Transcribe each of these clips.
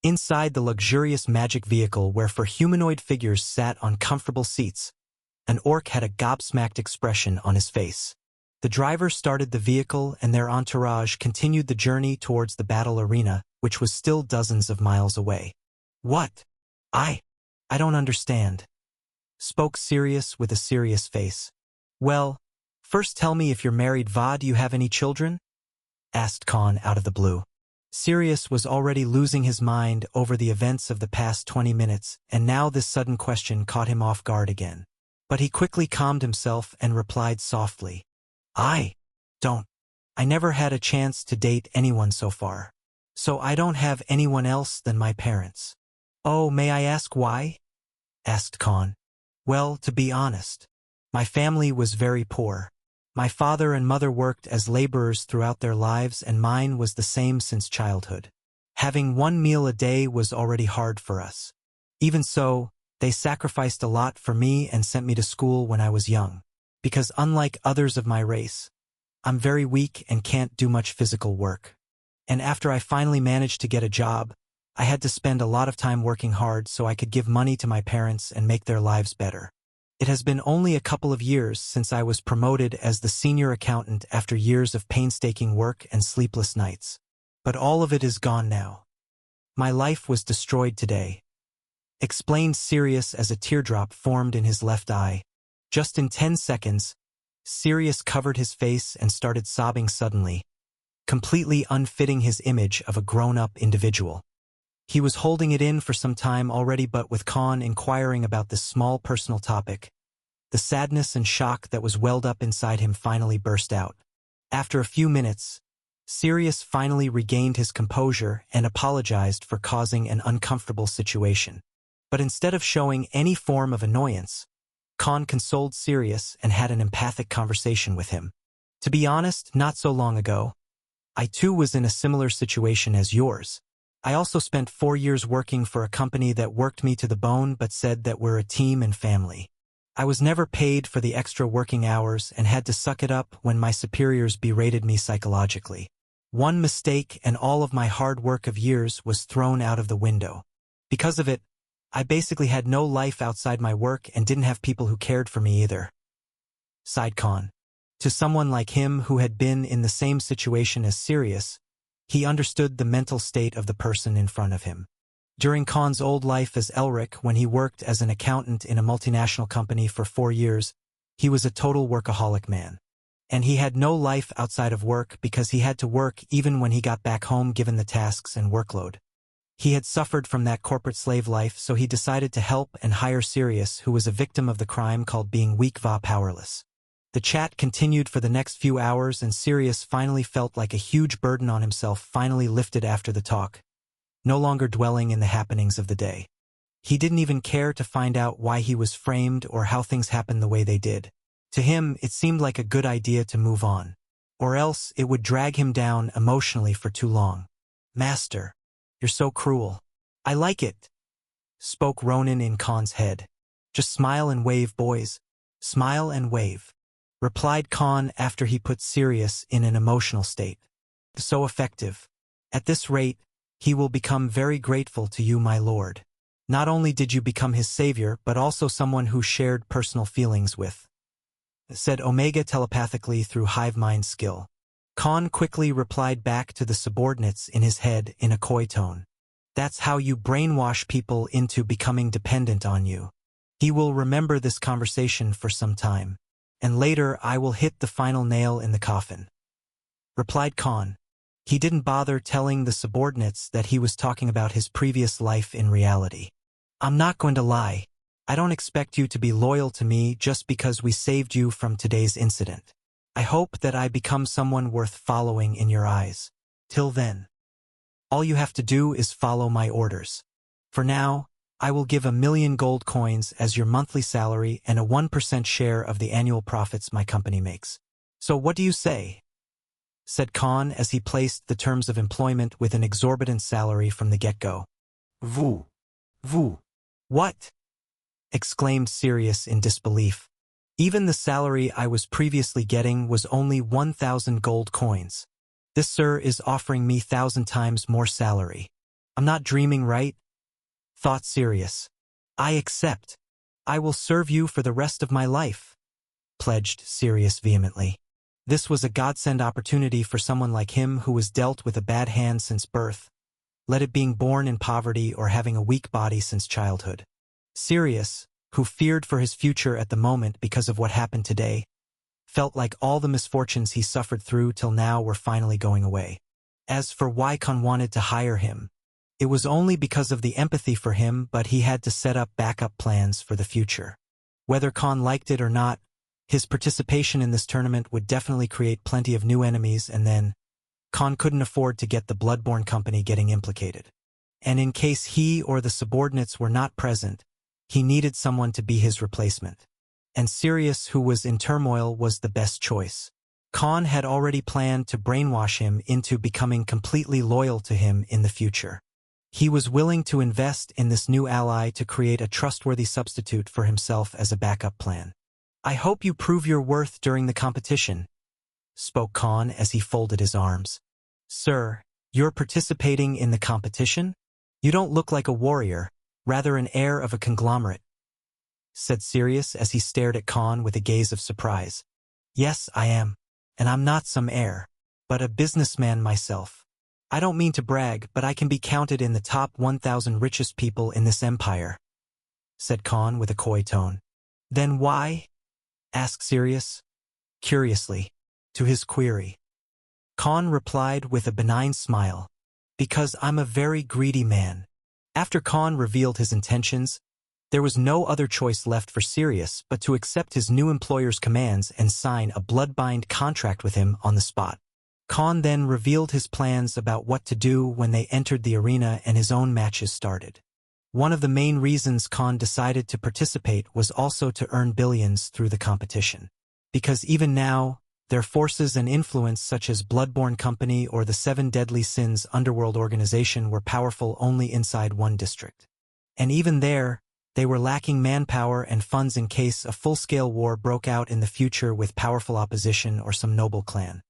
Inside the luxurious magic vehicle where four humanoid figures sat on comfortable seats, an orc had a gobsmacked expression on his face. The driver started the vehicle and their entourage continued the journey towards the battle arena, which was still dozens of miles away. "What? I don't understand," spoke Sirius with a serious face. "Well, first tell me if you're married. Do you have any children?" asked Khan out of the blue. Sirius was already losing his mind over the events of the past 20 minutes, and now this sudden question caught him off guard again. But he quickly calmed himself and replied softly, I never had a chance to date anyone so far. So I don't have anyone else than my parents." "Oh, may I ask why?" asked Khan. "Well, to be honest, my family was very poor. My father and mother worked as laborers throughout their lives, and mine was the same since childhood. Having one meal a day was already hard for us. Even so, they sacrificed a lot for me and sent me to school when I was young. Because unlike others of my race, I'm very weak and can't do much physical work. And after I finally managed to get a job, I had to spend a lot of time working hard so I could give money to my parents and make their lives better. It has been only a couple of years since I was promoted as the senior accountant after years of painstaking work and sleepless nights. But all of it is gone now. My life was destroyed today," explained Sirius as a teardrop formed in his left eye. Just in 10 seconds, Sirius covered his face and started sobbing suddenly, completely unfitting his image of a grown-up individual. He was holding it in for some time already, but with Khan inquiring about this small personal topic, the sadness and shock that was welled up inside him finally burst out. After a few minutes, Sirius finally regained his composure and apologized for causing an uncomfortable situation. But instead of showing any form of annoyance, Khan consoled Sirius and had an empathic conversation with him. "To be honest, not so long ago, I too was in a similar situation as yours. I also spent 4 years working for a company that worked me to the bone but said that we're a team and family. I was never paid for the extra working hours and had to suck it up when my superiors berated me psychologically. One mistake and all of my hard work of years was thrown out of the window. Because of it, I basically had no life outside my work and didn't have people who cared for me either," sighed Khan. To someone like him who had been in the same situation as Sirius, he understood the mental state of the person in front of him. During Khan's old life as Elric, when he worked as an accountant in a multinational company for 4 years, he was a total workaholic man. And he had no life outside of work because he had to work even when he got back home given the tasks and workload. He had suffered from that corporate slave life, so he decided to help and hire Sirius, who was a victim of the crime called being weak powerless. The chat continued for the next few hours, and Sirius finally felt like a huge burden on himself finally lifted after the talk, no longer dwelling in the happenings of the day. He didn't even care to find out why he was framed or how things happened the way they did. To him, it seemed like a good idea to move on, or else it would drag him down emotionally for too long. "Master, you're so cruel." "I like it," spoke Ronan in Khan's head. "Just smile and wave, boys. Smile and wave," replied Khan after he put Sirius in an emotional state. "So effective. At this rate, he will become very grateful to you, my lord. Not only did you become his savior, but also someone who shared personal feelings with," said Omega telepathically through hive mind skill. Khan quickly replied back to the subordinates in his head in a coy tone. "That's how you brainwash people into becoming dependent on you. He will remember this conversation for some time, and later I will hit the final nail in the coffin," replied Khan. He didn't bother telling the subordinates that he was talking about his previous life in reality. "I'm not going to lie. I don't expect you to be loyal to me just because we saved you from today's incident. I hope that I become someone worth following in your eyes. Till then, all you have to do is follow my orders. For now, I will give 1,000,000 gold coins as your monthly salary and a 1% share of the annual profits my company makes. So what do you say?" said Khan as he placed the terms of employment with an exorbitant salary from the get-go. "Vous. What?" exclaimed Sirius in disbelief. "Even the salary I was previously getting was only 1,000 gold coins. This sir is offering me 1,000 times more salary. I'm not dreaming, right? Thought Sirius. I accept. I will serve you for the rest of my life, pledged Sirius vehemently. This was a godsend opportunity for someone like him who was dealt with a bad hand since birth, let it being born in poverty or having a weak body since childhood. Sirius, who feared for his future at the moment because of what happened today, felt like all the misfortunes he suffered through till now were finally going away. As for why Khan wanted to hire him, it was only because of the empathy for him, but he had to set up backup plans for the future. Whether Khan liked it or not, his participation in this tournament would definitely create plenty of new enemies, and then Khan couldn't afford to get the Bloodborne Company getting implicated. And in case he or the subordinates were not present, he needed someone to be his replacement. And Sirius, who was in turmoil, was the best choice. Khan had already planned to brainwash him into becoming completely loyal to him in the future. He was willing to invest in this new ally to create a trustworthy substitute for himself as a backup plan. I hope you prove your worth during the competition, spoke Khan as he folded his arms. Sir, you're participating in the competition? You don't look like a warrior, rather an heir of a conglomerate, said Sirius as he stared at Khan with a gaze of surprise. Yes, I am. And I'm not some heir, but a businessman myself. I don't mean to brag, but I can be counted in the top 1,000 richest people in this empire, said Khan with a coy tone. Then why? Asked Sirius, curiously, to his query. Khan replied with a benign smile, because I'm a very greedy man. After Khan revealed his intentions, there was no other choice left for Sirius but to accept his new employer's commands and sign a blood-bind contract with him on the spot. Khan then revealed his plans about what to do when they entered the arena and his own matches started. One of the main reasons Khan decided to participate was also to earn billions through the competition. Because even now, their forces and influence such as Bloodborne Company or the Seven Deadly Sins underworld organization were powerful only inside one district. And even there, they were lacking manpower and funds in case a full-scale war broke out in the future with powerful opposition or some noble clan.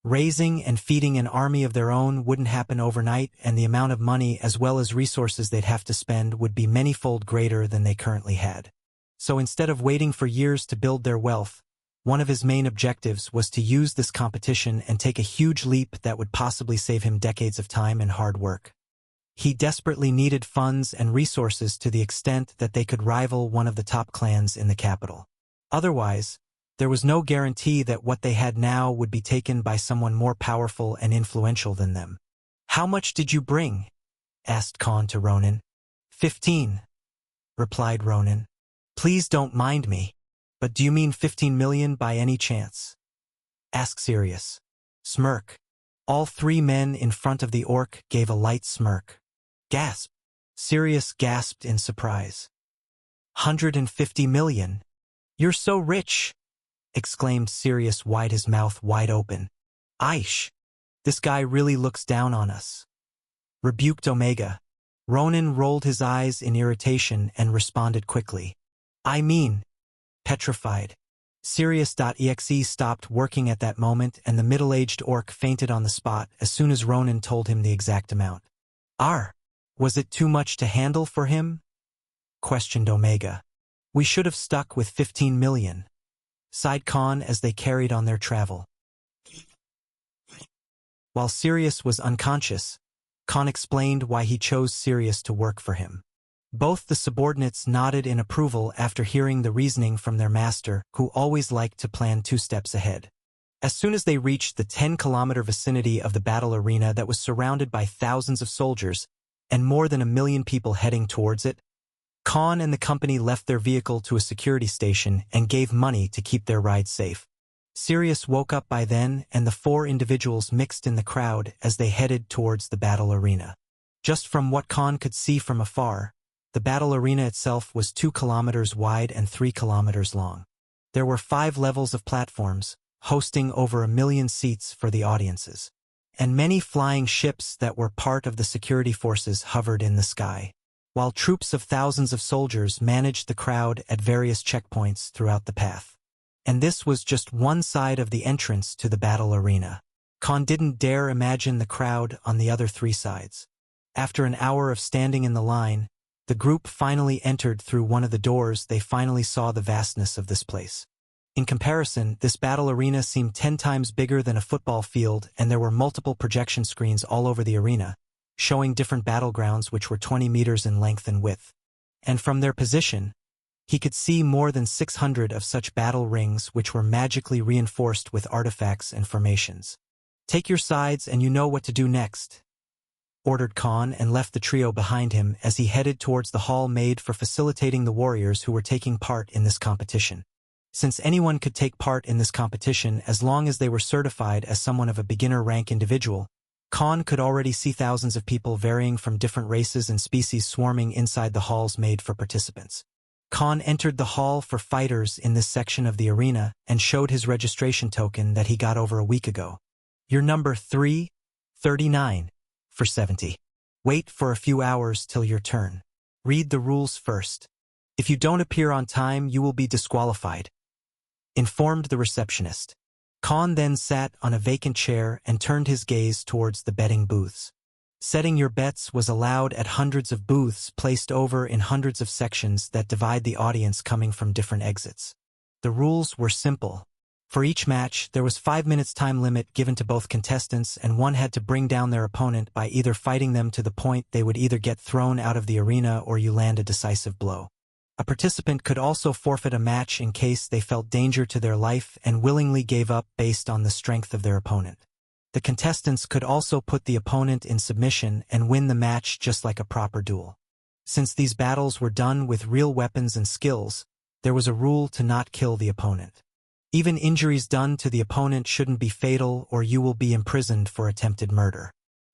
Raising and feeding an army of their own wouldn't happen overnight, and the amount of money as well as resources they'd have to spend would be many-fold greater than they currently had. So instead of waiting for years to build their wealth, one of his main objectives was to use this competition and take a huge leap that would possibly save him decades of time and hard work. He desperately needed funds and resources to the extent that they could rival one of the top clans in the capital. Otherwise, there was no guarantee that what they had now would be taken by someone more powerful and influential than them. How much did you bring? Asked Khan to Ronan. 15, replied Ronan. Please don't mind me, but do you mean 15 million by any chance? Asked Sirius. Smirk. All three men in front of the orc gave a light smirk. Gasp. Sirius gasped in surprise. 150 million. You're so rich, exclaimed Sirius, his mouth wide open. Aish. This guy really looks down on us, rebuked Omega. Ronan rolled his eyes in irritation and responded quickly. I mean, petrified. Sirius.exe stopped working at that moment, and the middle-aged orc fainted on the spot as soon as Ronan told him the exact amount. Was it too much to handle for him? Questioned Omega. We should have stuck with 15 million. Sighed Khan as they carried on their travel. While Sirius was unconscious, Khan explained why he chose Sirius to work for him. Both the subordinates nodded in approval after hearing the reasoning from their master, who always liked to plan 2 steps ahead. As soon as they reached the 10-kilometer vicinity of the battle arena that was surrounded by thousands of soldiers and more than 1 million people heading towards it, Khan and the company left their vehicle to a security station and gave money to keep their ride safe. Sirius woke up by then, and the 4 individuals mixed in the crowd as they headed towards the battle arena. Just from what Khan could see from afar, the battle arena itself was 2 kilometers wide and 3 kilometers long. There were 5 levels of platforms, hosting over 1 million seats for the audiences. And many flying ships that were part of the security forces hovered in the sky, while troops of thousands of soldiers managed the crowd at various checkpoints throughout the path. And this was just one side of the entrance to the battle arena. Khan didn't dare imagine the crowd on the other 3 sides. After an hour of standing in the line, the group finally entered through one of the doors. They finally saw the vastness of this place. In comparison, this battle arena seemed 10 times bigger than a football field, and there were multiple projection screens all over the arena, showing different battlegrounds which were 20 meters in length and width. And from their position, he could see more than 600 of such battle rings which were magically reinforced with artifacts and formations. "Take your sides and you know what to do next," ordered Khan, and left the trio behind him as he headed towards the hall made for facilitating the warriors who were taking part in this competition. Since anyone could take part in this competition as long as they were certified as someone of a beginner rank individual, Khan could already see thousands of people varying from different races and species swarming inside the halls made for participants. Khan entered the hall for fighters in this section of the arena and showed his registration token that he got over a week ago. "You're number 339 for 70. Wait for a few hours till your turn. Read the rules first. If you don't appear on time, you will be disqualified," informed the receptionist. Khan then sat on a vacant chair and turned his gaze towards the betting booths. Setting your bets was allowed at hundreds of booths placed over in hundreds of sections that divide the audience coming from different exits. The rules were simple. For each match, there was 5 minutes time limit given to both contestants, and one had to bring down their opponent by either fighting them to the point they would either get thrown out of the arena or you land a decisive blow. A participant could also forfeit a match in case they felt danger to their life and willingly gave up based on the strength of their opponent. The contestants could also put the opponent in submission and win the match just like a proper duel. Since these battles were done with real weapons and skills, there was a rule to not kill the opponent. Even injuries done to the opponent shouldn't be fatal, or you will be imprisoned for attempted murder.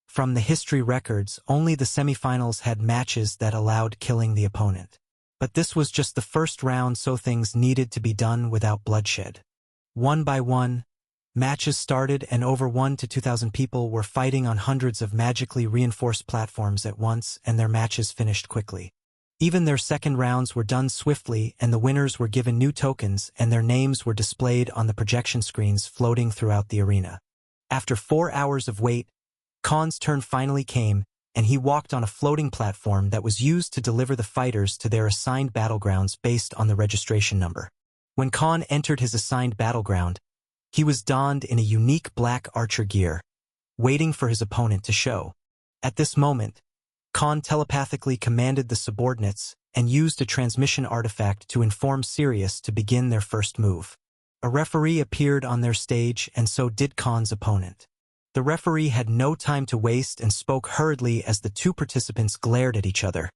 From the history records, only the semifinals had matches that allowed killing the opponent. But this was just the first round, so things needed to be done without bloodshed. One by one, matches started, and over 1 to 2,000 people were fighting on hundreds of magically reinforced platforms at once, and their matches finished quickly. Even their second rounds were done swiftly, and the winners were given new tokens, and their names were displayed on the projection screens floating throughout the arena. After 4 hours of wait, Khan's turn finally came, and he walked on a floating platform that was used to deliver the fighters to their assigned battlegrounds based on the registration number. When Khan entered his assigned battleground, he was donned in a unique black archer gear, waiting for his opponent to show. At this moment, Khan telepathically commanded the subordinates and used a transmission artifact to inform Sirius to begin their first move. A referee appeared on their stage, and so did Khan's opponent. The referee had no time to waste and spoke hurriedly as the two participants glared at each other,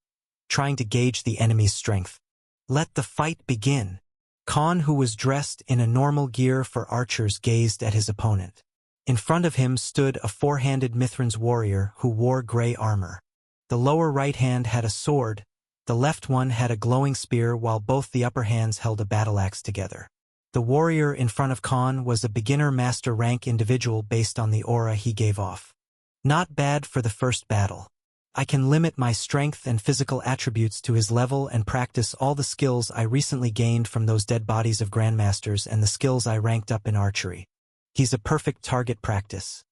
trying to gauge the enemy's strength. "Let the fight begin." Khan, who was dressed in a normal gear for archers, gazed at his opponent. In front of him stood a four-handed Mithran's warrior who wore gray armor. The lower right hand had a sword, the left one had a glowing spear, while both the upper hands held a battle axe together. The warrior in front of Khan was a beginner master rank individual based on the aura he gave off. "Not bad for the first battle. I can limit my strength and physical attributes to his level and practice all the skills I recently gained from those dead bodies of grandmasters and the skills I ranked up in archery. He's a perfect target practice,"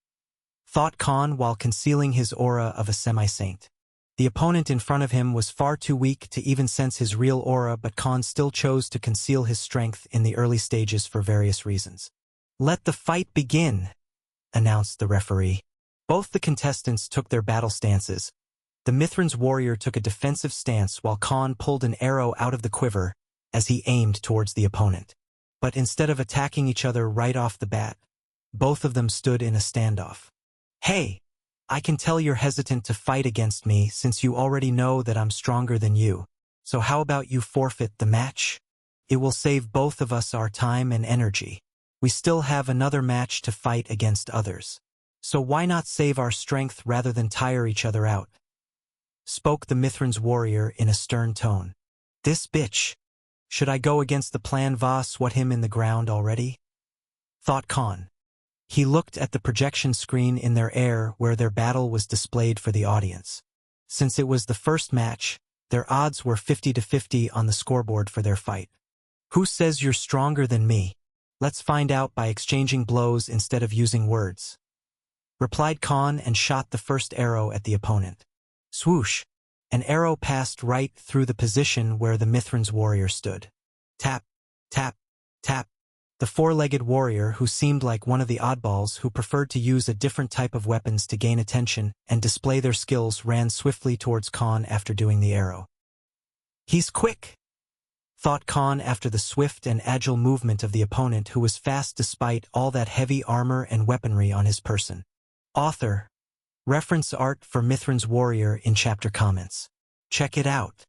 thought Khan while concealing his aura of a semi-saint. The opponent in front of him was far too weak to even sense his real aura, but Khan still chose to conceal his strength in the early stages for various reasons. "Let the fight begin," announced the referee. Both the contestants took their battle stances. The Mithran's warrior took a defensive stance while Khan pulled an arrow out of the quiver as he aimed towards the opponent. But instead of attacking each other right off the bat, both of them stood in a standoff. "Hey! I can tell you're hesitant to fight against me since you already know that I'm stronger than you. So how about you forfeit the match? It will save both of us our time and energy. We still have another match to fight against others. So why not save our strength rather than tire each other out?" spoke the Mithran's warrior in a stern tone. "This bitch. Should I go against the plan va swat him in the ground already?" thought Khan. He looked at the projection screen in their air where their battle was displayed for the audience. Since it was the first match, their odds were 50-50 on the scoreboard for their fight. "Who says you're stronger than me? Let's find out by exchanging blows instead of using words," replied Khan and shot the first arrow at the opponent. Swoosh! An arrow passed right through the position where the Mithrin's warrior stood. Tap, tap, tap. The four-legged warrior, who seemed like one of the oddballs who preferred to use a different type of weapons to gain attention and display their skills, ran swiftly towards Khan after doing the arrow. He's quick, thought Khan after the swift and agile movement of the opponent, who was fast despite all that heavy armor and weaponry on his person. Author. Reference art for Mithrin's warrior in chapter comments. Check it out.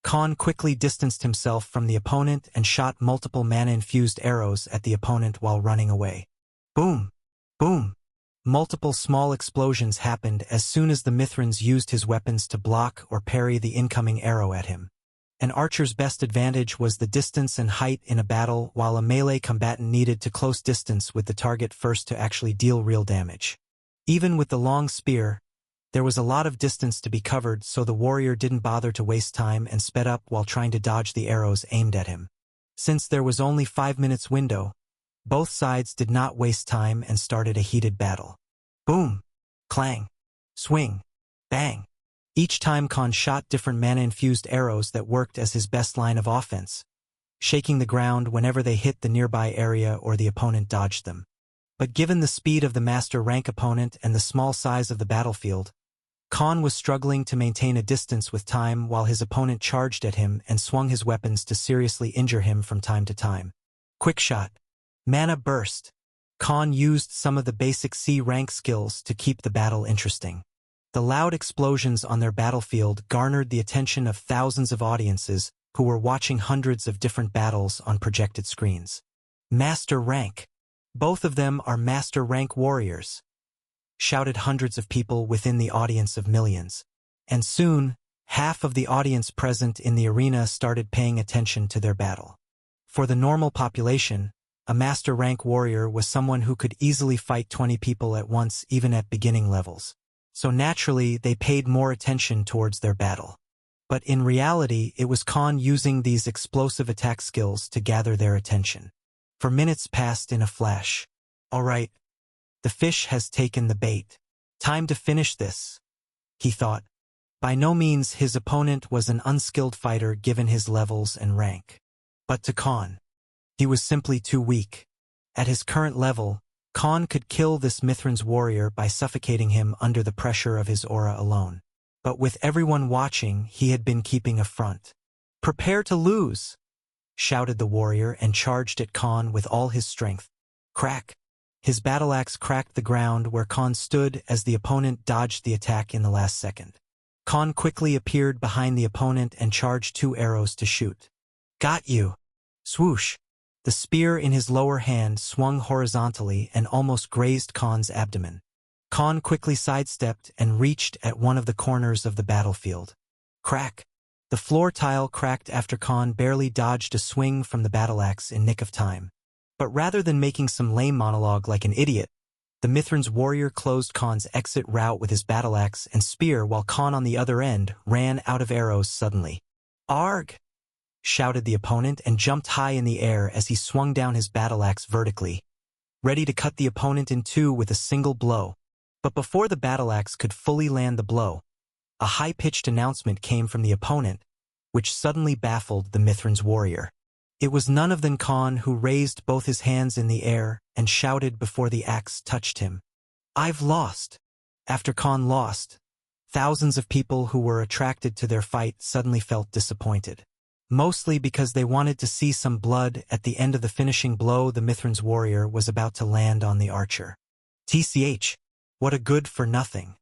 Khan quickly distanced himself from the opponent and shot multiple mana-infused arrows at the opponent while running away. Boom! Boom! Multiple small explosions happened as soon as the Mithrins used his weapons to block or parry the incoming arrow at him. An archer's best advantage was the distance and height in a battle, while a melee combatant needed to close distance with the target first to actually deal real damage. Even with the long spear, there was a lot of distance to be covered, so the warrior didn't bother to waste time and sped up while trying to dodge the arrows aimed at him. Since there was only 5 minutes window, both sides did not waste time and started a heated battle. Boom! Clang! Swing! Bang! Each time Khan shot different mana-infused arrows that worked as his best line of offense, shaking the ground whenever they hit the nearby area or the opponent dodged them. But given the speed of the master rank opponent and the small size of the battlefield, Khan was struggling to maintain a distance with time while his opponent charged at him and swung his weapons to seriously injure him from time to time. Quick shot. Mana burst. Khan used some of the basic C rank skills to keep the battle interesting. The loud explosions on their battlefield garnered the attention of thousands of audiences who were watching hundreds of different battles on projected screens. Master rank. Both of them are master rank warriors, shouted hundreds of people within the audience of millions. And soon, half of the audience present in the arena started paying attention to their battle. For the normal population, a master rank warrior was someone who could easily fight 20 people at once, even at beginning levels. So naturally, they paid more attention towards their battle. But in reality, it was Khan using these explosive attack skills to gather their attention. For minutes passed in a flash. All right, the fish has taken the bait. Time to finish this, he thought. By no means his opponent was an unskilled fighter given his levels and rank. But to Khan, he was simply too weak. At his current level, Khan could kill this Mithrin's warrior by suffocating him under the pressure of his aura alone. But with everyone watching, he had been keeping a front. Prepare to lose, shouted the warrior and charged at Khan with all his strength. Crack! His battle-axe cracked the ground where Khan stood as the opponent dodged the attack in the last second. Khan quickly appeared behind the opponent and charged 2 arrows to shoot. Got you! Swoosh! The spear in his lower hand swung horizontally and almost grazed Khan's abdomen. Khan quickly sidestepped and reached at one of the corners of the battlefield. Crack! The floor tile cracked after Khan barely dodged a swing from the battle-axe in nick of time. But rather than making some lame monologue like an idiot, the Mithrin's warrior closed Khan's exit route with his battle-axe and spear while Khan on the other end ran out of arrows suddenly. Arg! Shouted the opponent and jumped high in the air as he swung down his battle-axe vertically, ready to cut the opponent in two with a single blow. But before the battle-axe could fully land the blow, a high-pitched announcement came from the opponent, which suddenly baffled the Mithrin's warrior. It was none other than Khan, who raised both his hands in the air and shouted before the axe touched him. I've lost. After Khan lost, thousands of people who were attracted to their fight suddenly felt disappointed. Mostly because they wanted to see some blood at the end of the finishing blow the Mithrin's warrior was about to land on the archer. TCH, what a good-for-nothing.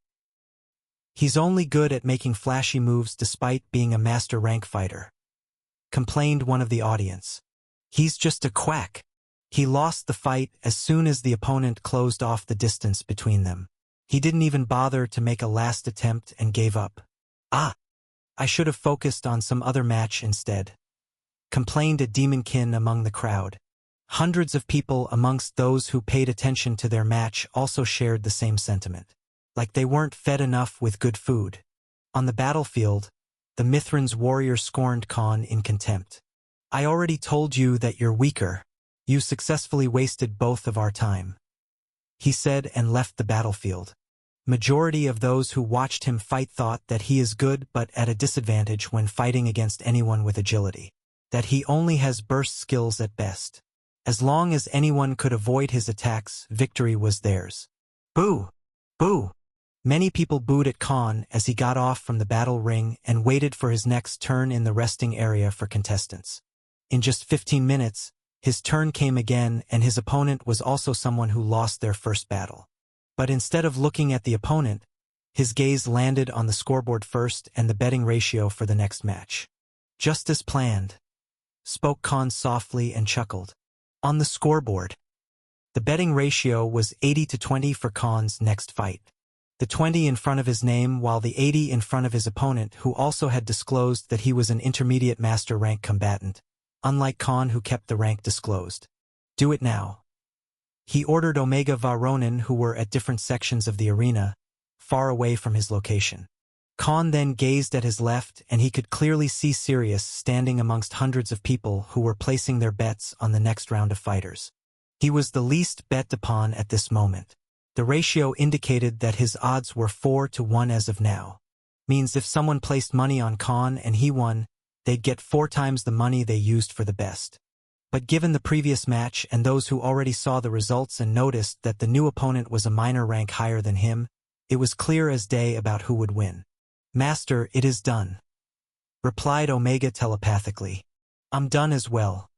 He's only good at making flashy moves despite being a master rank fighter, complained one of the audience. He's just a quack. He lost the fight as soon as the opponent closed off the distance between them. He didn't even bother to make a last attempt and gave up. Ah! I should have focused on some other match instead, complained a demonkin among the crowd. Hundreds of people amongst those who paid attention to their match also shared the same sentiment. Like they weren't fed enough with good food. On the battlefield, the Mithrin's warrior scorned Khan in contempt. I already told you that you're weaker. You successfully wasted both of our time, he said and left the battlefield. Majority of those who watched him fight thought that he is good but at a disadvantage when fighting against anyone with agility. That he only has burst skills at best. As long as anyone could avoid his attacks, victory was theirs. Boo! Boo! Many people booed at Khan as he got off from the battle ring and waited for his next turn in the resting area for contestants. In just 15 minutes, his turn came again, and his opponent was also someone who lost their first battle. But instead of looking at the opponent, his gaze landed on the scoreboard first and the betting ratio for the next match. Just as planned, spoke Khan softly and chuckled. On the scoreboard, the betting ratio was 80-20 for Khan's next fight. The 20 in front of his name, while the 80 in front of his opponent, who also had disclosed that he was an intermediate master rank combatant, unlike Khan, who kept the rank disclosed. Do it now. He ordered Omega Varonin, who were at different sections of the arena, far away from his location. Khan then gazed at his left, and he could clearly see Sirius standing amongst hundreds of people who were placing their bets on the next round of fighters. He was the least bet upon at this moment. The ratio indicated that his odds were 4-1 as of now. Means if someone placed money on Khan and he won, they'd get 4 times the money they used for the best. But given the previous match and those who already saw the results and noticed that the new opponent was a minor rank higher than him, it was clear as day about who would win. Master, it is done, replied Omega telepathically. I'm done as well,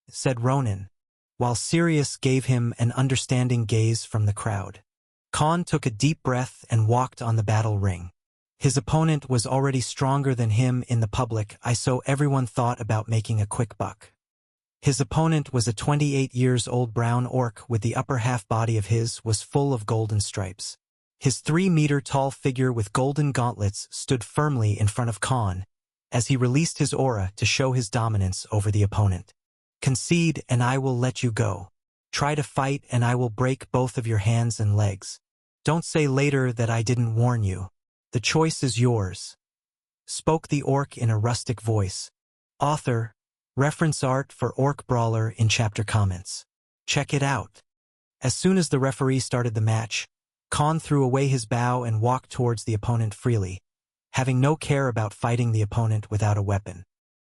said Ronin, while Sirius gave him an understanding gaze from the crowd. Khan took a deep breath and walked on the battle ring. His opponent was already stronger than him in the public eye, so everyone thought about making a quick buck. His opponent was a 28-year-old brown orc with the upper half body of his was full of golden stripes. His 3-meter-tall figure with golden gauntlets stood firmly in front of Khan as he released his aura to show his dominance over the opponent. Concede and I will let you go. Try to fight and I will break both of your hands and legs. Don't say later that I didn't warn you. The choice is yours, spoke the orc in a rustic voice. Author, reference art for Orc Brawler in chapter comments. Check it out. As soon as the referee started the match, Khan threw away his bow and walked towards the opponent freely, having no care about fighting the opponent without a weapon.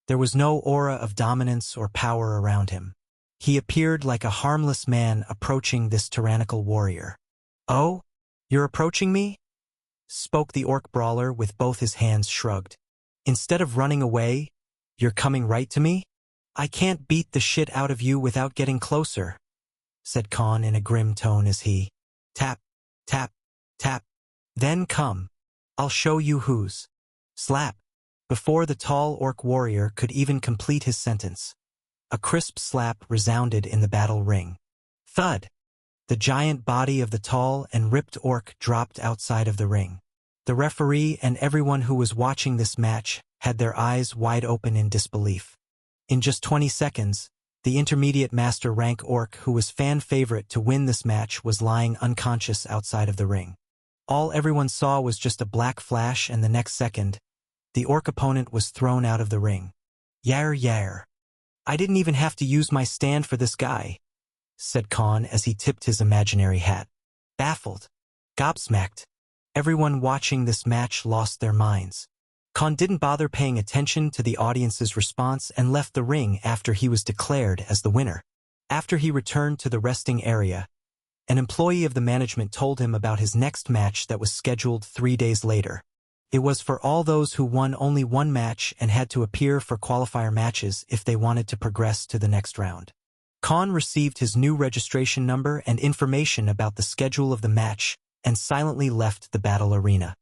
There was no aura of dominance or power around him. He appeared like a harmless man approaching this tyrannical warrior. Oh? You're approaching me? Spoke the orc brawler with both his hands shrugged. Instead of running away, you're coming right to me? I can't beat the shit out of you without getting closer, said Khan in a grim tone as he tap, tap, tap. Then come. I'll show you who's. Slap. Before the tall orc warrior could even complete his sentence, a crisp slap resounded in the battle ring. Thud! The giant body of the tall and ripped orc dropped outside of the ring. The referee and everyone who was watching this match had their eyes wide open in disbelief. In just 20 seconds, the intermediate master rank orc who was fan favorite to win this match was lying unconscious outside of the ring. All everyone saw was just a black flash, and the next second, the orc opponent was thrown out of the ring. Yar yar. I didn't even have to use my stand for this guy, said Khan as he tipped his imaginary hat. Baffled, gobsmacked, everyone watching this match lost their minds. Khan didn't bother paying attention to the audience's response and left the ring after he was declared as the winner. After he returned to the resting area, an employee of the management told him about his next match that was scheduled 3 days later. It was for all those who won only one match and had to appear for qualifier matches if they wanted to progress to the next round. Khan received his new registration number and information about the schedule of the match and silently left the battle arena.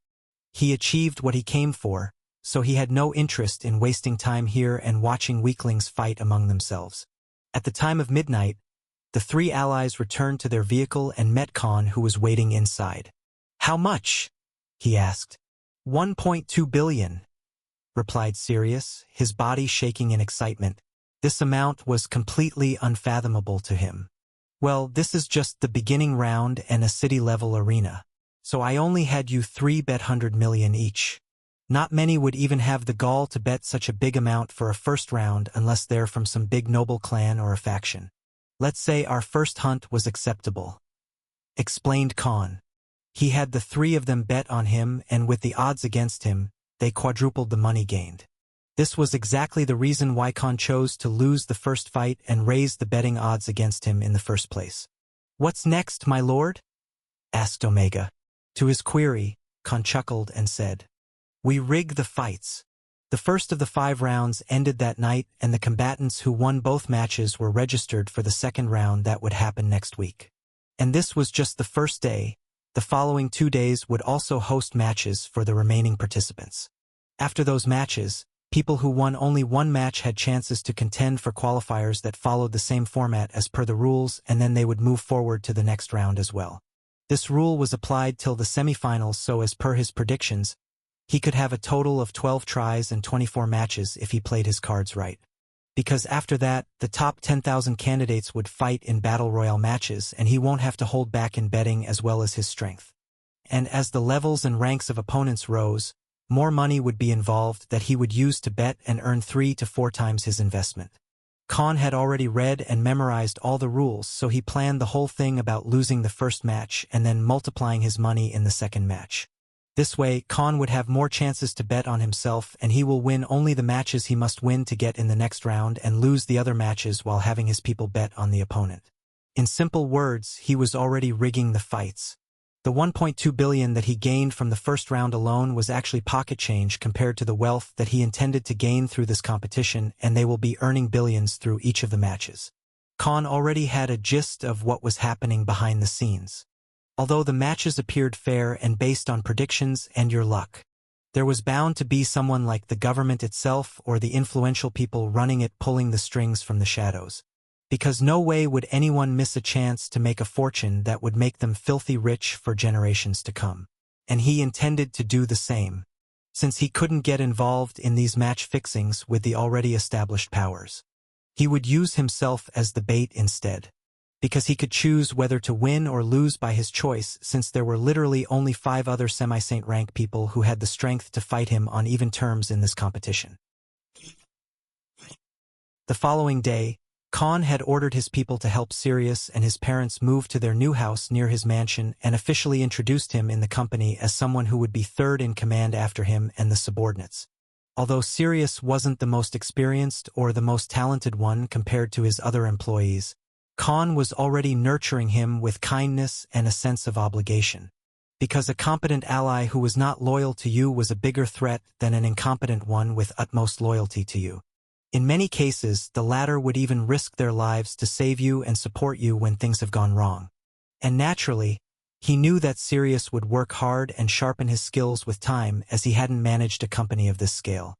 He achieved what he came for, so he had no interest in wasting time here and watching weaklings fight among themselves. At the time of midnight, the 3 allies returned to their vehicle and met Khan, who was waiting inside. How much? He asked. 1.2 billion, replied Sirius, his body shaking in excitement. This amount was completely unfathomable to him. Well, this is just the beginning round and a city-level arena. So I only had you 3 bet 100 million each. Not many would even have the gall to bet such a big amount for a first round unless they're from some big noble clan or a faction. Let's say our first hunt was acceptable, explained Khan. He had the three of them bet on him, and with the odds against him, they quadrupled the money gained. This was exactly the reason why Khan chose to lose the first fight and raise the betting odds against him in the first place. "What's next, my lord?" asked Omega. To his query, Khan chuckled and said, "We rig the fights." The first of the 5 rounds ended that night, and the combatants who won both matches were registered for the second round that would happen next week. And this was just the first day. The following 2 days would also host matches for the remaining participants. After those matches, people who won only one match had chances to contend for qualifiers that followed the same format as per the rules, and then they would move forward to the next round as well. This rule was applied till the semifinals, so as per his predictions, he could have a total of 12 tries and 24 matches if he played his cards right. Because after that, the top 10,000 candidates would fight in battle royale matches, and he won't have to hold back in betting as well as his strength. And as the levels and ranks of opponents rose, more money would be involved that he would use to bet and earn 3 to 4 times his investment. Khan had already read and memorized all the rules, so he planned the whole thing about losing the first match and then multiplying his money in the second match. This way, Khan would have more chances to bet on himself, and he will win only the matches he must win to get in the next round and lose the other matches while having his people bet on the opponent. In simple words, he was already rigging the fights. The 1.2 billion that he gained from the first round alone was actually pocket change compared to the wealth that he intended to gain through this competition, and they will be earning billions through each of the matches. Khan already had a gist of what was happening behind the scenes. Although the matches appeared fair and based on predictions and your luck, there was bound to be someone like the government itself or the influential people running it pulling the strings from the shadows. Because no way would anyone miss a chance to make a fortune that would make them filthy rich for generations to come. And he intended to do the same, since he couldn't get involved in these match fixings with the already established powers. He would use himself as the bait instead, because he could choose whether to win or lose by his choice, since there were literally only 5 other semi-saint rank people who had the strength to fight him on even terms in this competition. The following day, Khan had ordered his people to help Sirius and his parents move to their new house near his mansion and officially introduced him in the company as someone who would be third in command after him and the subordinates. Although Sirius wasn't the most experienced or the most talented one compared to his other employees, Khan was already nurturing him with kindness and a sense of obligation. Because a competent ally who was not loyal to you was a bigger threat than an incompetent one with utmost loyalty to you. In many cases, the latter would even risk their lives to save you and support you when things have gone wrong. And naturally, he knew that Sirius would work hard and sharpen his skills with time, as he hadn't managed a company of this scale.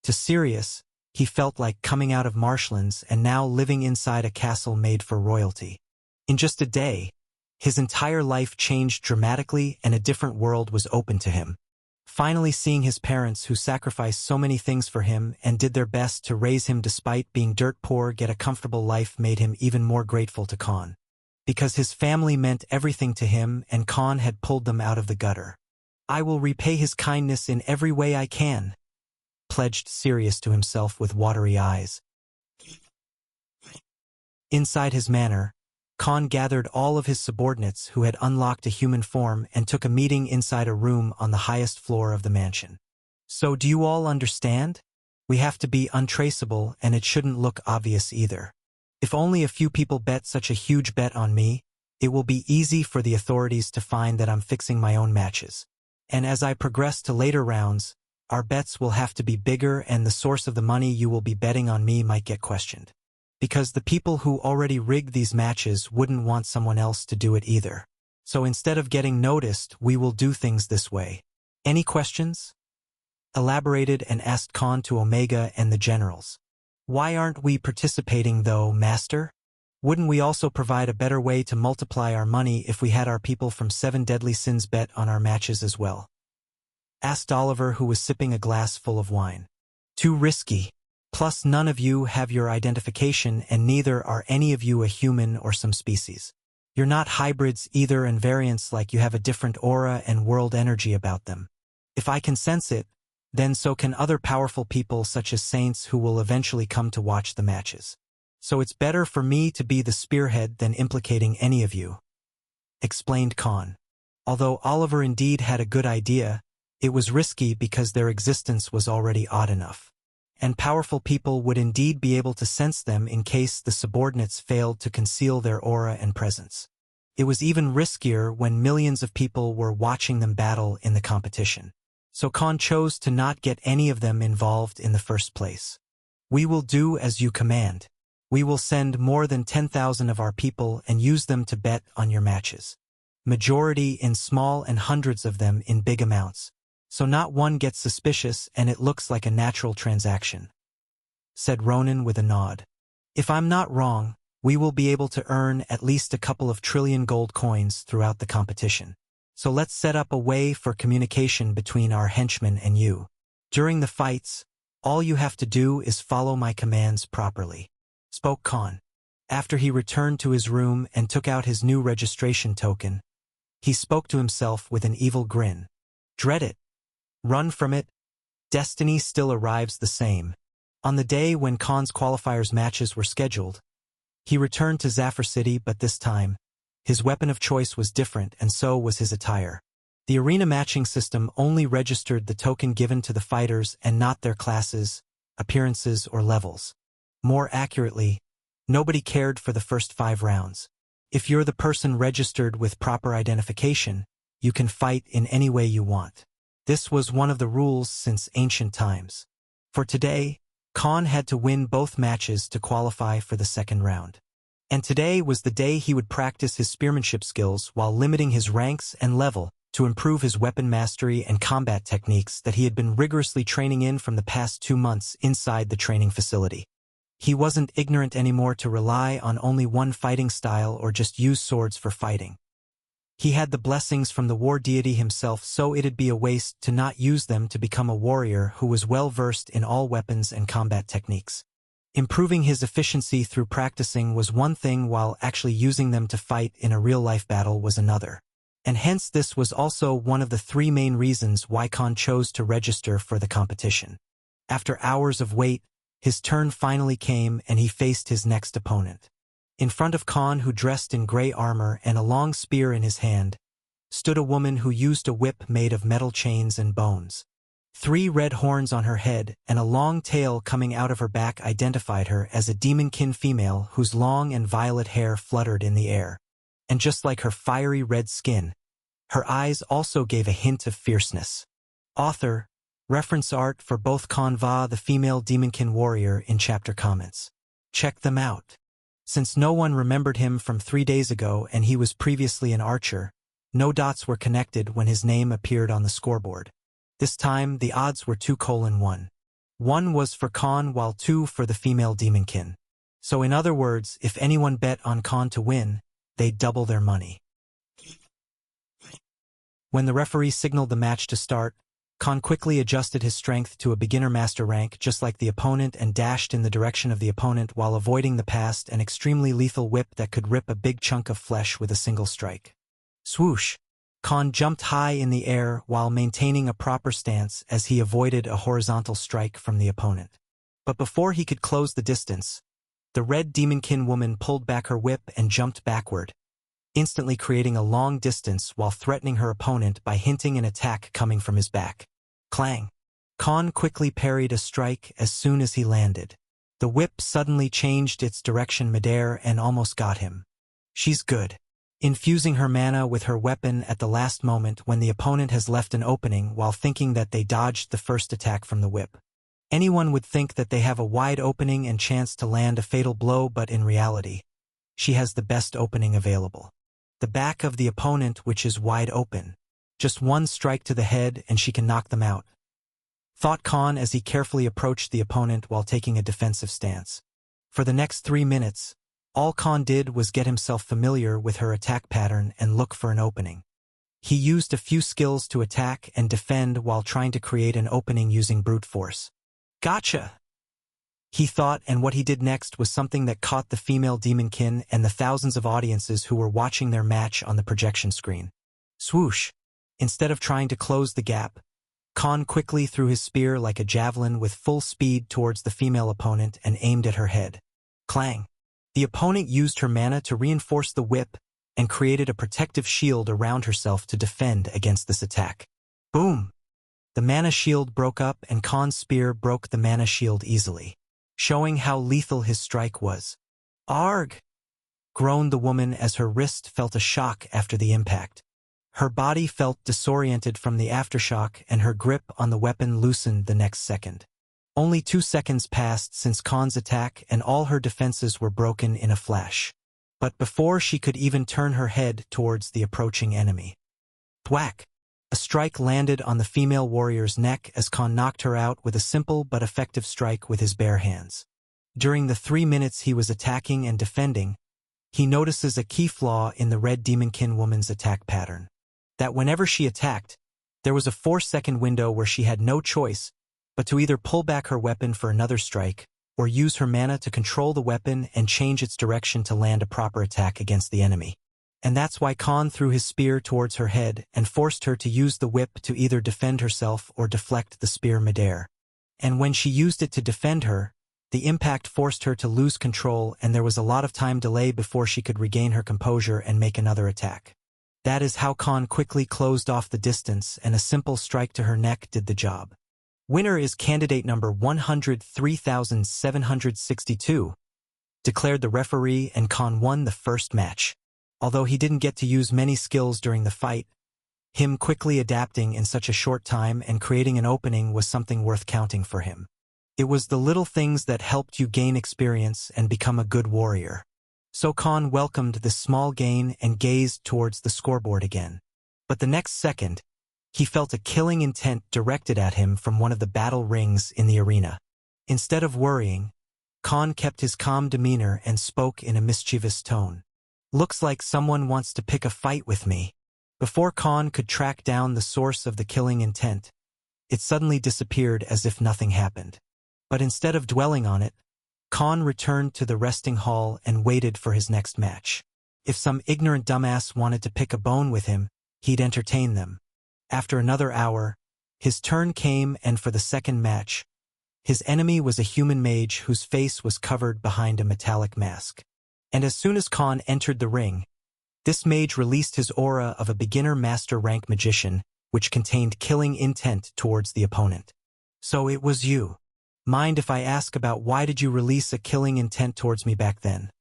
To Sirius, he felt like coming out of marshlands and now living inside a castle made for royalty. In just a day, his entire life changed dramatically and a different world was open to him. Finally seeing his parents, who sacrificed so many things for him and did their best to raise him despite being dirt poor, get a comfortable life, made him even more grateful to Khan. Because his family meant everything to him and Khan had pulled them out of the gutter. "I will repay his kindness in every way I can," pledged Sirius to himself with watery eyes. Inside his manor, Khan gathered all of his subordinates who had unlocked a human form and took a meeting inside a room on the highest floor of the mansion. "So do you all understand? We have to be untraceable, and it shouldn't look obvious either. If only a few people bet such a huge bet on me, it will be easy for the authorities to find that I'm fixing my own matches. And as I progress to later rounds, our bets will have to be bigger, and the source of the money you will be betting on me might get questioned. Because the people who already rigged these matches wouldn't want someone else to do it either. So instead of getting noticed, we will do things this way. Any questions?" elaborated and asked Khan to Omega and the generals. "Why aren't we participating though, Master? Wouldn't we also provide a better way to multiply our money if we had our people from 7 deadly sins bet on our matches as well?" asked Oliver, who was sipping a glass full of wine. "Too risky. Plus none of you have your identification, and neither are any of you a human or some species. You're not hybrids either, and variants like you have a different aura and world energy about them. If I can sense it, then so can other powerful people such as saints who will eventually come to watch the matches. So it's better for me to be the spearhead than implicating any of you," explained Khan. Although Oliver indeed had a good idea, it was risky because their existence was already odd enough. And powerful people would indeed be able to sense them in case the subordinates failed to conceal their aura and presence. It was even riskier when millions of people were watching them battle in the competition. So Khan chose to not get any of them involved in the first place. "We will do as you command. We will send more than 10,000 of our people and use them to bet on your matches. Majority in small and hundreds of them in big amounts. So not one gets suspicious and it looks like a natural transaction," said Ronan with a nod. "If I'm not wrong, we will be able to earn at least a couple of trillion gold coins throughout the competition. So let's set up a way for communication between our henchmen and you. During the fights, all you have to do is follow my commands properly," spoke Khan. After he returned to his room and took out his new registration token, he spoke to himself with an evil grin. "Dread it. Run from it. Destiny still arrives the same." On the day when Khan's qualifiers matches were scheduled, he returned to Zafir City, but this time, his weapon of choice was different and so was his attire. The arena matching system only registered the token given to the fighters and not their classes, appearances, or levels. More accurately, nobody cared for the first 5 rounds. If you're the person registered with proper identification, you can fight in any way you want. This was one of the rules since ancient times. For today, Khan had to win both matches to qualify for the second round. And today was the day he would practice his spearmanship skills while limiting his ranks and level to improve his weapon mastery and combat techniques that he had been rigorously training in from the past 2 months inside the training facility. He wasn't ignorant anymore to rely on only one fighting style or just use swords for fighting. He had the blessings from the war deity himself, so it'd be a waste to not use them to become a warrior who was well-versed in all weapons and combat techniques. Improving his efficiency through practicing was one thing, while actually using them to fight in a real-life battle was another. And hence this was also one of the 3 main reasons why Khan chose to register for the competition. After hours of wait, his turn finally came and he faced his next opponent. In front of Khan, who dressed in gray armor and a long spear in his hand, stood a woman who used a whip made of metal chains and bones. 3 red horns on her head and a long tail coming out of her back identified her as a demonkin female whose long and violet hair fluttered in the air. And just like her fiery red skin, her eyes also gave a hint of fierceness. Author, reference art for both Khan Va, the female demonkin warrior, in chapter comments. Check them out. Since no one remembered him from 3 days ago and he was previously an archer, no dots were connected when his name appeared on the scoreboard. This time, the odds were 2:1. 1 was for Khan while 2 for the female demonkin. So in other words, if anyone bet on Khan to win, they'd double their money. When the referee signaled the match to start, Khan quickly adjusted his strength to a beginner master rank just like the opponent and dashed in the direction of the opponent while avoiding the past and extremely lethal whip that could rip a big chunk of flesh with a single strike. Swoosh! Khan jumped high in the air while maintaining a proper stance as he avoided a horizontal strike from the opponent. But before he could close the distance, the red demonkin woman pulled back her whip and jumped backward, instantly creating a long distance while threatening her opponent by hinting an attack coming from his back. Clang! Khan quickly parried a strike as soon as he landed. The whip suddenly changed its direction midair and almost got him. She's good. Infusing her mana with her weapon at the last moment when the opponent has left an opening while thinking that they dodged the first attack from the whip. Anyone would think that they have a wide opening and chance to land a fatal blow, but in reality, she has the best opening available. The back of the opponent, which is wide open. Just 1 strike to the head and she can knock them out, thought Khan as he carefully approached the opponent while taking a defensive stance. For the next 3 minutes, all Khan did was get himself familiar with her attack pattern and look for an opening. He used a few skills to attack and defend while trying to create an opening using brute force. Gotcha! He thought, and what he did next was something that caught the female demonkin and the thousands of audiences who were watching their match on the projection screen. Swoosh! Instead of trying to close the gap, Khan quickly threw his spear like a javelin with full speed towards the female opponent and aimed at her head. Clang! The opponent used her mana to reinforce the whip and created a protective shield around herself to defend against this attack. Boom! The mana shield broke up and Khan's spear broke the mana shield easily, showing how lethal his strike was. Arg! Groaned the woman as her wrist felt a shock after the impact. Her body felt disoriented from the aftershock and her grip on the weapon loosened the next second. Only 2 seconds passed since Khan's attack and all her defenses were broken in a flash. But before she could even turn her head towards the approaching enemy. Thwack! A strike landed on the female warrior's neck as Khan knocked her out with a simple but effective strike with his bare hands. During the 3 minutes he was attacking and defending, he notices a key flaw in the Red Demonkin woman's attack pattern. That whenever she attacked, there was a 4-second window where she had no choice but to either pull back her weapon for another strike or use her mana to control the weapon and change its direction to land a proper attack against the enemy. And that's why Khan threw his spear towards her head and forced her to use the whip to either defend herself or deflect the spear midair. And when she used it to defend her, the impact forced her to lose control and there was a lot of time delay before she could regain her composure and make another attack. That is how Khan quickly closed off the distance and a simple strike to her neck did the job. Winner is candidate number 103,762, declared the referee, and Khan won the first match. Although he didn't get to use many skills during the fight, him quickly adapting in such a short time and creating an opening was something worth counting for him. It was the little things that helped you gain experience and become a good warrior. So Khan welcomed this small gain and gazed towards the scoreboard again. But the next second, he felt a killing intent directed at him from one of the battle rings in the arena. Instead of worrying, Khan kept his calm demeanor and spoke in a mischievous tone. "Looks like someone wants to pick a fight with me." Before Khan could track down the source of the killing intent, it suddenly disappeared as if nothing happened. But instead of dwelling on it, Khan returned to the resting hall and waited for his next match. If some ignorant dumbass wanted to pick a bone with him, he'd entertain them. After another hour, his turn came, and for the second match, his enemy was a human mage whose face was covered behind a metallic mask. And as soon as Khan entered the ring, this mage released his aura of a beginner master rank magician, which contained killing intent towards the opponent. "So it was you. Mind if I ask about why did you release a killing intent towards me back then?"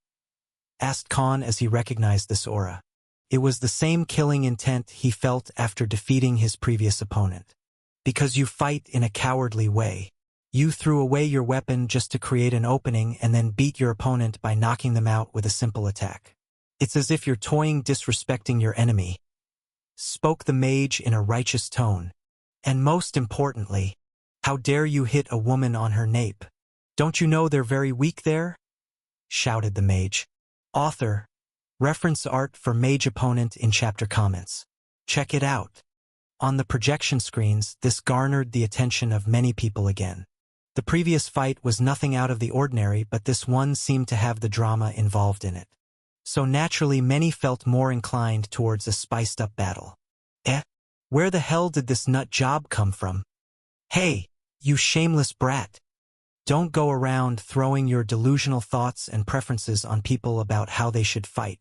asked Khan as he recognized this aura. It was the same killing intent he felt after defeating his previous opponent. "Because you fight in a cowardly way. You threw away your weapon just to create an opening and then beat your opponent by knocking them out with a simple attack. It's as if you're toying disrespecting your enemy," spoke the mage in a righteous tone. "And most importantly, how dare you hit a woman on her nape? Don't you know they're very weak there?" shouted the mage. Author, reference art for mage opponent in chapter comments. Check it out. On the projection screens, this garnered the attention of many people again. The previous fight was nothing out of the ordinary, but this one seemed to have the drama involved in it. So naturally many felt more inclined towards a spiced-up battle. Where the hell did this nut job come from? Hey, you shameless brat. Don't go around throwing your delusional thoughts and preferences on people about how they should fight.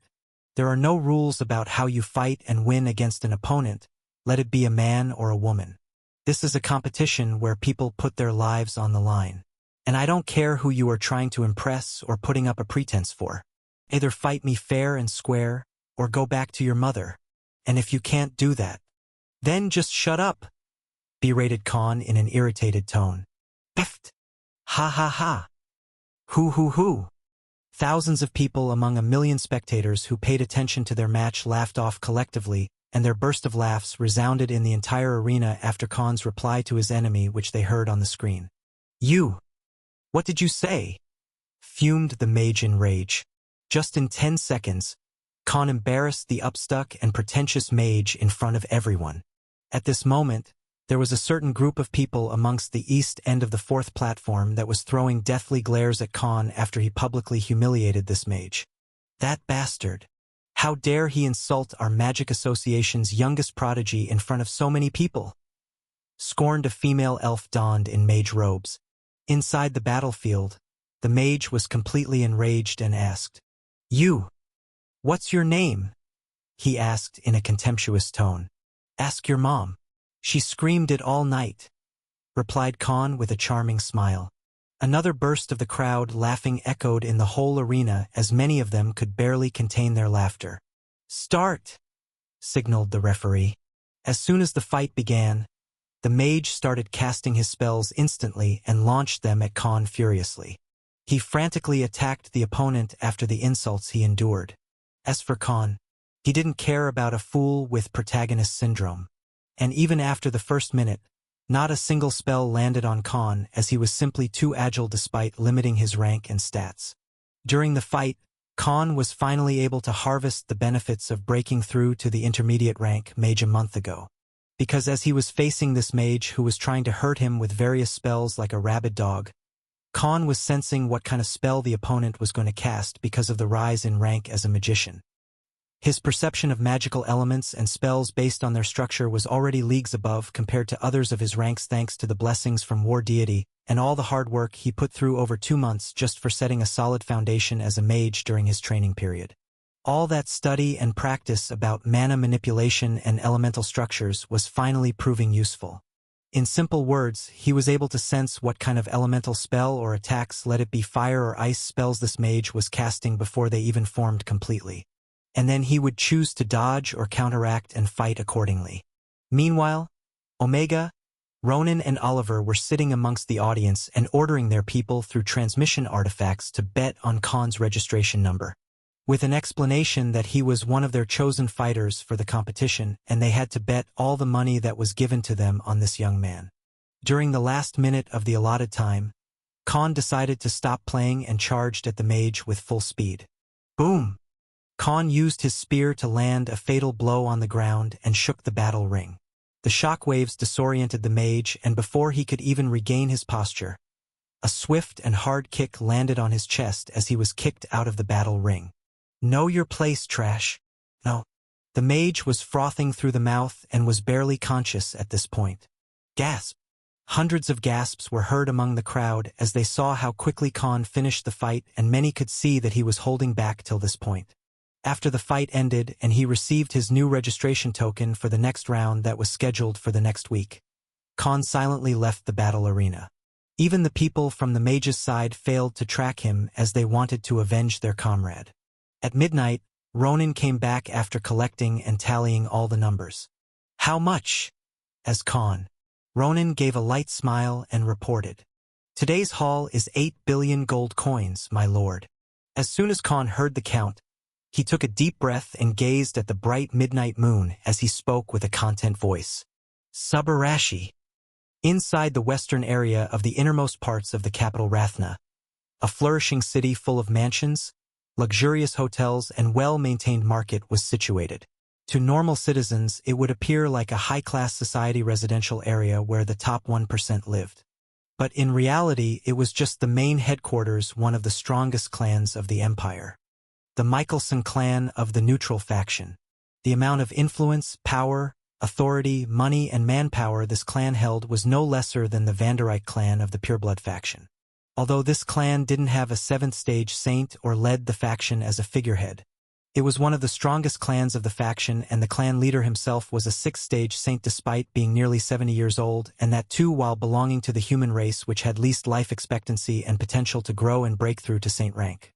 There are no rules about how you fight and win against an opponent, let it be a man or a woman. This is a competition where people put their lives on the line. And I don't care who you are trying to impress or putting up a pretense for. Either fight me fair and square, or go back to your mother. And if you can't do that, then just shut up," berated Khan in an irritated tone. "Biffed. Ha ha ha. Hoo hoo hoo." Thousands of people among a million spectators who paid attention to their match laughed off collectively, and their burst of laughs resounded in the entire arena after Khan's reply to his enemy, which they heard on the screen. "You! What did you say?" fumed the mage in rage. Just in 10 seconds, Khan embarrassed the upstuck and pretentious mage in front of everyone. At this moment, there was a certain group of people amongst the east end of the fourth platform that was throwing deathly glares at Khan after he publicly humiliated this mage. "That bastard. How dare he insult our Magic Association's youngest prodigy in front of so many people?" scorned a female elf donned in mage robes. Inside the battlefield, the mage was completely enraged and asked, "You, what's your name?" he asked in a contemptuous tone. "Ask your mom. She screamed it all night," replied Khan with a charming smile. Another burst of the crowd laughing echoed in the whole arena as many of them could barely contain their laughter. "Start!" signaled the referee. As soon as the fight began, the mage started casting his spells instantly and launched them at Khan furiously. He frantically attacked the opponent after the insults he endured. As for Khan, he didn't care about a fool with protagonist syndrome. And even after the first minute, not a single spell landed on Khan as he was simply too agile despite limiting his rank and stats. During the fight, Khan was finally able to harvest the benefits of breaking through to the intermediate rank mage a month ago. Because as he was facing this mage who was trying to hurt him with various spells like a rabid dog, Khan was sensing what kind of spell the opponent was going to cast because of the rise in rank as a magician. His perception of magical elements and spells based on their structure was already leagues above compared to others of his ranks thanks to the blessings from War Deity and all the hard work he put through over 2 months just for setting a solid foundation as a mage during his training period. All that study and practice about mana manipulation and elemental structures was finally proving useful. In simple words, he was able to sense what kind of elemental spell or attacks, let it be fire or ice spells, this mage was casting before they even formed completely. And then he would choose to dodge or counteract and fight accordingly. Meanwhile, Omega, Ronan and Oliver were sitting amongst the audience and ordering their people through transmission artifacts to bet on Khan's registration number, with an explanation that he was one of their chosen fighters for the competition and they had to bet all the money that was given to them on this young man. During the last minute of the allotted time, Khan decided to stop playing and charged at the mage with full speed. Boom! Khan used his spear to land a fatal blow on the ground and shook the battle ring. The shockwaves disoriented the mage, and before he could even regain his posture, a swift and hard kick landed on his chest as he was kicked out of the battle ring. "Know your place, trash." No. The mage was frothing through the mouth and was barely conscious at this point. Gasp! Hundreds of gasps were heard among the crowd as they saw how quickly Khan finished the fight, and many could see that he was holding back till this point. After the fight ended and he received his new registration token for the next round that was scheduled for the next week, Khan silently left the battle arena. Even the people from the mage's side failed to track him as they wanted to avenge their comrade. At midnight, Ronan came back after collecting and tallying all the numbers. "How much?" asked Khan. Ronan gave a light smile and reported, "Today's haul is 8 billion gold coins, my lord." As soon as Khan heard the count, he took a deep breath and gazed at the bright midnight moon as he spoke with a content voice. "Subarashi." Inside the western area of the innermost parts of the capital Rathna, a flourishing city full of mansions, luxurious hotels, and well-maintained market was situated. To normal citizens, it would appear like a high-class society residential area where the top 1% lived. But in reality, it was just the main headquarters, one of the strongest clans of the empire. The Michelson clan of the neutral faction. The amount of influence, power, authority, money, and manpower this clan held was no lesser than the Vanderite clan of the pureblood faction. Although this clan didn't have a 7th stage saint or led the faction as a figurehead, it was one of the strongest clans of the faction, and the clan leader himself was a 6th stage saint despite being nearly 70 years old, and that too while belonging to the human race which had least life expectancy and potential to grow and break through to saint rank.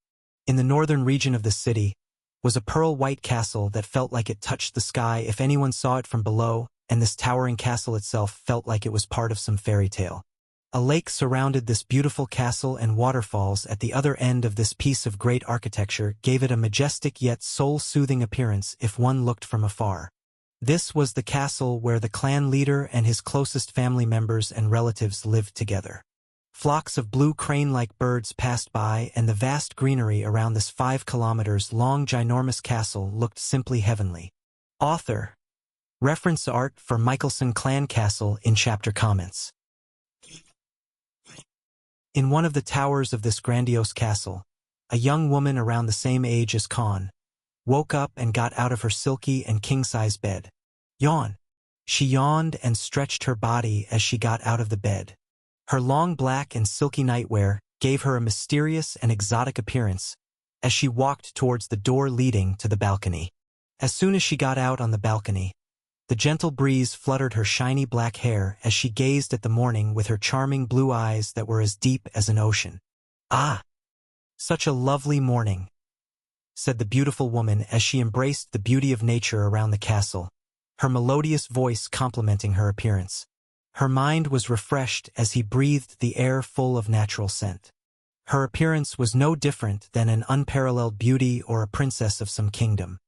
In the northern region of the city was a pearl-white castle that felt like it touched the sky if anyone saw it from below, and this towering castle itself felt like it was part of some fairy tale. A lake surrounded this beautiful castle, and waterfalls at the other end of this piece of great architecture gave it a majestic yet soul-soothing appearance if one looked from afar. This was the castle where the clan leader and his closest family members and relatives lived together. Flocks of blue crane-like birds passed by, and the vast greenery around this 5 kilometers long ginormous castle looked simply heavenly. Author. Reference art for Michelson Clan Castle in chapter comments. In one of the towers of this grandiose castle, a young woman around the same age as Khan woke up and got out of her silky and king-size bed. Yawn. She yawned and stretched her body as she got out of the bed. Her long black and silky nightwear gave her a mysterious and exotic appearance as she walked towards the door leading to the balcony. As soon as she got out on the balcony, the gentle breeze fluttered her shiny black hair as she gazed at the morning with her charming blue eyes that were as deep as an ocean. "Ah, such a lovely morning," said the beautiful woman as she embraced the beauty of nature around the castle, her melodious voice complimenting her appearance. Her mind was refreshed as he breathed the air full of natural scent. Her appearance was no different than an unparalleled beauty or a princess of some kingdom.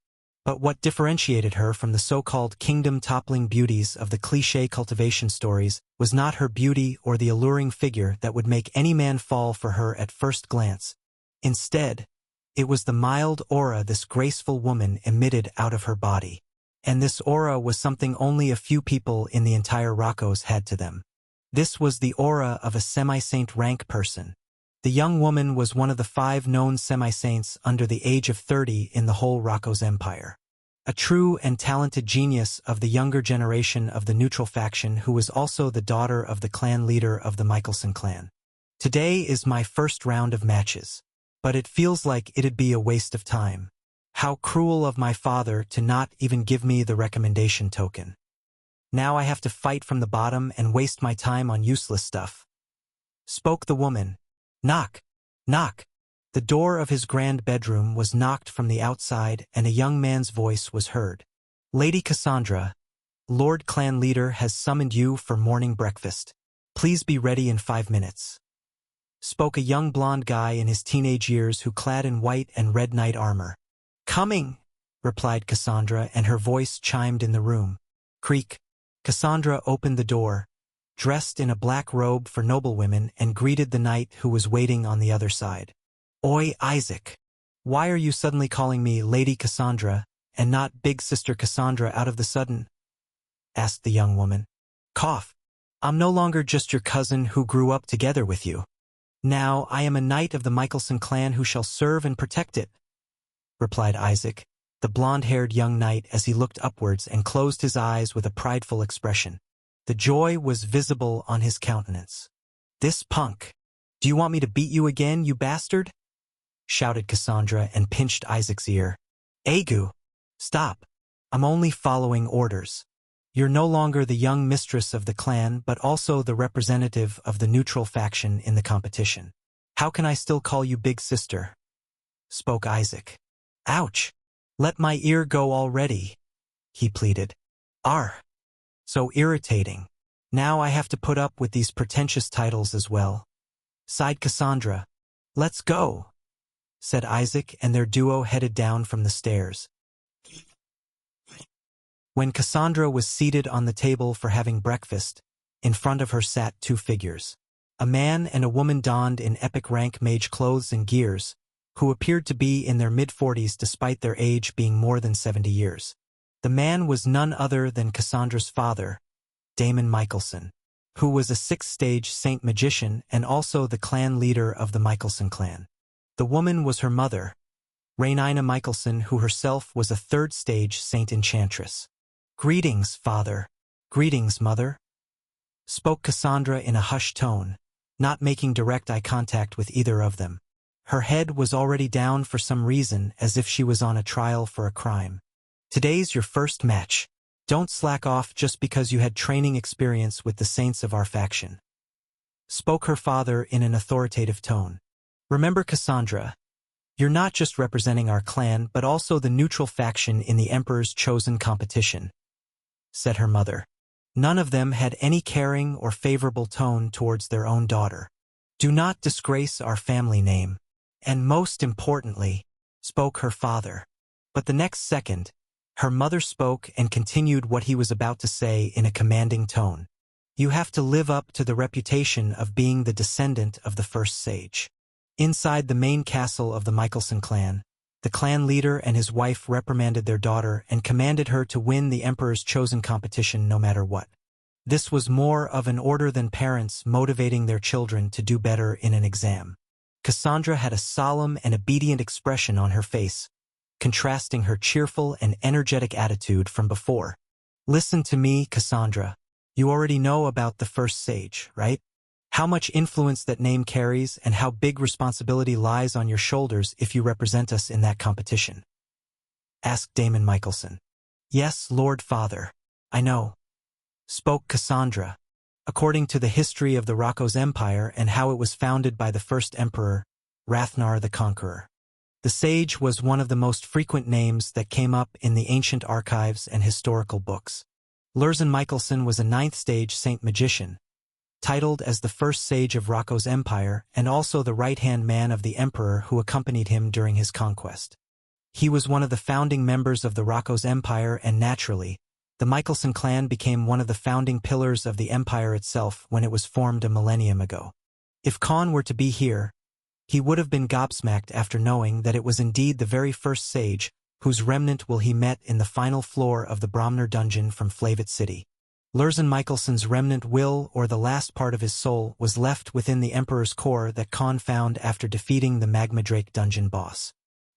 But what differentiated her from the so-called kingdom-toppling beauties of the cliché cultivation stories was not her beauty or the alluring figure that would make any man fall for her at first glance. Instead, it was the mild aura this graceful woman emitted out of her body. And this aura was something only a few people in the entire Rocos had to them. This was the aura of a semi-saint rank person. The young woman was one of the 5 known semi-saints under the age of 30 in the whole Rocos Empire. A true and talented genius of the younger generation of the neutral faction who was also the daughter of the clan leader of the Michelson clan. "Today is my first round of matches, but it feels like it'd be a waste of time. How cruel of my father to not even give me the recommendation token. Now I have to fight from the bottom and waste my time on useless stuff," spoke the woman. "Knock, knock." The door of his grand bedroom was knocked from the outside and a young man's voice was heard. "Lady Cassandra, Lord Clan Leader has summoned you for morning breakfast. Please be ready in 5 minutes," spoke a young blonde guy in his teenage years who clad in white and red knight armor. "Coming," replied Cassandra, and her voice chimed in the room. Creak. Cassandra opened the door, dressed in a black robe for noblewomen, and greeted the knight who was waiting on the other side. "Oi, Isaac. Why are you suddenly calling me Lady Cassandra and not Big Sister Cassandra out of the sudden?" asked the young woman. "Cough. I'm no longer just your cousin who grew up together with you. Now I am a knight of the Michelson clan who shall serve and protect it," replied Isaac, the blonde-haired young knight, as he looked upwards and closed his eyes with a prideful expression. The joy was visible on his countenance. "This punk. Do you want me to beat you again, you bastard?" shouted Cassandra and pinched Isaac's ear. "Agu, stop. I'm only following orders. You're no longer the young mistress of the clan, but also the representative of the neutral faction in the competition. How can I still call you Big Sister?" spoke Isaac. "Ouch! Let my ear go already," he pleaded. "Arr! So irritating. Now I have to put up with these pretentious titles as well," sighed Cassandra. "Let's go," said Isaac, and their duo headed down from the stairs. When Cassandra was seated on the table for having breakfast, in front of her sat 2 figures. A man and a woman donned in epic rank mage clothes and gears, who appeared to be in their mid-40s despite their age being more than 70 years. The man was none other than Cassandra's father, Damon Michelson, who was a 6th-stage saint magician and also the clan leader of the Michelson clan. The woman was her mother, Rainina Michelson, who herself was a 3rd-stage saint enchantress. "Greetings, father. Greetings, mother," spoke Cassandra in a hushed tone, not making direct eye contact with either of them. Her head was already down for some reason, as if she was on a trial for a crime. "Today's your first match. Don't slack off just because you had training experience with the saints of our faction," spoke her father in an authoritative tone. "Remember, Cassandra, you're not just representing our clan but also the neutral faction in the Emperor's chosen competition," said her mother. None of them had any caring or favorable tone towards their own daughter. "Do not disgrace our family name. And most importantly," spoke her father. But the next second, her mother spoke and continued what he was about to say in a commanding tone. "You have to live up to the reputation of being the descendant of the first sage." Inside the main castle of the Michelson clan, the clan leader and his wife reprimanded their daughter and commanded her to win the Emperor's chosen competition no matter what. This was more of an order than parents motivating their children to do better in an exam. Cassandra had a solemn and obedient expression on her face, contrasting her cheerful and energetic attitude from before. "Listen to me, Cassandra. You already know about the first sage, right? How much influence that name carries and how big responsibility lies on your shoulders if you represent us in that competition," asked Damon Michelson. Yes, Lord Father. I know, spoke Cassandra. According to the history of the Rakos Empire and how it was founded by the first emperor, Rathnar the Conqueror. The sage was one of the most frequent names that came up in the ancient archives and historical books. Lurzen Michelson was a ninth-stage saint magician, titled as the first sage of Rakos Empire and also the right-hand man of the emperor who accompanied him during his conquest. He was one of the founding members of the Rakos Empire and naturally, the Michelson clan became one of the founding pillars of the empire itself when it was formed a millennium ago. If Khan were to be here, he would have been gobsmacked after knowing that it was indeed the very first sage whose remnant will he met in the final floor of the Bromner dungeon from Flavit City. Lurzen Michelson's remnant will, or the last part of his soul, was left within the Emperor's core that Khan found after defeating the Magma Drake dungeon boss.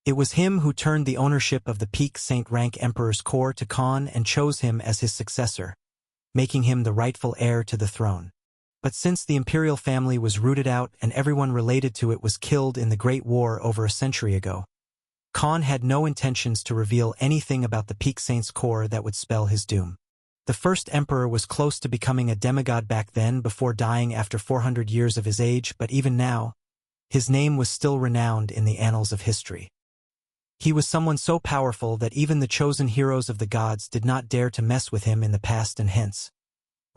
It was him who turned the ownership of the peak Saint rank Emperor's core to Khan and chose him as his successor, making him the rightful heir to the throne. But since the imperial family was rooted out and everyone related to it was killed in the Great War over a century ago, Khan had no intentions to reveal anything about the peak Saint's core that would spell his doom. The first emperor was close to becoming a demigod back then before dying after 400 years of his age, but even now, his name was still renowned in the annals of history. He was someone so powerful that even the chosen heroes of the gods did not dare to mess with him in the past, and hence,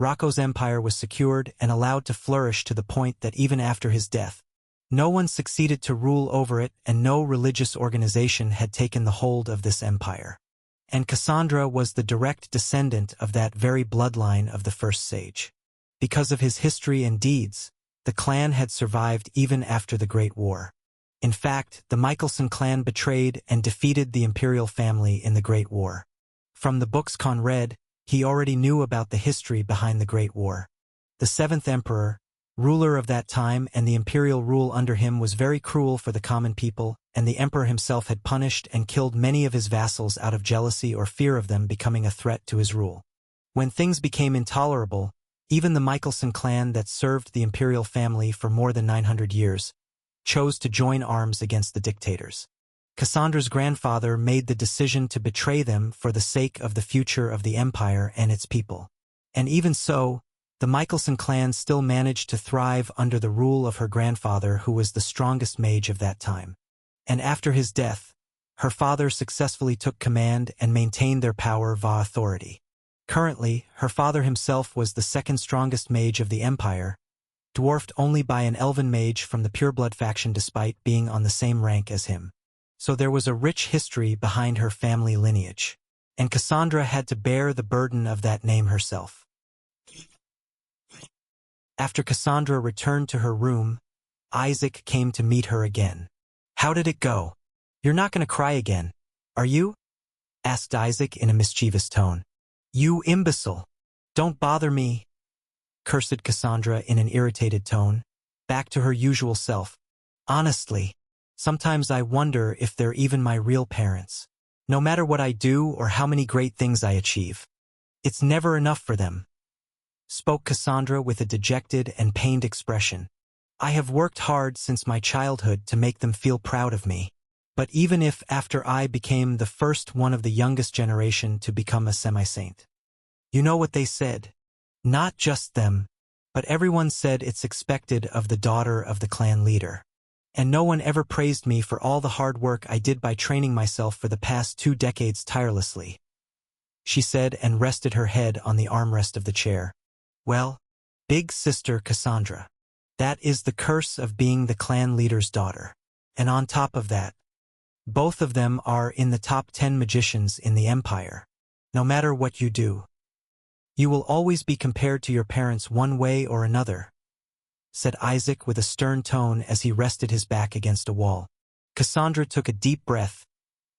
Rakos' empire was secured and allowed to flourish to the point that even after his death, no one succeeded to rule over it and no religious organization had taken the hold of this empire. And Cassandra was the direct descendant of that very bloodline of the first sage. Because of his history and deeds, the clan had survived even after the Great War. In fact, the Michelson clan betrayed and defeated the imperial family in the Great War. From the books Khan read, he already knew about the history behind the Great War. The seventh emperor, ruler of that time, and the imperial rule under him was very cruel for the common people, and the emperor himself had punished and killed many of his vassals out of jealousy or fear of them becoming a threat to his rule. When things became intolerable, even the Michelson clan that served the imperial family for more than 900 years, chose to join arms against the dictators. Cassandra's grandfather made the decision to betray them for the sake of the future of the empire and its people. And even so, the Michelson clan still managed to thrive under the rule of her grandfather, who was the strongest mage of that time. And after his death, her father successfully took command and maintained their power via authority. Currently, her father himself was the second strongest mage of the empire, dwarfed only by an elven mage from the pureblood faction despite being on the same rank as him. So there was a rich history behind her family lineage, and Cassandra had to bear the burden of that name herself. After Cassandra returned to her room, Isaac came to meet her again. "How did it go? You're not going to cry again, are you?" asked Isaac in a mischievous tone. "You imbecile! Don't bother me!" cursed Cassandra in an irritated tone, back to her usual self. "Honestly, sometimes I wonder if they're even my real parents. No matter what I do or how many great things I achieve, it's never enough for them," spoke Cassandra with a dejected and pained expression. "I have worked hard since my childhood to make them feel proud of me. But even if after I became the first one of the youngest generation to become a semi-saint, you know what they said? Not just them, but everyone said it's expected of the daughter of the clan leader. And no one ever praised me for all the hard work I did by training myself for the past 2 decades tirelessly," she said and rested her head on the armrest of the chair. "Well, big sister Cassandra, that is the curse of being the clan leader's daughter. And on top of that, both of them are in the top 10 magicians in the empire. No matter what you do, you will always be compared to your parents one way or another," said Isaac with a stern tone as he rested his back against a wall. Cassandra took a deep breath,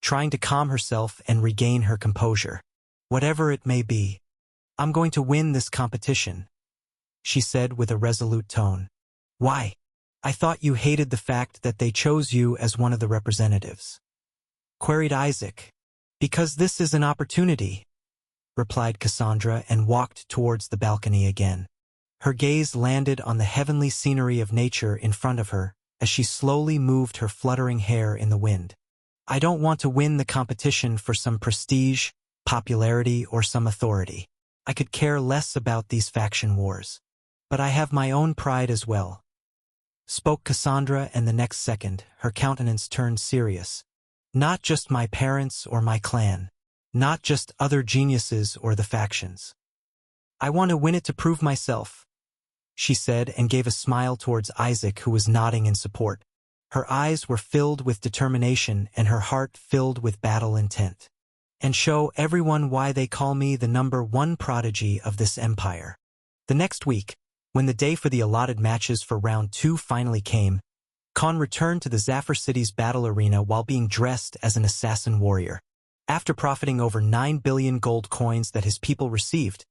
trying to calm herself and regain her composure. "Whatever it may be, I'm going to win this competition," she said with a resolute tone. "Why? I thought you hated the fact that they chose you as one of the representatives," queried Isaac. "Because this is an opportunity," replied Cassandra and walked towards the balcony again. Her gaze landed on the heavenly scenery of nature in front of her as she slowly moved her fluttering hair in the wind. I don't want to win the competition for some prestige, popularity, or some authority. I could care less about these faction wars. But I have my own pride as well. Spoke Cassandra, and the next second, her countenance turned serious. Not just my parents or my clan. Not just other geniuses or the factions. I want to win it to prove myself, she said, and gave a smile towards Isaac, who was nodding in support. Her eyes were filled with determination and her heart filled with battle intent. And show everyone why they call me the #1 prodigy of this empire. The next week, when the day for the allotted matches for round 2 finally came, Khan returned to the Zafir City's battle arena while being dressed as an assassin warrior. After profiting over 9 billion gold coins that his people received,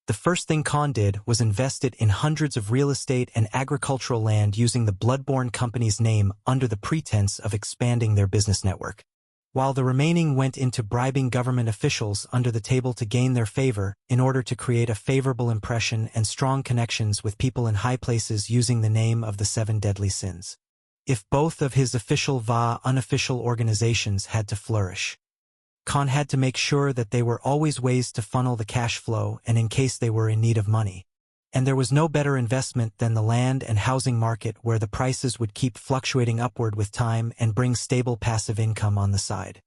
the first thing Khan did was invest it in hundreds of real estate and agricultural land using the Bloodborne Company's name under the pretense of expanding their business network, while the remaining went into bribing government officials under the table to gain their favor in order to create a favorable impression and strong connections with people in high places using the name of the 7 deadly sins. If both of his official unofficial organizations had to flourish, Khan had to make sure that they were always ways to funnel the cash flow and in case they were in need of money. And there was no better investment than the land and housing market, where the prices would keep fluctuating upward with time and bring stable passive income on the side.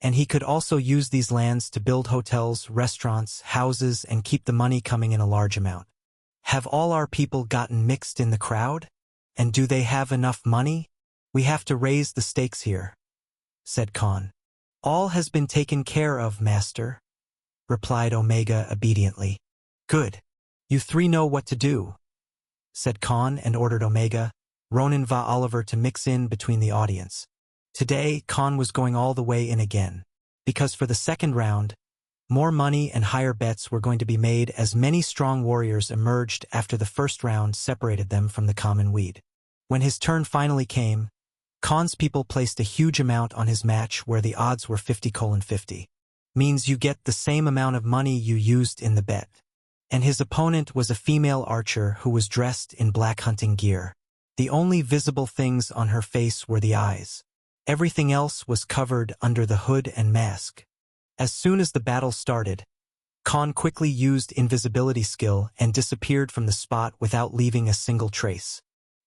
And he could also use these lands to build hotels, restaurants, houses, and keep the money coming in a large amount. Have all our people gotten mixed in the crowd? And do they have enough money? We have to raise the stakes here, said Khan. All has been taken care of, master, replied Omega obediently. Good. You 3 know what to do, said Khan, and ordered Omega, Ronan Oliver, to mix in between the audience. Today, Khan was going all the way in again, because for the second round, more money and higher bets were going to be made as many strong warriors emerged after the first round separated them from the common weed. When his turn finally came, Khan's people placed a huge amount on his match where the odds were 50:50. Means you get the same amount of money you used in the bet. And his opponent was a female archer who was dressed in black hunting gear. The only visible things on her face were the eyes. Everything else was covered under the hood and mask. As soon as the battle started, Khan quickly used invisibility skill and disappeared from the spot without leaving a single trace.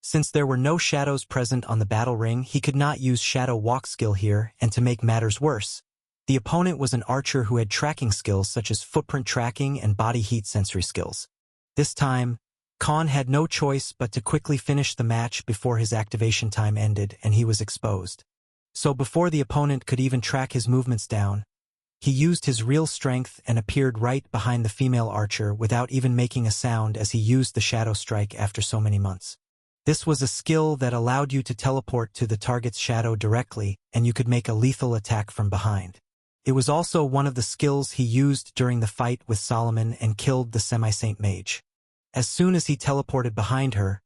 Since there were no shadows present on the battle ring, he could not use shadow walk skill here, and to make matters worse, the opponent was an archer who had tracking skills such as footprint tracking and body heat sensory skills. This time, Khan had no choice but to quickly finish the match before his activation time ended and he was exposed. So before the opponent could even track his movements down, he used his real strength and appeared right behind the female archer without even making a sound as he used the shadow strike after so many months. This was a skill that allowed you to teleport to the target's shadow directly, and you could make a lethal attack from behind. It was also one of the skills he used during the fight with Solomon and killed the semi-saint mage. As soon as he teleported behind her,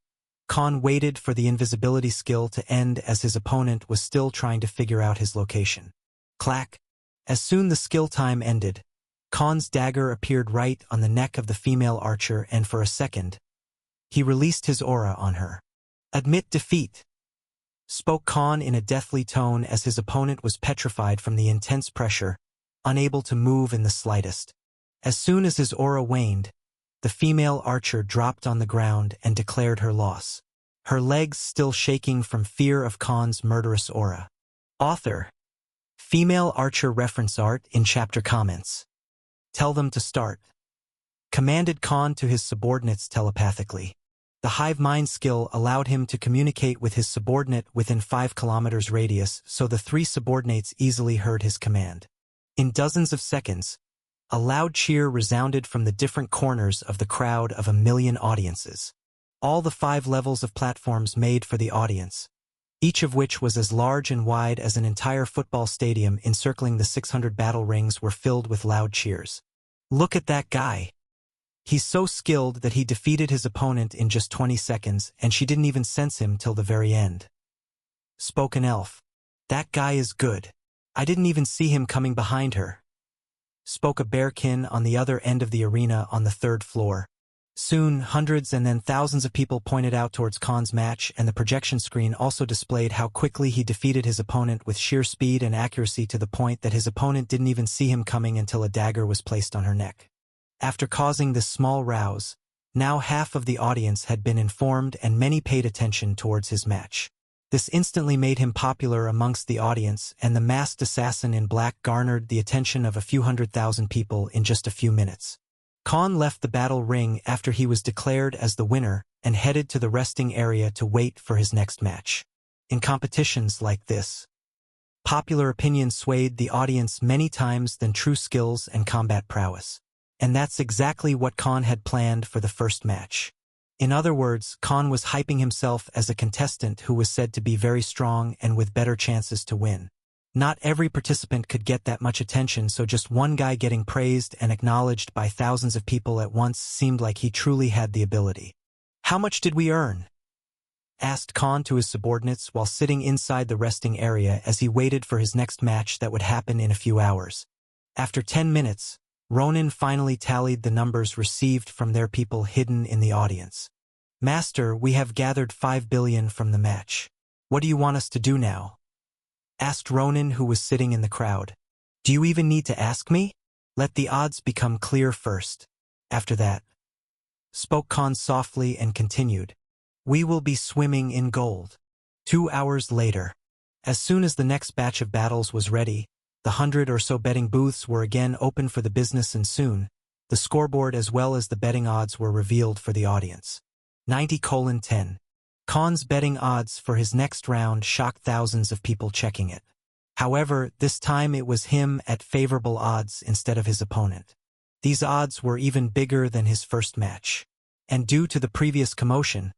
Khan waited for the invisibility skill to end as his opponent was still trying to figure out his location. Clack! As soon the skill time ended, Khan's dagger appeared right on the neck of the female archer, and for a second, he released his aura on her. Admit defeat, spoke Khan in a deathly tone as his opponent was petrified from the intense pressure, unable to move in the slightest. As soon as his aura waned, the female archer dropped on the ground and declared her loss, her legs still shaking from fear of Khan's murderous aura. Author: Female Archer reference art in chapter comments. Tell them to start, commanded Khan to his subordinates telepathically. The hive mind skill allowed him to communicate with his subordinate within 5 kilometers radius, so the 3 subordinates easily heard his command. In dozens of seconds, a loud cheer resounded from the different corners of the crowd of 1 million audiences. All the 5 levels of platforms made for the audience, each of which was as large and wide as an entire football stadium encircling the 600 battle rings, were filled with loud cheers. Look at that guy. He's so skilled that he defeated his opponent in just 20 seconds, and she didn't even sense him till the very end, spoke an elf. That guy is good. I didn't even see him coming behind her, spoke a bearkin on the other end of the arena on the 3rd floor. Soon, hundreds and then thousands of people pointed out towards Khan's match, and the projection screen also displayed how quickly he defeated his opponent with sheer speed and accuracy, to the point that his opponent didn't even see him coming until a dagger was placed on her neck. After causing this small rouse, now half of the audience had been informed and many paid attention towards his match. This instantly made him popular amongst the audience, and the masked assassin in black garnered the attention of a few 100,000 people in just a few minutes. Khan left the battle ring after he was declared as the winner and headed to the resting area to wait for his next match. In competitions like this, popular opinion swayed the audience many times than true skills and combat prowess. And that's exactly what Khan had planned for the first match. In other words, Khan was hyping himself as a contestant who was said to be very strong and with better chances to win. Not every participant could get that much attention, so just one guy getting praised and acknowledged by thousands of people at once seemed like he truly had the ability. "How much did we earn?" asked Khan to his subordinates while sitting inside the resting area as he waited for his next match that would happen in a few hours. After 10 minutes, Ronin finally tallied the numbers received from their people hidden in the audience. "Master, we have gathered 5 billion from the match. What do you want us to do now?" asked Ronin, who was sitting in the crowd. "Do you even need to ask me? Let the odds become clear first. After that," spoke Khan softly and continued, "we will be swimming in gold." 2 hours later, as soon as the next batch of battles was ready, the 100 or so betting booths were again open for the business, and soon, the scoreboard as well as the betting odds were revealed for the audience. 90:10. Khan's betting odds for his next round shocked thousands of people checking it. However, this time it was him at favorable odds instead of his opponent. These odds were even bigger than his first match. And due to the previous commotion,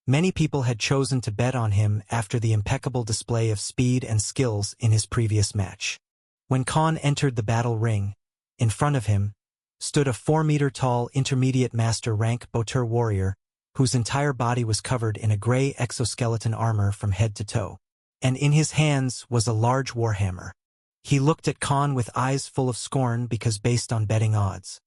many people had chosen to bet on him after the impeccable display of speed and skills in his previous match. When Khan entered the battle ring, in front of him stood a 4-meter-tall intermediate master rank Botur warrior, whose entire body was covered in a gray exoskeleton armor from head to toe, and in his hands was a large warhammer. He looked at Khan with eyes full of scorn because, based on betting odds,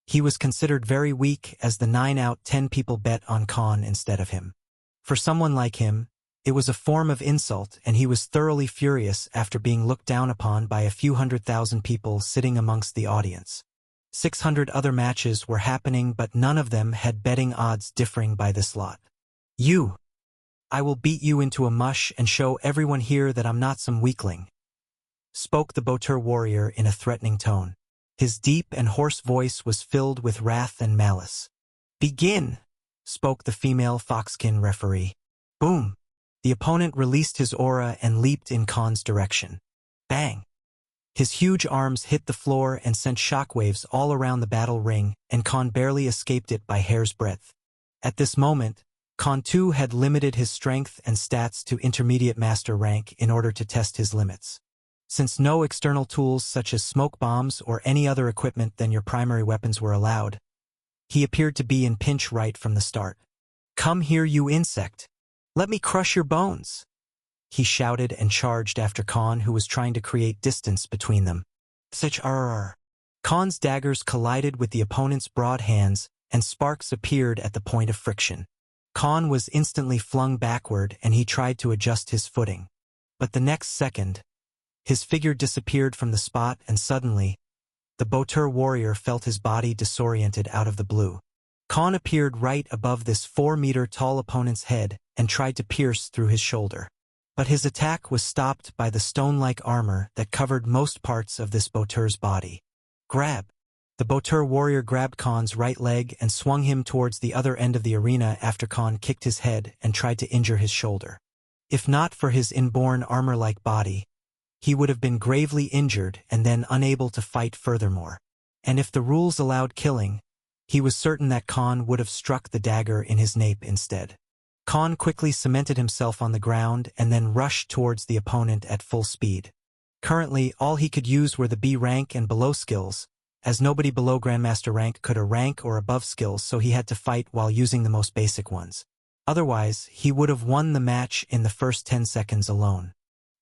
he was considered very weak, as the 9 out 10 people bet on Khan instead of him. For someone like him, it was a form of insult, and he was thoroughly furious after being looked down upon by a few 100,000 people sitting amongst the audience. 600 other matches were happening, but none of them had betting odds differing by this lot. I will beat you into a mush and show everyone here that I'm not some weakling," spoke the Botur warrior in a threatening tone. His deep and hoarse voice was filled with wrath and malice. "Begin," spoke the female foxkin referee. Boom! The opponent released his aura and leaped in Khan's direction. Bang! His huge arms hit the floor and sent shockwaves all around the battle ring, and Khan barely escaped it by hair's breadth. At this moment, Khan too had limited his strength and stats to intermediate master rank in order to test his limits. Since no external tools such as smoke bombs or any other equipment than your primary weapons were allowed, he appeared to be in pinch right from the start. "Come here, you insect! Let me crush your bones!" he shouted and charged after Khan, who was trying to create distance between them. Such RR. Khan's daggers collided with the opponent's broad hands, and sparks appeared at the point of friction. Khan was instantly flung backward, and he tried to adjust his footing. But the next second, his figure disappeared from the spot, and suddenly, the Botur warrior felt his body disoriented out of the blue. Khan appeared right above this 4-meter-tall opponent's head and tried to pierce through his shoulder. But his attack was stopped by the stone-like armor that covered most parts of this Botur's body. Grab! The Botur warrior grabbed Khan's right leg and swung him towards the other end of the arena after Khan kicked his head and tried to injure his shoulder. If not for his inborn armor-like body, he would have been gravely injured and then unable to fight furthermore. And if the rules allowed killing, he was certain that Khan would have struck the dagger in his nape instead. Khan quickly cemented himself on the ground and then rushed towards the opponent at full speed. Currently, all he could use were the B rank and below skills, as nobody below Grandmaster rank could a rank or above skills, so he had to fight while using the most basic ones. Otherwise, he would have won the match in the first 10 seconds alone.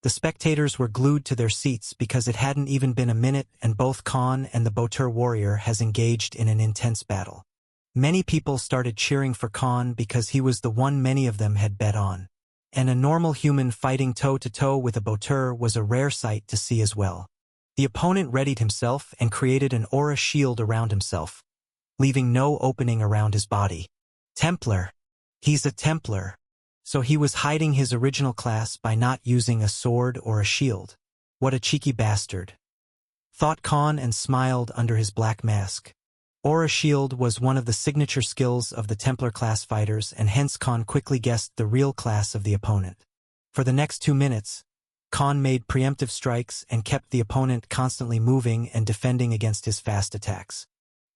The spectators were glued to their seats because it hadn't even been a minute and both Khan and the Botur warrior has engaged in an intense battle. Many people started cheering for Khan because he was the one many of them had bet on. And a normal human fighting toe-to-toe with a boteur was a rare sight to see as well. The opponent readied himself and created an aura shield around himself, leaving no opening around his body. Templar. He's a Templar. So he was hiding his original class by not using a sword or a shield. What a cheeky bastard, thought Khan and smiled under his black mask. Aura shield was one of the signature skills of the Templar class fighters, and hence Khan quickly guessed the real class of the opponent. For the next 2 minutes, Khan made preemptive strikes and kept the opponent constantly moving and defending against his fast attacks.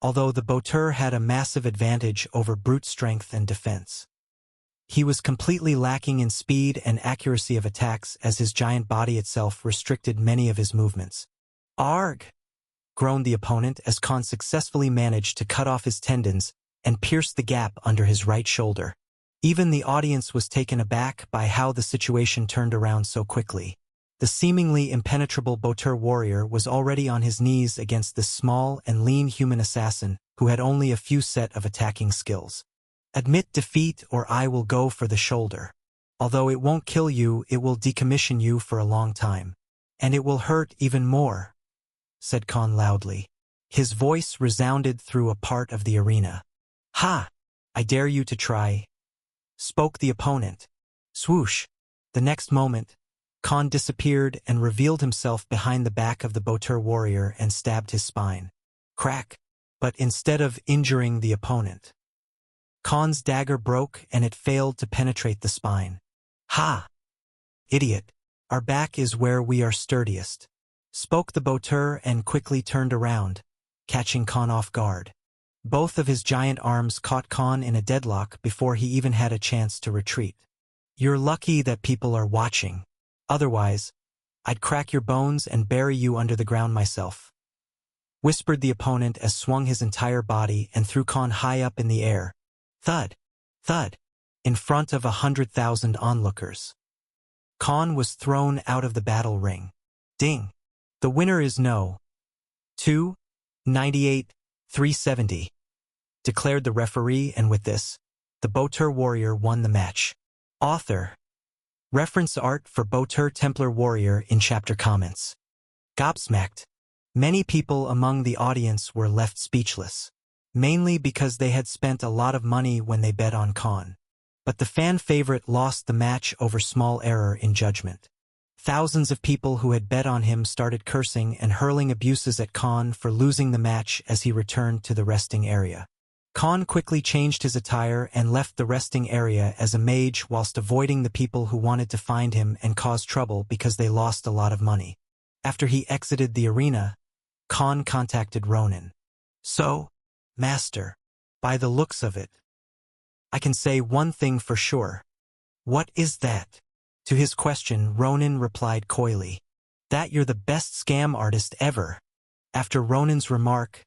Although the boteur had a massive advantage over brute strength and defense, he was completely lacking in speed and accuracy of attacks, as his giant body itself restricted many of his movements. Arg! Groaned the opponent as Khan successfully managed to cut off his tendons and pierce the gap under his right shoulder. Even the audience was taken aback by how the situation turned around so quickly. The seemingly impenetrable boteur warrior was already on his knees against this small and lean human assassin who had only a few set of attacking skills. Admit defeat or I will go for the shoulder. Although it won't kill you, it will decommission you for a long time. And it will hurt even more, said Khan loudly. His voice resounded through a part of the arena. Ha! I dare you to try, spoke the opponent. Swoosh! The next moment, Khan disappeared and revealed himself behind the back of the boteur warrior and stabbed his spine. Crack! But instead of injuring the opponent, Khan's dagger broke and it failed to penetrate the spine. Ha! Idiot! Our back is where we are sturdiest, spoke the boteur and quickly turned around, catching Khan off guard. Both of his giant arms caught Khan in a deadlock before he even had a chance to retreat. You're lucky that people are watching. Otherwise, I'd crack your bones and bury you under the ground myself, whispered the opponent as swung his entire body and threw Khan high up in the air. Thud! Thud! In front of 100,000 onlookers. Khan was thrown out of the battle ring. Ding! The winner is No. 298-370, declared the referee, and with this, the boteur warrior won the match. Author. Reference art for boteur Templar warrior in chapter comments. Gobsmacked. Many people among the audience were left speechless, mainly because they had spent a lot of money when they bet on Khan. But the fan favorite lost the match over small error in judgment. Thousands of people who had bet on him started cursing and hurling abuses at Khan for losing the match as he returned to the resting area. Khan quickly changed his attire and left the resting area as a mage whilst avoiding the people who wanted to find him and cause trouble because they lost a lot of money. After he exited the arena, Khan contacted Ronin. So, Master, by the looks of it, I can say one thing for sure. What is that? To his question, Ronin replied coyly, that you're the best scam artist ever. After Ronin's remark,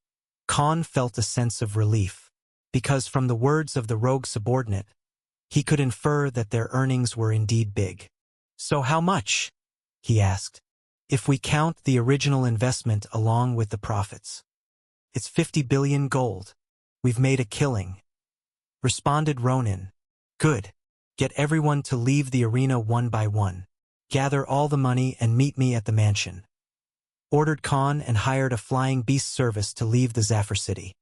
Khan felt a sense of relief, because from the words of the rogue subordinate, he could infer that their earnings were indeed big. So how much? He asked. If we count the original investment along with the profits. It's 50 billion gold. We've made a killing, responded Ronin. Good. Get everyone to leave the arena one by one. Gather all the money and meet me at the mansion, ordered Khan, and hired a flying beast service to leave the Zafir city.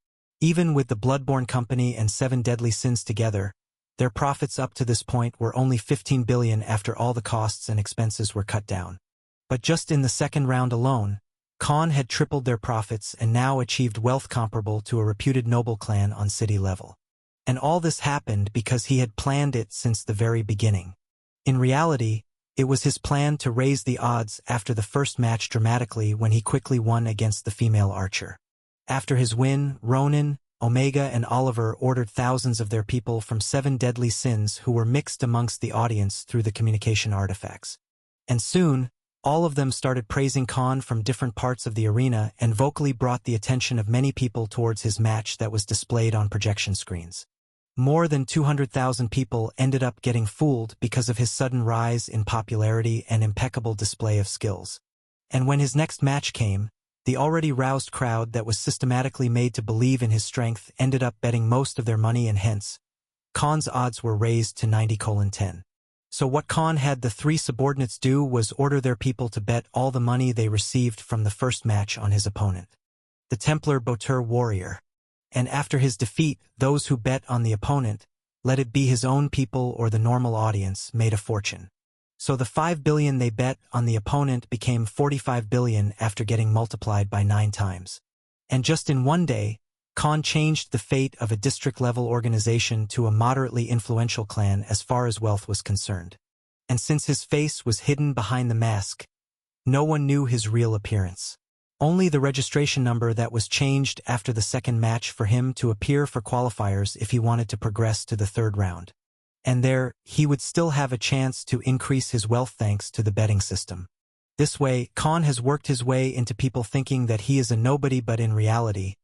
Even with the Bloodborne Company and 7 Deadly Sins together, their profits up to this point were only 15 billion after all the costs and expenses were cut down. But just in the second round alone, Khan had tripled their profits and now achieved wealth comparable to a reputed noble clan on city level. And all this happened because he had planned it since the very beginning. In reality, it was his plan to raise the odds after the first match dramatically when he quickly won against the female archer. After his win, Ronin, Omega, and Oliver ordered thousands of their people from 7 Deadly Sins who were mixed amongst the audience through the communication artifacts. And soon, all of them started praising Khan from different parts of the arena and vocally brought the attention of many people towards his match that was displayed on projection screens. More than 200,000 people ended up getting fooled because of his sudden rise in popularity and impeccable display of skills. And when his next match came, The already roused crowd that was systematically made to believe in his strength ended up betting most of their money, and hence, Khan's odds were raised to 90:10. So what Khan had the three subordinates do was order their people to bet all the money they received from the first match on his opponent, the Templar Botur warrior. And after his defeat, those who bet on the opponent, let it be his own people or the normal audience, made a fortune. So the 5 billion they bet on the opponent became 45 billion after getting multiplied by 9 times. And just in one day, Khan changed the fate of a district-level organization to a moderately influential clan as far as wealth was concerned. And since his face was hidden behind the mask, no one knew his real appearance. Only the registration number that was changed after the second match for him to appear for qualifiers if he wanted to progress to the third round. And there, he would still have a chance to increase his wealth thanks to the betting system. This way, Khan has worked his way into people thinking that he is a nobody, but in reality,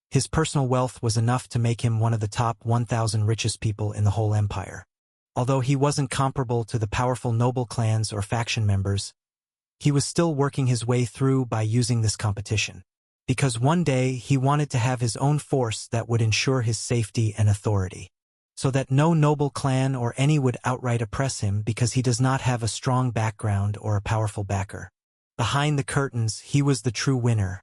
his personal wealth was enough to make him one of the top 1,000 richest people in the whole empire. Although he wasn't comparable to the powerful noble clans or faction members, he was still working his way through by using this competition. Because one day he wanted to have his own force that would ensure his safety and authority, so that no noble clan or any would outright oppress him because he does not have a strong background or a powerful backer. Behind the curtains, he was the true winner.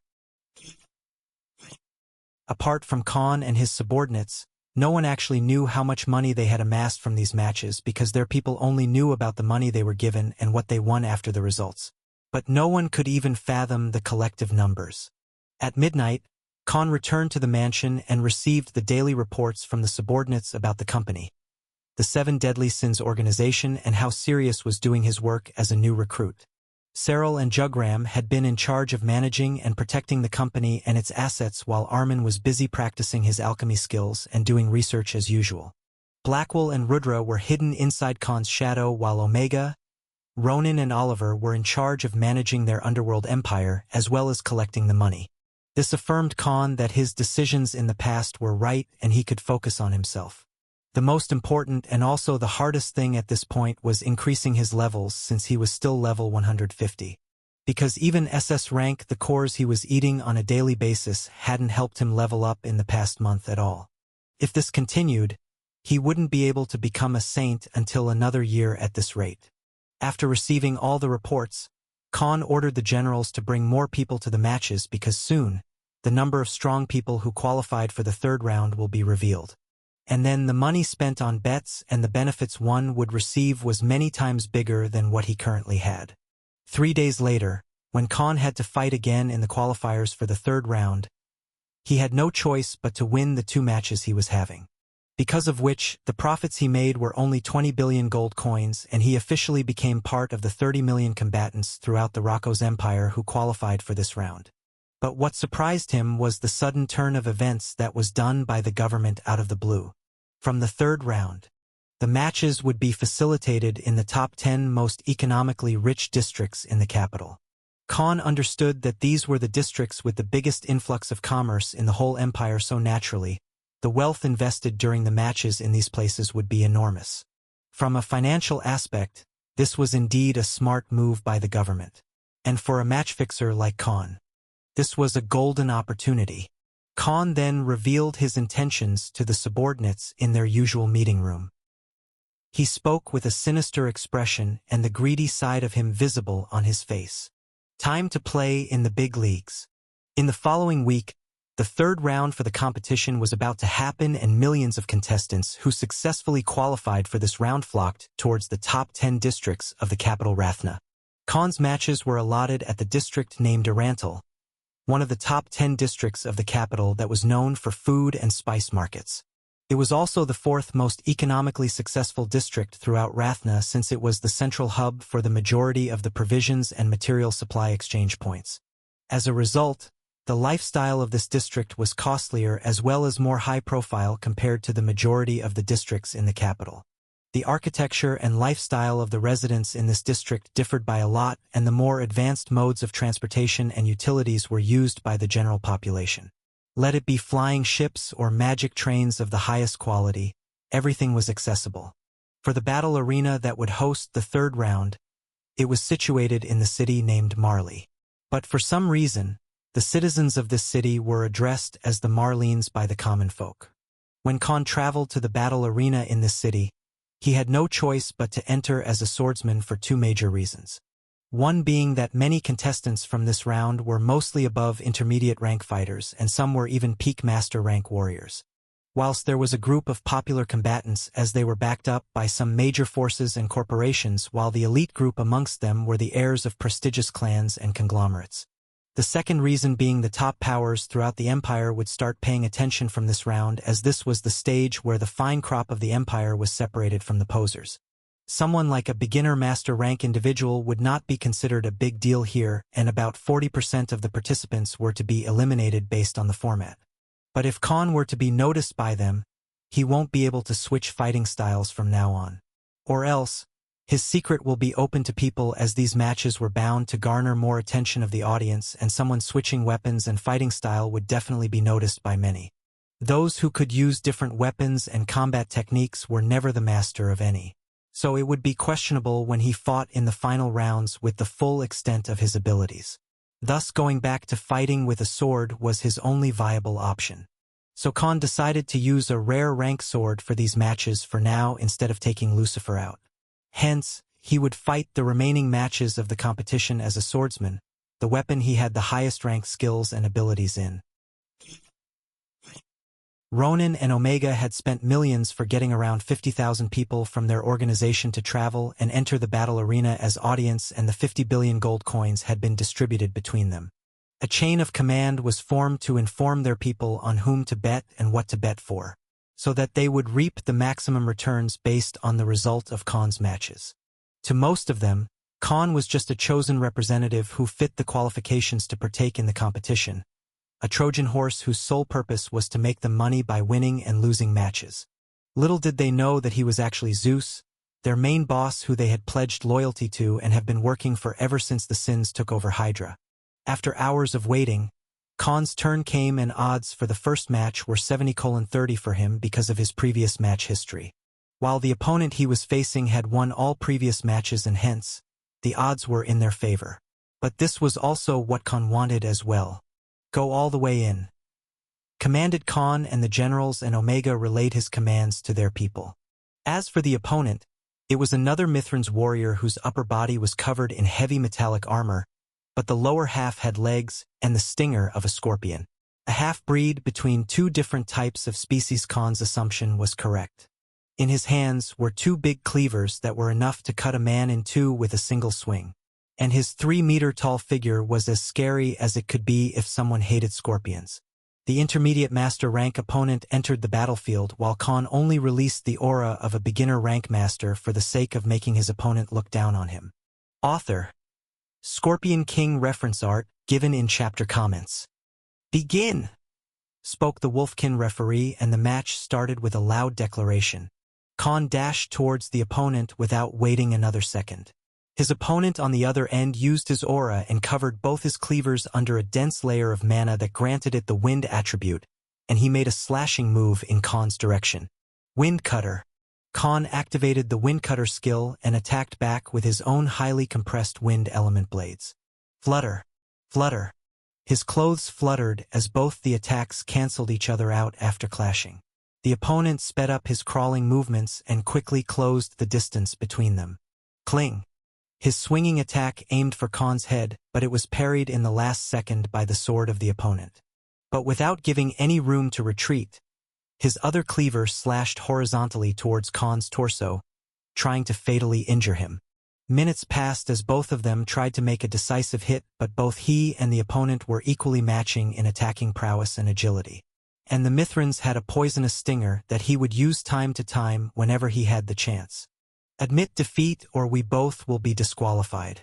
Apart from Khan and his subordinates, no one actually knew how much money they had amassed from these matches because their people only knew about the money they were given and what they won after the results. But no one could even fathom the collective numbers. At midnight, Khan returned to the mansion and received the daily reports from the subordinates about the company, the 7 Deadly Sins organization, and how Sirius was doing his work as a new recruit. Cyril and Jugram had been in charge of managing and protecting the company and its assets while Armin was busy practicing his alchemy skills and doing research as usual. Blackwell and Rudra were hidden inside Khan's shadow while Omega, Ronan and Oliver were in charge of managing their underworld empire as well as collecting the money. This affirmed Khan that his decisions in the past were right and he could focus on himself. The most important and also the hardest thing at this point was increasing his levels, since he was still level 150. Because even SS rank, the cores he was eating on a daily basis, hadn't helped him level up in the past month at all. If this continued, he wouldn't be able to become a saint until another year at this rate. After receiving all the reports, Khan ordered the generals to bring more people to the matches because soon, the number of strong people who qualified for the third round will be revealed. And then the money spent on bets and the benefits one would receive was many times bigger than what he currently had. 3 days later, when Khan had to fight again in the qualifiers for the third round, he had no choice but to win the 2 matches he was having. Because of which, the profits he made were only 20 billion gold coins, and he officially became part of the 30 million combatants throughout the Rocco's empire who qualified for this round. But what surprised him was the sudden turn of events that was done by the government out of the blue. From the third round, the matches would be facilitated in the top 10 most economically rich districts in the capital. Khan understood that these were the districts with the biggest influx of commerce in the whole empire, so naturally, the wealth invested during the matches in these places would be enormous. From a financial aspect, this was indeed a smart move by the government. And for a match fixer like Khan, this was a golden opportunity. Khan then revealed his intentions to the subordinates in their usual meeting room. He spoke with a sinister expression and the greedy side of him visible on his face. Time to play in the big leagues. In the following week, the third round for the competition was about to happen, and millions of contestants who successfully qualified for this round flocked towards the top 10 districts of the capital Rathna. Khan's matches were allotted at the district named Arantal, one of the top 10 districts of the capital that was known for food and spice markets. It was also the 4th most economically successful district throughout Rathna, since it was the central hub for the majority of the provisions and material supply exchange points. As a result, the lifestyle of this district was costlier as well as more high-profile compared to the majority of the districts in the capital. The architecture and lifestyle of the residents in this district differed by a lot, and the more advanced modes of transportation and utilities were used by the general population. Let it be flying ships or magic trains of the highest quality, everything was accessible. For the battle arena that would host the third round, it was situated in the city named Marley. But for some reason, The citizens of this city were addressed as the Marlenes by the common folk. When Khan traveled to the battle arena in this city, he had no choice but to enter as a swordsman for two major reasons. One being that many contestants from this round were mostly above intermediate rank fighters, and some were even peak master rank warriors. Whilst there was a group of popular combatants as they were backed up by some major forces and corporations, while the elite group amongst them were the heirs of prestigious clans and conglomerates. The second reason being the top powers throughout the empire would start paying attention from this round, as this was the stage where the fine crop of the empire was separated from the posers. Someone like a beginner master rank individual would not be considered a big deal here, and about 40% of the participants were to be eliminated based on the format. But if Khan were to be noticed by them, he won't be able to switch fighting styles from now on. Or else, his secret will be open to people, as these matches were bound to garner more attention of the audience, and someone switching weapons and fighting style would definitely be noticed by many. Those who could use different weapons and combat techniques were never the master of any. So it would be questionable when he fought in the final rounds with the full extent of his abilities. Thus going back to fighting with a sword was his only viable option. So Khan decided to use a rare rank sword for these matches for now instead of taking Lucifer out. Hence, he would fight the remaining matches of the competition as a swordsman, the weapon he had the highest rank skills and abilities in. Ronin and Omega had spent millions for getting around 50,000 people from their organization to travel and enter the battle arena as audience, and the 50 billion gold coins had been distributed between them. A chain of command was formed to inform their people on whom to bet and what to bet for, so that they would reap the maximum returns based on the result of Khan's matches. To most of them, Khan was just a chosen representative who fit the qualifications to partake in the competition, a Trojan horse whose sole purpose was to make them money by winning and losing matches. Little did they know that he was actually Zeus, their main boss who they had pledged loyalty to and have been working for ever since the Sins took over Hydra. After hours of waiting, Khan's turn came, and odds for the first match were 70:30 for him because of his previous match history. While the opponent he was facing had won all previous matches, and hence, the odds were in their favor. But this was also what Khan wanted as well. Go all the way in. Commanded Khan, and the generals and Omega relayed his commands to their people. As for the opponent, it was another Mithran's warrior whose upper body was covered in heavy metallic armor, but the lower half had legs and the stinger of a scorpion. A half-breed between two different types of species. Khan's assumption was correct. In his hands were two big cleavers that were enough to cut a man in two with a single swing. And his 3-meter-tall figure was as scary as it could be if someone hated scorpions. The intermediate master rank opponent entered the battlefield, while Khan only released the aura of a beginner rank master for the sake of making his opponent look down on him. Author: Scorpion King. Reference art given in chapter comments. Begin! Spoke the Wolfkin referee, and the match started with a loud declaration. Khan dashed towards the opponent without waiting another second. His opponent on the other end used his aura and covered both his cleavers under a dense layer of mana that granted it the wind attribute, and he made a slashing move in Khan's direction. Wind Cutter. Khan activated the Wind Cutter skill and attacked back with his own highly compressed wind element blades. Flutter. Flutter. His clothes fluttered as both the attacks cancelled each other out after clashing. The opponent sped up his crawling movements and quickly closed the distance between them. Cling. His swinging attack aimed for Khan's head, but it was parried in the last second by the sword of the opponent. But without giving any room to retreat, his other cleaver slashed horizontally towards Khan's torso, trying to fatally injure him. Minutes passed as both of them tried to make a decisive hit, but both he and the opponent were equally matching in attacking prowess and agility. And the Mithrans had a poisonous stinger that he would use time to time whenever he had the chance. Admit defeat or we both will be disqualified.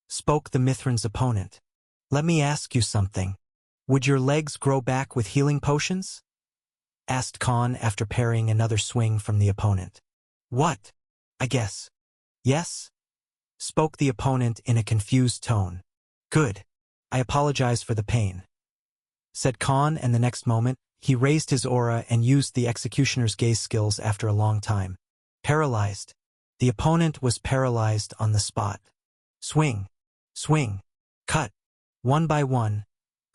Spoke the Mithran's opponent. Let me ask you something. Would your legs grow back with healing potions? Asked Khan after parrying another swing from the opponent. What? I guess. Yes? Spoke the opponent in a confused tone. Good. I apologize for the pain. Said Khan, and the next moment, he raised his aura and used the Executioner's Gaze skills after a long time. Paralyzed. The opponent was paralyzed on the spot. Swing. Swing. Cut. One by one,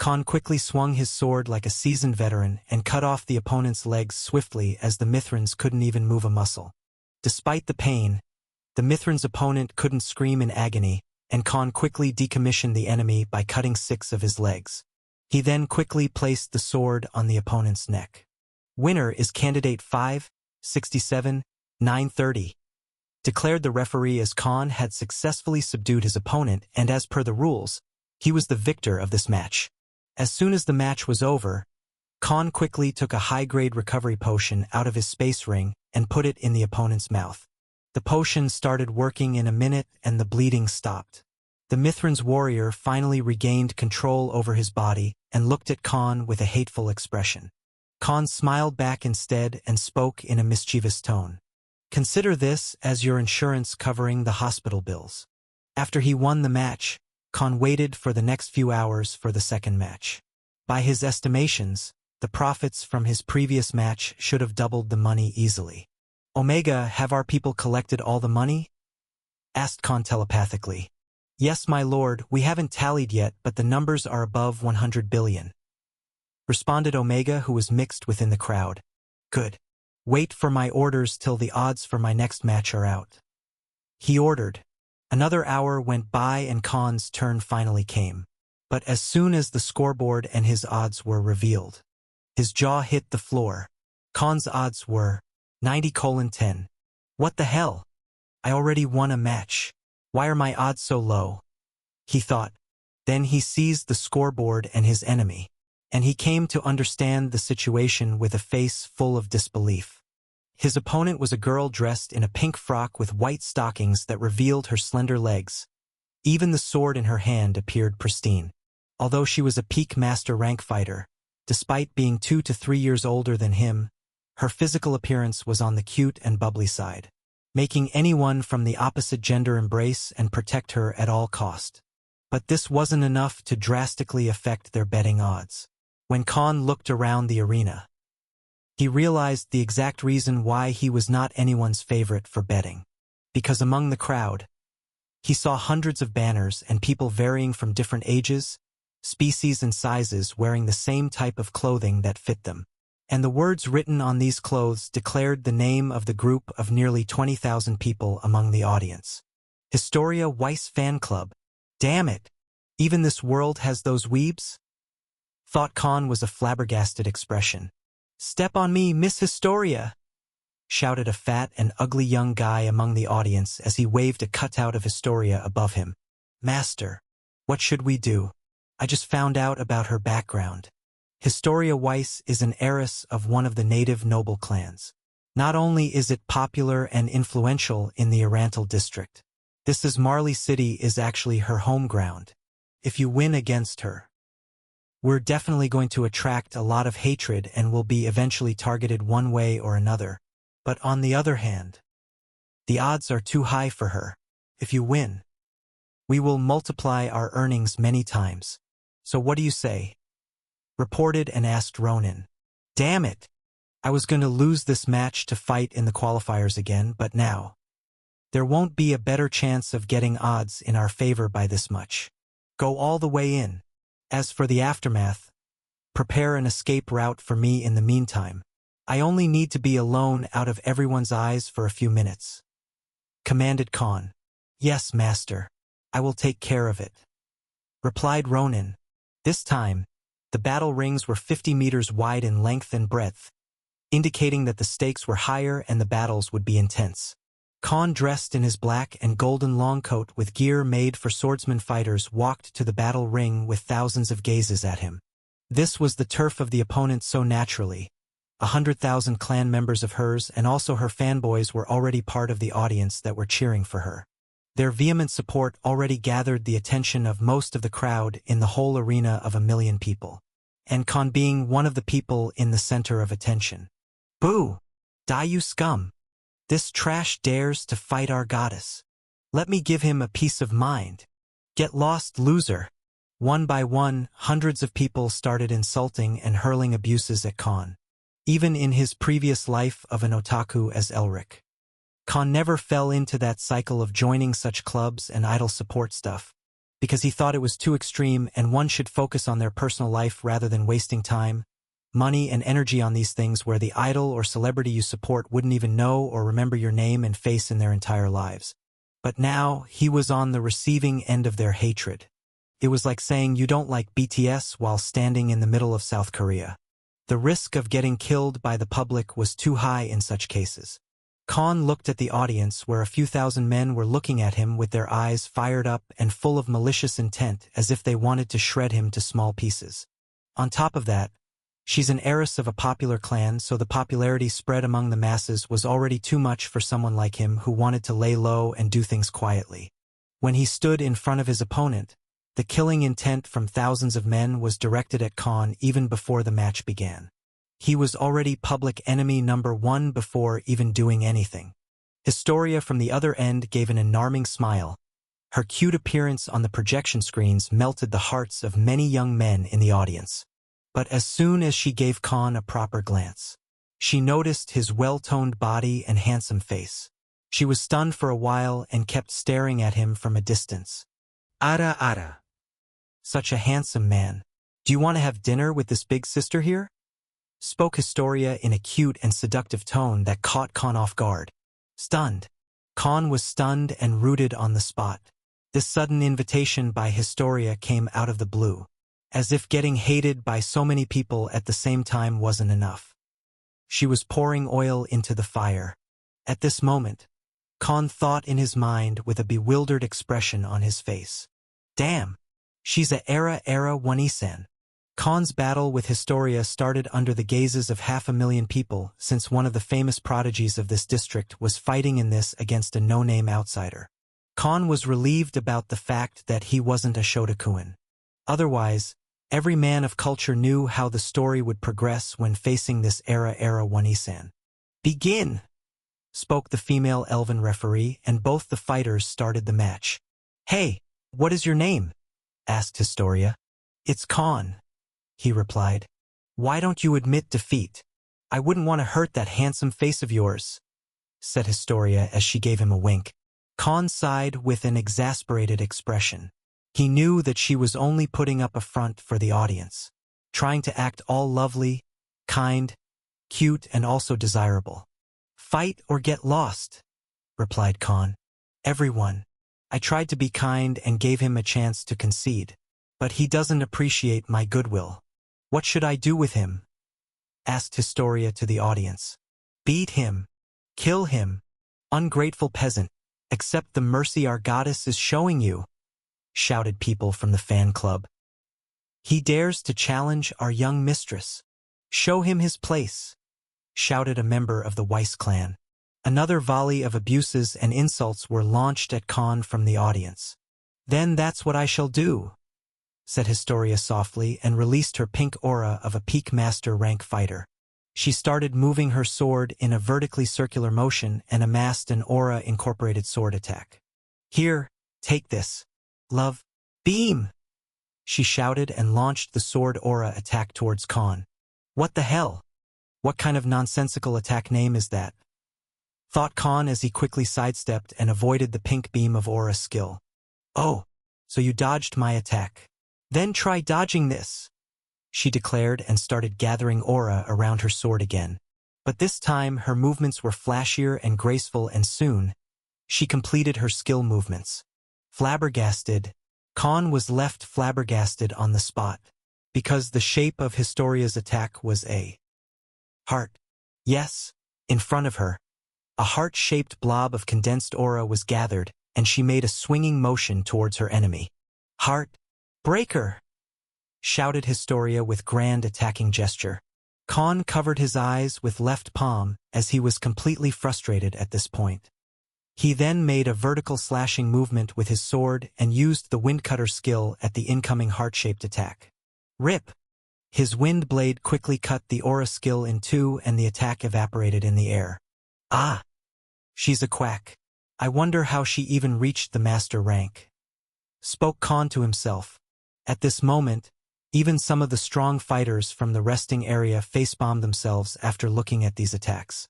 Khan quickly swung his sword like a seasoned veteran and cut off the opponent's legs swiftly as the Mithran's couldn't even move a muscle. Despite the pain, the Mithran's opponent couldn't scream in agony, and Khan quickly decommissioned the enemy by cutting 6 of his legs. He then quickly placed the sword on the opponent's neck. Winner is candidate 5-67-930. Declared the referee, as Khan had successfully subdued his opponent, and as per the rules, he was the victor of this match. As soon as the match was over, Khan quickly took a high-grade recovery potion out of his space ring and put it in the opponent's mouth. The potion started working in a minute and the bleeding stopped. The Mithran's warrior finally regained control over his body and looked at Khan with a hateful expression. Khan smiled back instead and spoke in a mischievous tone. "Consider this as your insurance covering the hospital bills." After he won the match, Khan waited for the next few hours for the second match. By his estimations, the profits from his previous match should have doubled the money easily. "Omega, have our people collected all the money?" asked Khan telepathically. "Yes, my lord, we haven't tallied yet, but the numbers are above 100 billion. Responded Omega, who was mixed within the crowd. "Good. Wait for my orders till the odds for my next match are out," he ordered. Another hour went by and Khan's turn finally came. But as soon as the scoreboard and his odds were revealed, his jaw hit the floor. Khan's odds were 90:10. "What the hell? I already won a match. Why are my odds so low?" he thought. Then he seized the scoreboard and his enemy, and he came to understand the situation with a face full of disbelief. His opponent was a girl dressed in a pink frock with white stockings that revealed her slender legs. Even the sword in her hand appeared pristine. Although she was a peak master rank fighter, despite being 2 to 3 years older than him, her physical appearance was on the cute and bubbly side, making anyone from the opposite gender embrace and protect her at all cost. But this wasn't enough to drastically affect their betting odds. When Khan looked around the arena, he realized the exact reason why he was not anyone's favorite for betting. Because among the crowd, he saw hundreds of banners and people varying from different ages, species and sizes wearing the same type of clothing that fit them. And the words written on these clothes declared the name of the group of nearly 20,000 people among the audience. Historia Weiss Fan Club. Damn it! Even this world has those weebs? Thought Khan was a flabbergasted expression. "Step on me, Miss Historia!" shouted a fat and ugly young guy among the audience as he waved a cutout of Historia above him. "Master, what should we do? I just found out about her background. Historia Weiss is an heiress of one of the native noble clans. Not only is it popular and influential in the Oriental district, this is Marley City is actually her home ground. If you win against her, we're definitely going to attract a lot of hatred and will be eventually targeted one way or another. But on the other hand, the odds are too high for her. If you win, we will multiply our earnings many times. So what do you say?" reported and asked Ronan. "Damn it! I was going to lose this match to fight in the qualifiers again, but now there won't be a better chance of getting odds in our favor by this much. Go all the way in. As for the aftermath, prepare an escape route for me in the meantime. I only need to be alone out of everyone's eyes for a few minutes," commanded Khan. "Yes, master. I will take care of it," replied Ronan. This time, the battle rings were 50 meters wide in length and breadth, indicating that the stakes were higher and the battles would be intense. Khan, dressed in his black and golden long coat with gear made for swordsman fighters, walked to the battle ring with thousands of gazes at him. This was the turf of the opponent so naturally. 100,000 clan members of hers and also her fanboys were already part of the audience that were cheering for her. Their vehement support already gathered the attention of most of the crowd in the whole arena of 1 million people, and Khan being one of the people in the center of attention. "Boo! Die, you scum! This trash dares to fight our goddess. Let me give him a peace of mind. Get lost, loser!" One by one, hundreds of people started insulting and hurling abuses at Khan. Even in his previous life of an otaku as Elric, Khan never fell into that cycle of joining such clubs and idle support stuff. because he thought it was too extreme and one should focus on their personal life rather than wasting time, money, and energy on these things where the idol or celebrity you support wouldn't even know or remember your name and face in their entire lives. But now, he was on the receiving end of their hatred. It was like saying you don't like BTS while standing in the middle of South Korea. The risk of getting killed by the public was too high in such cases. Khan looked at the audience where a few thousand men were looking at him with their eyes fired up and full of malicious intent as if they wanted to shred him to small pieces. On top of that, she's an heiress of a popular clan, so the popularity spread among the masses was already too much for someone like him who wanted to lay low and do things quietly. When he stood in front of his opponent, the killing intent from thousands of men was directed at Khan even before the match began. He was already public enemy number one before even doing anything. Historia from the other end gave an alarming smile. Her cute appearance on the projection screens melted the hearts of many young men in the audience. But as soon as she gave Khan a proper glance, she noticed his well-toned body and handsome face. She was stunned for a while and kept staring at him from a distance. Ara. Such a handsome man. Do you want to have dinner with this big sister here? Spoke Historia in a cute and seductive tone that caught Khan off guard. Stunned. Khan was stunned and rooted on the spot. This sudden invitation by Historia came out of the blue, as if getting hated by so many people at the same time wasn't enough. She was pouring oil into the fire. At this moment, Khan thought in his mind with a bewildered expression on his face. Damn, she's a era Wanisan. Khan's battle with Historia started under the gazes of 500,000 people, since one of the famous prodigies of this district was fighting in this against a no-name outsider. Khan was relieved about the fact that he wasn't a Shotokuin. Otherwise, every man of culture knew how the story would progress when facing this era Wanisan. Begin! Spoke the female elven referee, and both the fighters started the match. Hey, what is your name? Asked Historia. It's Khan, he replied. Why don't you admit defeat? I wouldn't want to hurt that handsome face of yours, said Historia as she gave him a wink. Khan sighed with an exasperated expression. He knew that she was only putting up a front for the audience, trying to act all lovely, kind, cute, and also desirable. Fight or get lost, replied Khan. Everyone. I tried to be kind and gave him a chance to concede, but he doesn't appreciate my goodwill. What should I do with him? Asked Historia to the audience. Beat him. Kill him. Ungrateful peasant. Accept the mercy our goddess is showing you, shouted people from the fan club. He dares to challenge our young mistress. Show him his place, shouted a member of the Weiss clan. Another volley of abuses and insults were launched at Khan from the audience. Then that's what I shall do, said Historia softly and released her pink aura of a peak master rank fighter. She started moving her sword in a vertically circular motion and amassed an aura-incorporated sword attack. Here, take this. Love. Beam! She shouted and launched the sword aura attack towards Khan. What the hell? What kind of nonsensical attack name is that? Thought Khan as he quickly sidestepped and avoided the pink beam of aura skill. Oh, so you dodged my attack. Then try dodging this, she declared and started gathering aura around her sword again. But this time her movements were flashier and graceful, and soon she completed her skill movements. Flabbergasted, Khan was left flabbergasted on the spot, because the shape of Historia's attack was a heart. Yes, in front of her, a heart-shaped blob of condensed aura was gathered, and she made a swinging motion towards her enemy. Heart breaker! Shouted Historia with grand attacking gesture. Khan covered his eyes with left palm as he was completely frustrated at this point. He then made a vertical slashing movement with his sword and used the windcutter skill at the incoming heart-shaped attack. Rip! His wind blade quickly cut the aura skill in two and the attack evaporated in the air. Ah! She's a quack. I wonder how she even reached the master rank. Spoke Khan to himself. At this moment, even some of the strong fighters from the resting area facepalmed themselves after looking at these attacks.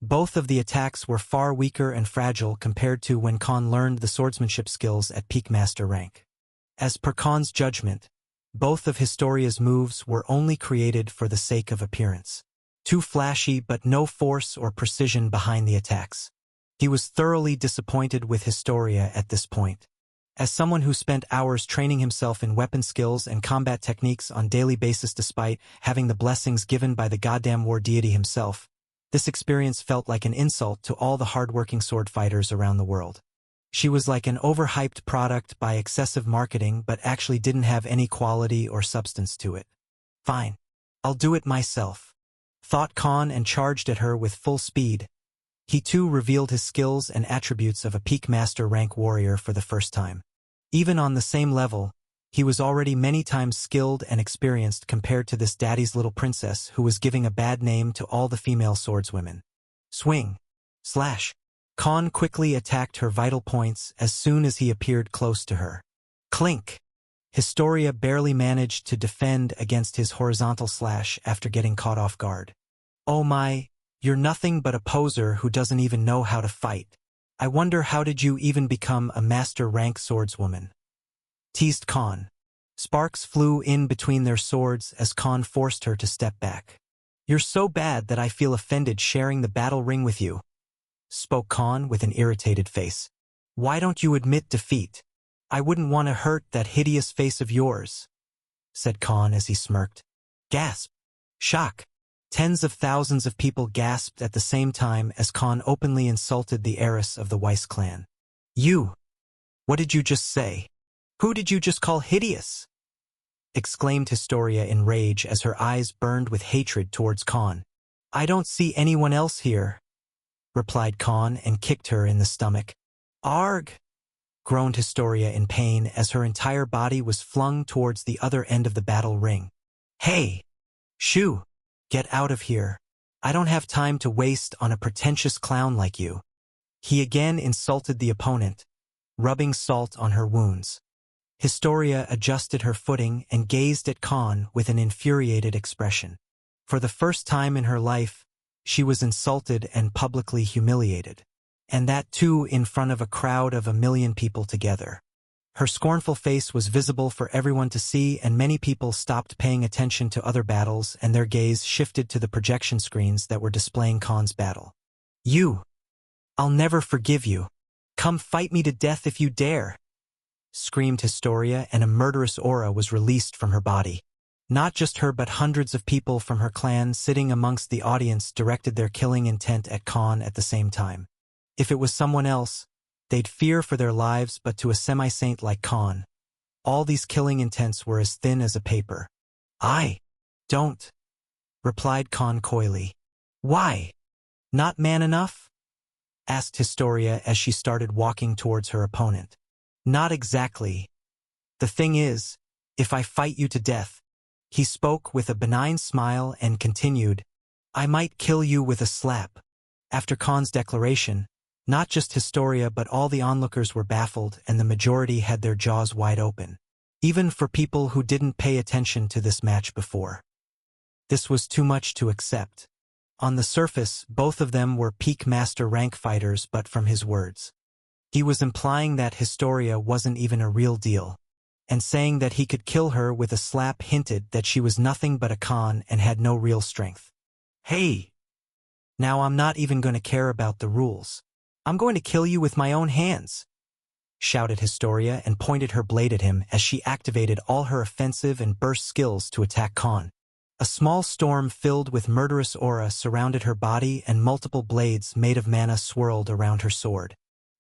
Both of the attacks were far weaker and fragile compared to when Khan learned the swordsmanship skills at peak master rank. As per Khan's judgment, both of Historia's moves were only created for the sake of appearance. Too flashy but no force or precision behind the attacks. He was thoroughly disappointed with Historia at this point. As someone who spent hours training himself in weapon skills and combat techniques on daily basis despite having the blessings given by the goddamn war deity himself, this experience felt like an insult to all the hardworking sword fighters around the world. She was like an overhyped product by excessive marketing but actually didn't have any quality or substance to it. Fine. I'll do it myself, thought Khan and charged at her with full speed. He too revealed his skills and attributes of a peak master rank warrior for the first time. Even on the same level, he was already many times skilled and experienced compared to this daddy's little princess who was giving a bad name to all the female swordswomen. Swing. Slash. Khan quickly attacked her vital points as soon as he appeared close to her. Clink. Historia barely managed to defend against his horizontal slash after getting caught off guard. Oh my, you're nothing but a poser who doesn't even know how to fight. I wonder how did you even become a master rank swordswoman? Teased Khan. Sparks flew in between their swords as Khan forced her to step back. You're so bad that I feel offended sharing the battle ring with you, spoke Khan with an irritated face. Why don't you admit defeat? I wouldn't want to hurt that hideous face of yours, said Khan as he smirked. Gasp. Shock. Tens of thousands of people gasped at the same time as Khan openly insulted the heiress of the Weiss clan. You! What did you just say? Who did you just call hideous? Exclaimed Historia in rage as her eyes burned with hatred towards Khan. I don't see anyone else here, replied Khan and kicked her in the stomach. Arg! Groaned Historia in pain as her entire body was flung towards the other end of the battle ring. Hey! Shoo! Get out of here. I don't have time to waste on a pretentious clown like you. He again insulted the opponent, rubbing salt on her wounds. Historia adjusted her footing and gazed at Khan with an infuriated expression. For the first time in her life, she was insulted and publicly humiliated. And that too in front of a crowd of 1 million people together. Her scornful face was visible for everyone to see, and many people stopped paying attention to other battles and their gaze shifted to the projection screens that were displaying Khan's battle. You! I'll never forgive you. Come fight me to death if you dare! Screamed Historia, and a murderous aura was released from her body. Not just her but hundreds of people from her clan sitting amongst the audience directed their killing intent at Khan at the same time. If it was someone else, they'd fear for their lives, but to a semi-saint like Khan, all these killing intents were as thin as a paper. I don't, replied Khan coyly. Why? Not man enough? Asked Historia as she started walking towards her opponent. Not exactly. The thing is, if I fight you to death, he spoke with a benign smile and continued, I might kill you with a slap. After Khan's declaration, not just Historia but all the onlookers were baffled and the majority had their jaws wide open. Even for people who didn't pay attention to this match before. This was too much to accept. On the surface, both of them were peak master rank fighters, but from his words, he was implying that Historia wasn't even a real deal, and saying that he could kill her with a slap hinted that she was nothing but a con and had no real strength. Hey! Now I'm not even going to care about the rules. I'm going to kill you with my own hands, shouted Historia and pointed her blade at him as she activated all her offensive and burst skills to attack Khan. A small storm filled with murderous aura surrounded her body and multiple blades made of mana swirled around her sword.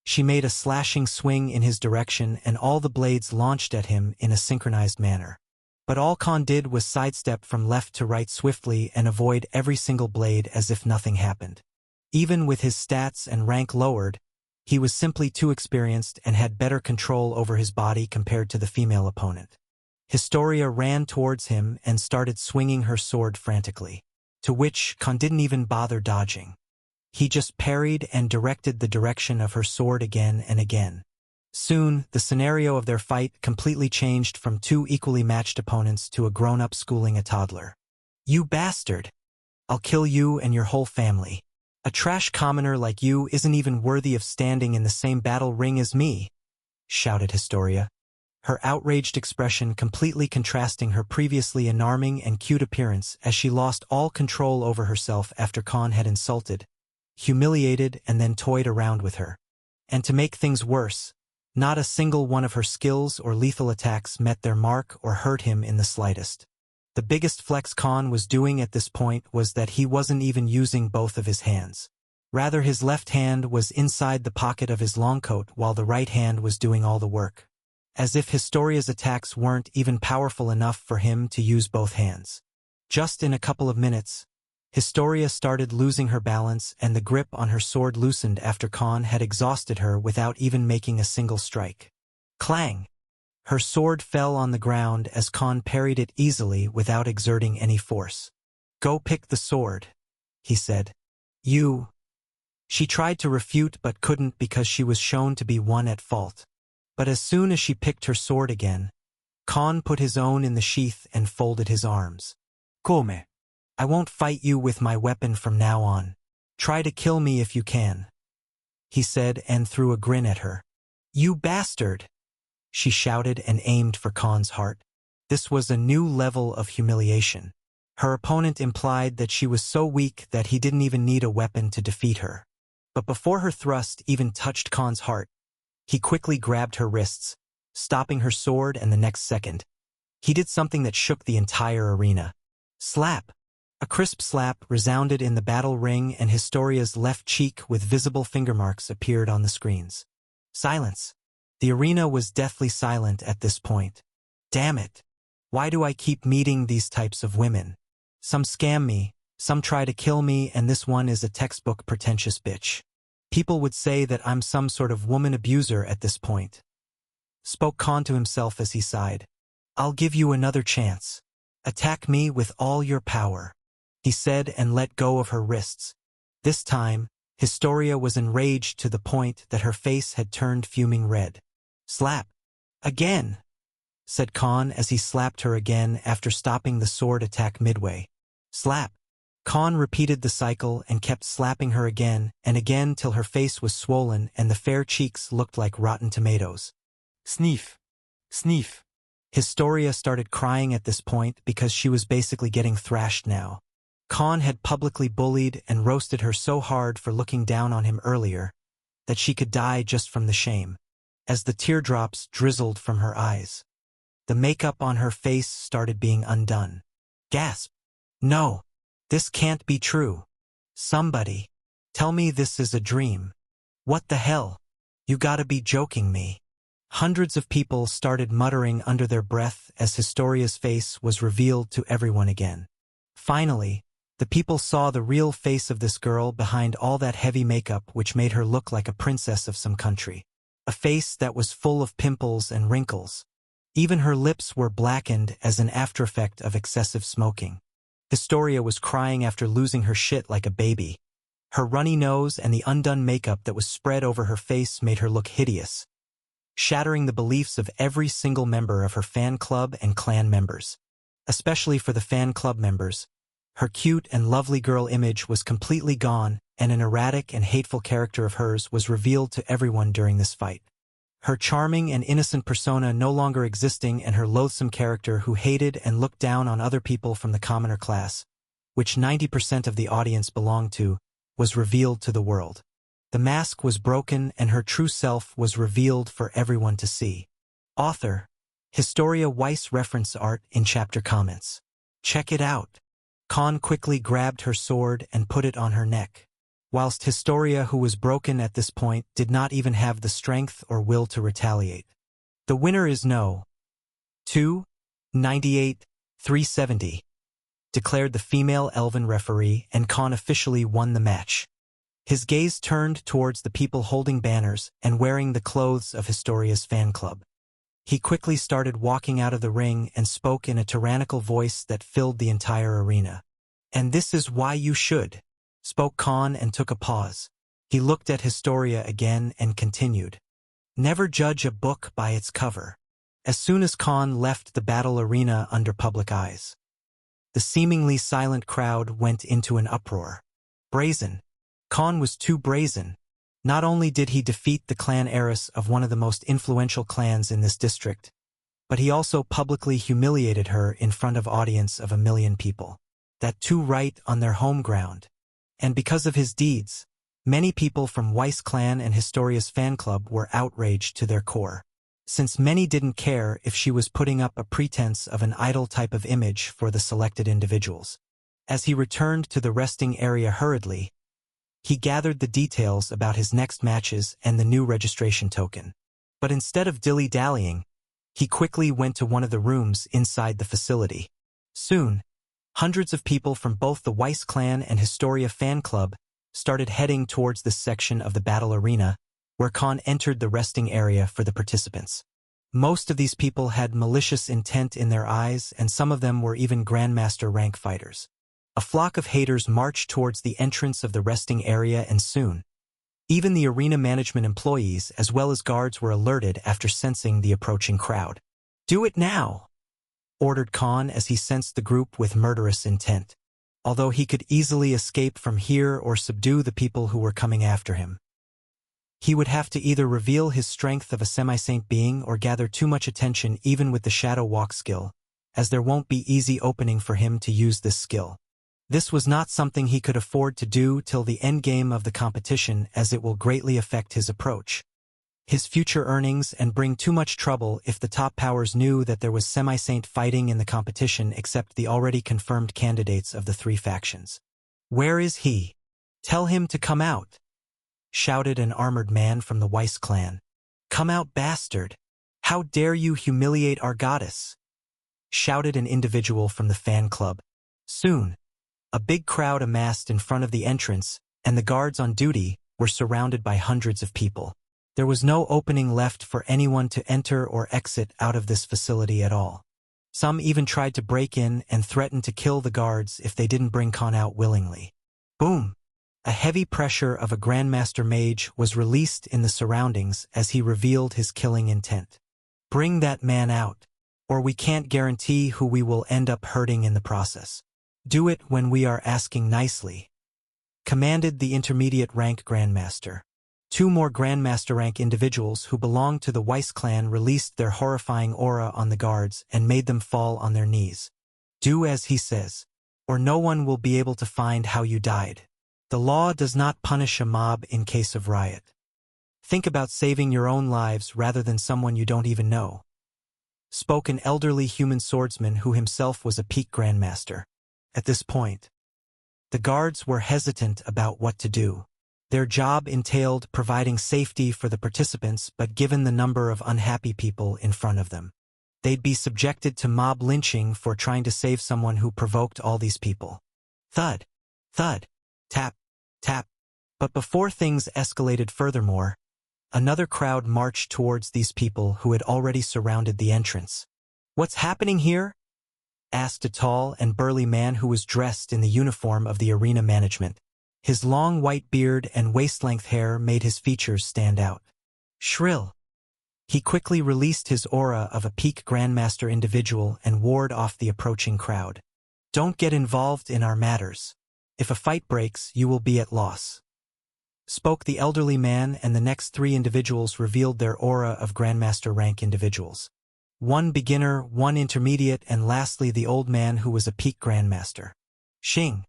She made a slashing swing in his direction and all the blades launched at him in a synchronized manner. But all Khan did was sidestep from left to right swiftly and avoid every single blade as if nothing happened. Even with his stats and rank lowered, he was simply too experienced and had better control over his body compared to the female opponent. Historia ran towards him and started swinging her sword frantically, to which Khan didn't even bother dodging. He just parried and directed the direction of her sword again and again. Soon, the scenario of their fight completely changed from two equally matched opponents to a grown-up schooling a toddler. You bastard! I'll kill you and your whole family. A trash commoner like you isn't even worthy of standing in the same battle ring as me, shouted Historia. her outraged expression completely contrasting her previously alarming and cute appearance as she lost all control over herself after Khan had insulted, humiliated, and then toyed around with her. And to make things worse, not a single one of her skills or lethal attacks met their mark or hurt him in the slightest. The biggest flex Khan was doing at this point was that he wasn't even using both of his hands. Rather, his left hand was inside the pocket of his long coat while the right hand was doing all the work. As if Historia's attacks weren't even powerful enough for him to use both hands. Just in a couple of minutes, Historia started losing her balance and the grip on her sword loosened after Khan had exhausted her without even making a single strike. Clang! Her sword fell on the ground as Khan parried it easily without exerting any force. "Go pick the sword," he said. "You..." She tried to refute but couldn't because she was shown to be one at fault. But as soon as she picked her sword again, Khan put his own in the sheath and folded his arms. "Come. I won't fight you with my weapon from now on. Try to kill me if you can," he said and threw a grin at her. "You bastard!" she shouted and aimed for Khan's heart. This was a new level of humiliation. Her opponent implied that she was so weak that he didn't even need a weapon to defeat her. But before her thrust even touched Khan's heart, he quickly grabbed her wrists, stopping her sword, and the next second, he did something that shook the entire arena. Slap! A crisp slap resounded in the battle ring and Historia's left cheek with visible finger marks appeared on the screens. Silence. The arena was deathly silent at this point. Damn it. Why do I keep meeting these types of women? Some scam me, some try to kill me, and this one is a textbook pretentious bitch. People would say that I'm some sort of woman abuser at this point. Spoke Khan to himself as he sighed. "I'll give you another chance. Attack me with all your power," he said and let go of her wrists. This time, Historia was enraged to the point that her face had turned fuming red. "Slap. Again," said Khan as he slapped her again after stopping the sword attack midway. Slap. Khan repeated the cycle and kept slapping her again and again till her face was swollen and the fair cheeks looked like rotten tomatoes. Sneef. Sneef. Historia started crying at this point because she was basically getting thrashed now. Khan had publicly bullied and roasted her so hard for looking down on him earlier that she could die just from the shame, as the teardrops drizzled from her eyes. The makeup on her face started being undone. Gasp. "No. This can't be true. Somebody. Tell me this is a dream. What the hell? You gotta be joking me." Hundreds of people started muttering under their breath as Historia's face was revealed to everyone again. Finally, the people saw the real face of this girl behind all that heavy makeup which made her look like a princess of some country. A face that was full of pimples and wrinkles. Even her lips were blackened as an aftereffect of excessive smoking. Historia was crying after losing her shit like a baby. Her runny nose and the undone makeup that was spread over her face made her look hideous, shattering the beliefs of every single member of her fan club and clan members. Especially for the fan club members, her cute and lovely girl image was completely gone and an erratic and hateful character of hers was revealed to everyone during this fight. Her charming and innocent persona no longer existing and her loathsome character who hated and looked down on other people from the commoner class, which 90% of the audience belonged to, was revealed to the world. The mask was broken and her true self was revealed for everyone to see. Author, Historia Weiss. Reference art in chapter comments. Check it out. Khan quickly grabbed her sword and put it on her neck. Whilst Historia, who was broken at this point, did not even have the strength or will to retaliate. The winner is No. 298-370, declared the female elven referee, and Khan officially won the match. His gaze turned towards the people holding banners and wearing the clothes of Historia's fan club. He quickly started walking out of the ring and spoke in a tyrannical voice that filled the entire arena. "And this is why you should," spoke Khan and took a pause. He looked at Historia again and continued. "Never judge a book by its cover." As soon as Khan left the battle arena under public eyes, the seemingly silent crowd went into an uproar. Brazen. Khan was too brazen. Not only did he defeat the clan heiress of one of the most influential clans in this district, but he also publicly humiliated her in front of audience of 1 million people. That too right on their home ground. And because of his deeds, many people from Weiss clan and Historia's fan club were outraged to their core. Since many didn't care if she was putting up a pretense of an idol type of image for the selected individuals. As he returned to the resting area hurriedly, he gathered the details about his next matches and the new registration token. But instead of dilly-dallying, he quickly went to one of the rooms inside the facility. Soon, hundreds of people from both the Weiss clan and Historia fan club started heading towards this section of the battle arena, where Khan entered the resting area for the participants. Most of these people had malicious intent in their eyes, and some of them were even Grandmaster rank fighters. A flock of haters marched towards the entrance of the resting area, and soon, even the arena management employees as well as guards were alerted after sensing the approaching crowd. "Do it now!" ordered Khan as he sensed the group with murderous intent. Although he could easily escape from here or subdue the people who were coming after him, he would have to either reveal his strength of a semi-saint being or gather too much attention even with the shadow walk skill, as there won't be easy opening for him to use this skill. This was not something he could afford to do till the endgame of the competition, as it will greatly affect his approach, his future earnings, and bring too much trouble if the top powers knew that there was semi-saint fighting in the competition except the already confirmed candidates of the 3 factions. "Where is he? Tell him to come out!" shouted an armored man from the Weiss clan. "Come out, bastard! How dare you humiliate our goddess!" shouted an individual from the fan club. Soon, a big crowd amassed in front of the entrance, and the guards on duty were surrounded by hundreds of people. There was no opening left for anyone to enter or exit out of this facility at all. Some even tried to break in and threatened to kill the guards if they didn't bring Khan out willingly. Boom! A heavy pressure of a Grandmaster mage was released in the surroundings as he revealed his killing intent. "Bring that man out, or we can't guarantee who we will end up hurting in the process. Do it when we are asking nicely," commanded the intermediate rank Grandmaster. 2 more Grandmaster rank individuals who belonged to the Weiss clan released their horrifying aura on the guards and made them fall on their knees. "Do as he says, or no one will be able to find how you died. The law does not punish a mob in case of riot. Think about saving your own lives rather than someone you don't even know," spoke an elderly human swordsman who himself was a peak Grandmaster. At this point, the guards were hesitant about what to do. Their job entailed providing safety for the participants, but given the number of unhappy people in front of them, they'd be subjected to mob lynching for trying to save someone who provoked all these people. Thud, thud, tap, tap. But before things escalated furthermore, another crowd marched towards these people who had already surrounded the entrance. "What's happening here?" asked a tall and burly man who was dressed in the uniform of the arena management. His long white beard and waist-length hair made his features stand out. Shrill. He quickly released his aura of a peak Grandmaster individual and ward off the approaching crowd. "Don't get involved in our matters. If a fight breaks, you will be at loss," spoke the elderly man, and the next 3 individuals revealed their aura of Grandmaster rank individuals. 1 beginner, 1 intermediate, and lastly the old man who was a peak Grandmaster. Shing.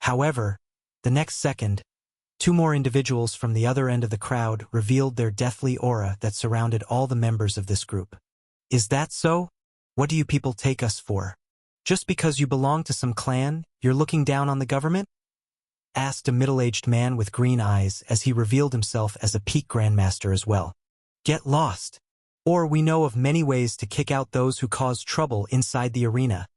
However, the next second, 2 more individuals from the other end of the crowd revealed their deathly aura that surrounded all the members of this group. "Is that so? What do you people take us for? Just because you belong to some clan, you're looking down on the government?" asked a middle-aged man with green eyes as he revealed himself as a peak Grandmaster as well. "Get lost. Or we know of many ways to kick out those who cause trouble inside the arena,"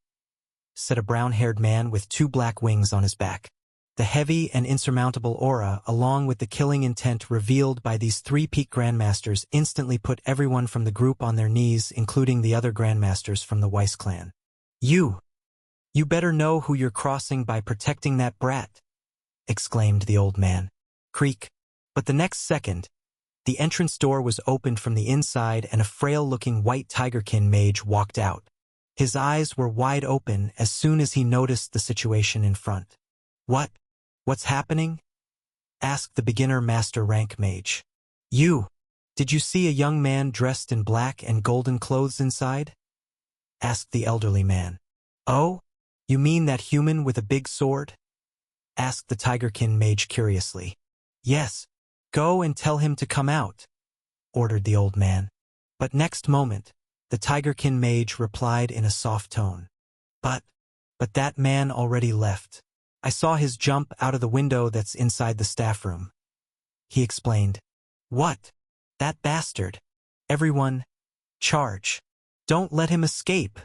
said a brown-haired man with 2 black wings on his back. The heavy and insurmountable aura, along with the killing intent revealed by these 3 peak Grandmasters, instantly put everyone from the group on their knees, including the other Grandmasters from the Weiss clan. You better know who you're crossing by protecting that brat," exclaimed the old man. Creak. But the next second, the entrance door was opened from the inside and a frail-looking white tigerkin mage walked out. His eyes were wide open as soon as he noticed the situation in front. What's happening?" asked the beginner master rank mage. Did you see a young man dressed in black and golden clothes inside?" asked the elderly man. Oh, you mean that human with a big sword? Asked the Tigerkin mage curiously. Yes, go and tell him to come out, ordered the old man. But next moment, the Tigerkin mage replied in a soft tone. But that man already left. I saw his jump out of the window that's inside the staff room. He explained. What? That bastard. Everyone, charge. Don't let him escape,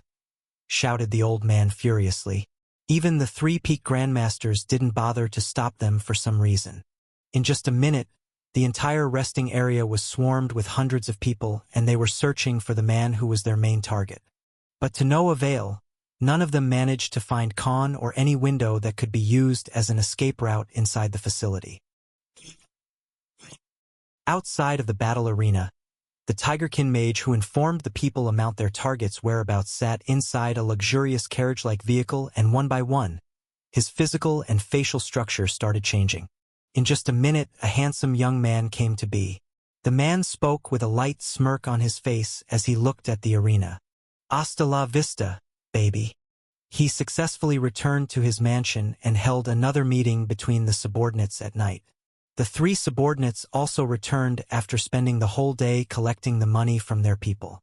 shouted the old man furiously. Even the 3 peak grandmasters didn't bother to stop them for some reason. In just a minute, the entire resting area was swarmed with hundreds of people, and they were searching for the man who was their main target. But to no avail, none of them managed to find Khan or any window that could be used as an escape route inside the facility. Outside of the battle arena, the Tigerkin mage who informed the people about their target's whereabouts sat inside a luxurious carriage-like vehicle, and one by one, his physical and facial structure started changing. In just a minute, a handsome young man came to be. The man spoke with a light smirk on his face as he looked at the arena. Hasta la vista, baby. He successfully returned to his mansion and held another meeting between the subordinates at night. The 3 subordinates also returned after spending the whole day collecting the money from their people.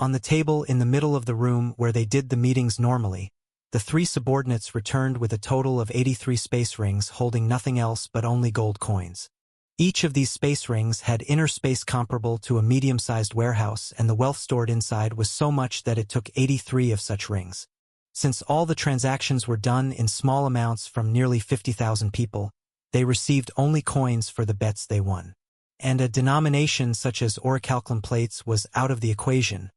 On the table in the middle of the room where they did the meetings normally, the 3 subordinates returned with a total of 83 space rings holding nothing else but only gold coins. Each of these space rings had inner space comparable to a medium-sized warehouse, and the wealth stored inside was so much that it took 83 of such rings. Since all the transactions were done in small amounts from nearly 50,000 people, they received only coins for the bets they won. And a denomination such as orichalcum plates was out of the equation,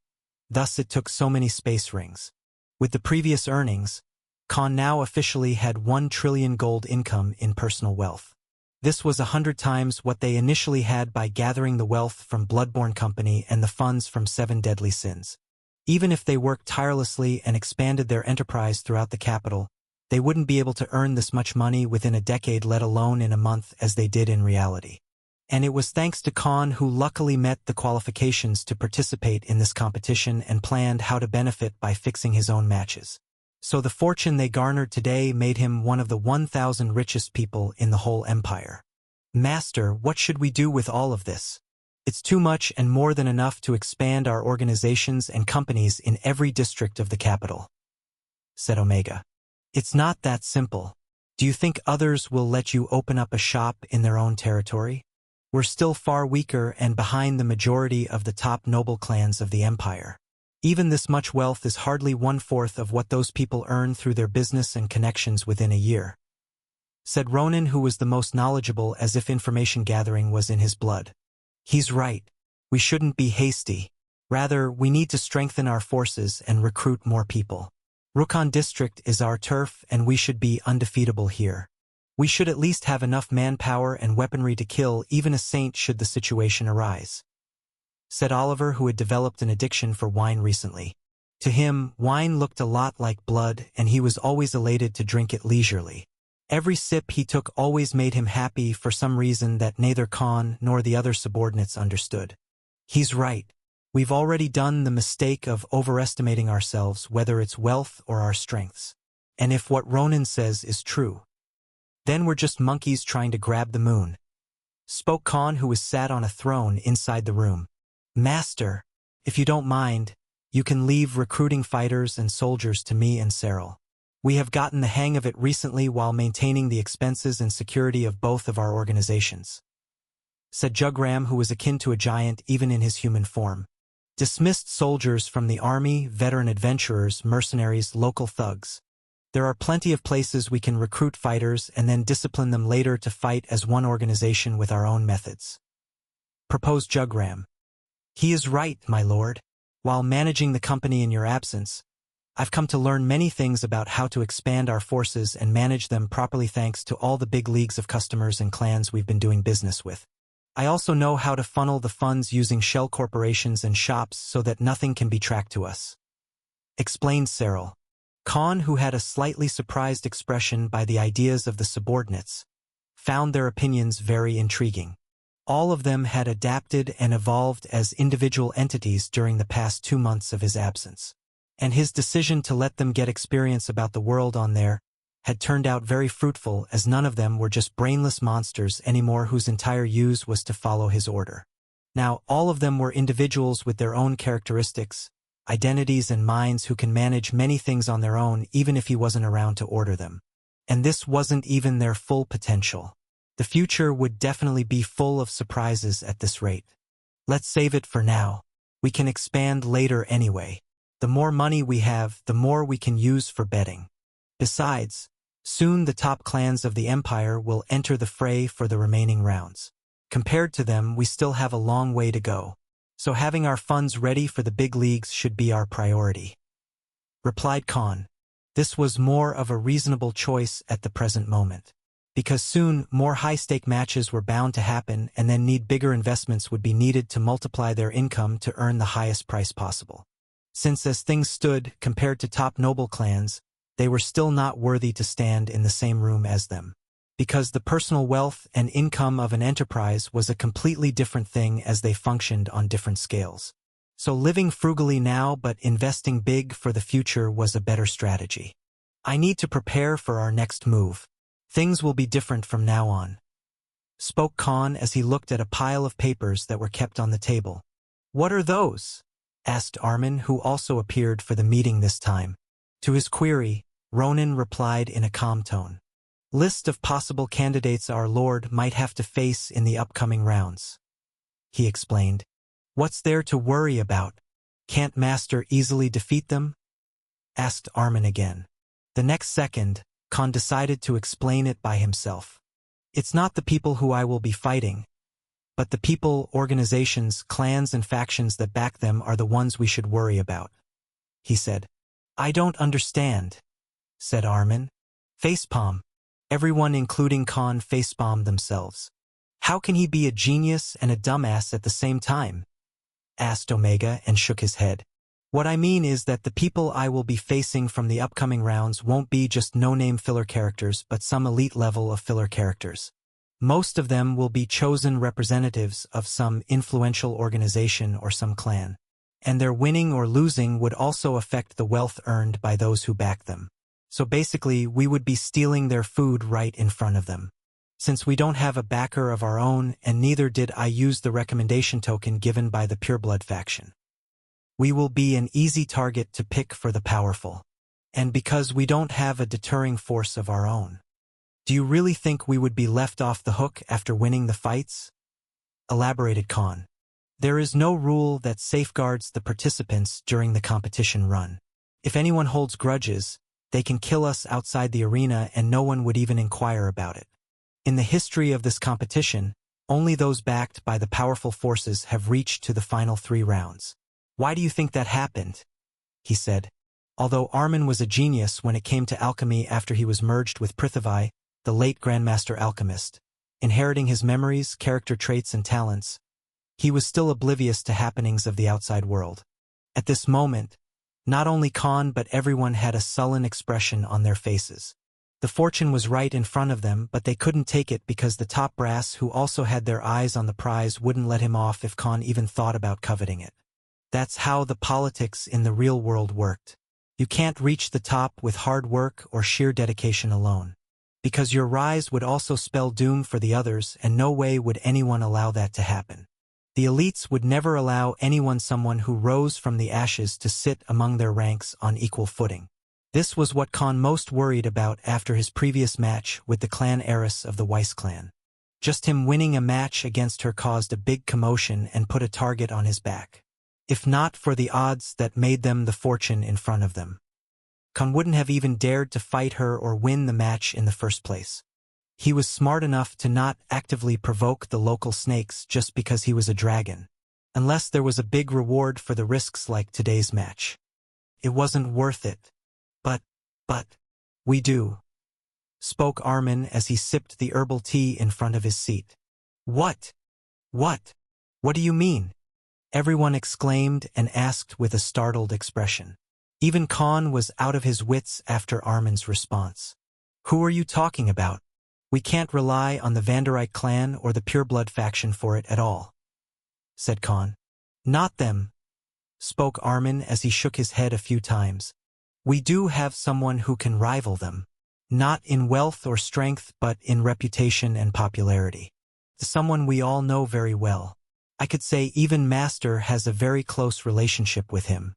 thus it took so many space rings. With the previous earnings, Khan now officially had 1 trillion gold income in personal wealth. This was 100 times what they initially had by gathering the wealth from Bloodborne Company and the funds from 7 Deadly Sins. Even if they worked tirelessly and expanded their enterprise throughout the capital, they wouldn't be able to earn this much money within a decade, let alone in a month, as they did in reality. And it was thanks to Khan, who luckily met the qualifications to participate in this competition and planned how to benefit by fixing his own matches. So the fortune they garnered today made him one of the 1,000 richest people in the whole empire. Master, what should we do with all of this? It's too much and more than enough to expand our organizations and companies in every district of the capital, said Omega. It's not that simple. Do you think others will let you open up a shop in their own territory? We're still far weaker and behind the majority of the top noble clans of the empire. Even this much wealth is hardly 1/4 of what those people earn through their business and connections within a year, said Ronan, who was the most knowledgeable, as if information gathering was in his blood. He's right. We shouldn't be hasty. Rather, we need to strengthen our forces and recruit more people. Rukon district is our turf, and we should be undefeatable here. We should at least have enough manpower and weaponry to kill even a saint should the situation arise, said Oliver, who had developed an addiction for wine recently. To him, wine looked a lot like blood, and he was always elated to drink it leisurely. Every sip he took always made him happy for some reason that neither Khan nor the other subordinates understood. He's right. We've already done the mistake of overestimating ourselves, whether it's wealth or our strengths. And if what Ronan says is true, then we're just monkeys trying to grab the moon, spoke Khan, who was sat on a throne inside the room. Master, if you don't mind, you can leave recruiting fighters and soldiers to me and Cyril. We have gotten the hang of it recently while maintaining the expenses and security of both of our organizations, said Jugram, who was akin to a giant even in his human form. Dismissed soldiers from the army, veteran adventurers, mercenaries, local thugs. There are plenty of places we can recruit fighters and then discipline them later to fight as one organization with our own methods, proposed Jugram. He is right, my lord. While managing the company in your absence, I've come to learn many things about how to expand our forces and manage them properly thanks to all the big leagues of customers and clans we've been doing business with. I also know how to funnel the funds using shell corporations and shops so that nothing can be tracked to us, explained Cyril. Khan, who had a slightly surprised expression by the ideas of the subordinates, found their opinions very intriguing. All of them had adapted and evolved as individual entities during the past 2 months of his absence. And his decision to let them get experience about the world on there had turned out very fruitful, as none of them were just brainless monsters anymore whose entire use was to follow his order. Now, all of them were individuals with their own characteristics, identities and minds who can manage many things on their own even if he wasn't around to order them. And this wasn't even their full potential. The future would definitely be full of surprises at this rate. Let's save it for now. We can expand later anyway. The more money we have, the more we can use for betting. Besides, soon the top clans of the Empire will enter the fray for the remaining rounds. Compared to them, we still have a long way to go. So having our funds ready for the big leagues should be our priority. Replied Khan. This was more of a reasonable choice at the present moment. Because soon, more high-stake matches were bound to happen, and then bigger investments would be needed to multiply their income to earn the highest price possible. Since as things stood, compared to top noble clans, they were still not worthy to stand in the same room as them. Because the personal wealth and income of an enterprise was a completely different thing as they functioned on different scales. So living frugally now but investing big for the future was a better strategy. I need to prepare for our next move. Things will be different from now on. Spoke Khan as he looked at a pile of papers that were kept on the table. What are those? Asked Armin, who also appeared for the meeting this time. To his query, Ronan replied in a calm tone. List of possible candidates our Lord might have to face in the upcoming rounds. He explained. What's there to worry about? Can't Master easily defeat them? Asked Armin again. The next second, Khan decided to explain it by himself. It's not the people who I will be fighting, but the people, organizations, clans and factions that back them are the ones we should worry about, he said. I don't understand, said Armin. Facepalm. Everyone including Khan facepalmed themselves. How can he be a genius and a dumbass at the same time? Asked Omega and shook his head. What I mean is that the people I will be facing from the upcoming rounds won't be just no-name filler characters but some elite level of filler characters. Most of them will be chosen representatives of some influential organization or some clan. And their winning or losing would also affect the wealth earned by those who back them. So basically, we would be stealing their food right in front of them. Since we don't have a backer of our own, and neither did I use the recommendation token given by the Pureblood faction. We will be an easy target to pick for the powerful. And because we don't have a deterring force of our own. Do you really think we would be left off the hook after winning the fights? Elaborated Khan. There is no rule that safeguards the participants during the competition run. If anyone holds grudges, they can kill us outside the arena and no one would even inquire about it. In the history of this competition, only those backed by the powerful forces have reached to the final 3 rounds. Why do you think that happened? He said. Although Armin was a genius when it came to alchemy after he was merged with Prithvi, the late Grandmaster Alchemist, inheriting his memories, character traits and talents, he was still oblivious to happenings of the outside world. At this moment, not only Khan but everyone had a sullen expression on their faces. The fortune was right in front of them, but they couldn't take it because the top brass who also had their eyes on the prize wouldn't let him off if Khan even thought about coveting it. That's how the politics in the real world worked. You can't reach the top with hard work or sheer dedication alone. Because your rise would also spell doom for the others, and no way would anyone allow that to happen. The elites would never allow someone who rose from the ashes to sit among their ranks on equal footing. This was what Khan most worried about after his previous match with the clan heiress of the Weiss clan. Just him winning a match against her caused a big commotion and put a target on his back. If not for the odds that made them the fortune in front of them, Khan wouldn't have even dared to fight her or win the match in the first place. He was smart enough to not actively provoke the local snakes just because he was a dragon, unless there was a big reward for the risks like today's match. It wasn't worth it. But, we do, spoke Armin as he sipped the herbal tea in front of his seat. What? What do you mean? Everyone exclaimed and asked with a startled expression. Even Khan was out of his wits after Armin's response. Who are you talking about? We can't rely on the Vanderite clan or the Pureblood faction for it at all, said Khan. Not them, spoke Armin as he shook his head a few times. We do have someone who can rival them. Not in wealth or strength, but in reputation and popularity. Someone we all know very well. I could say even Master has a very close relationship with him.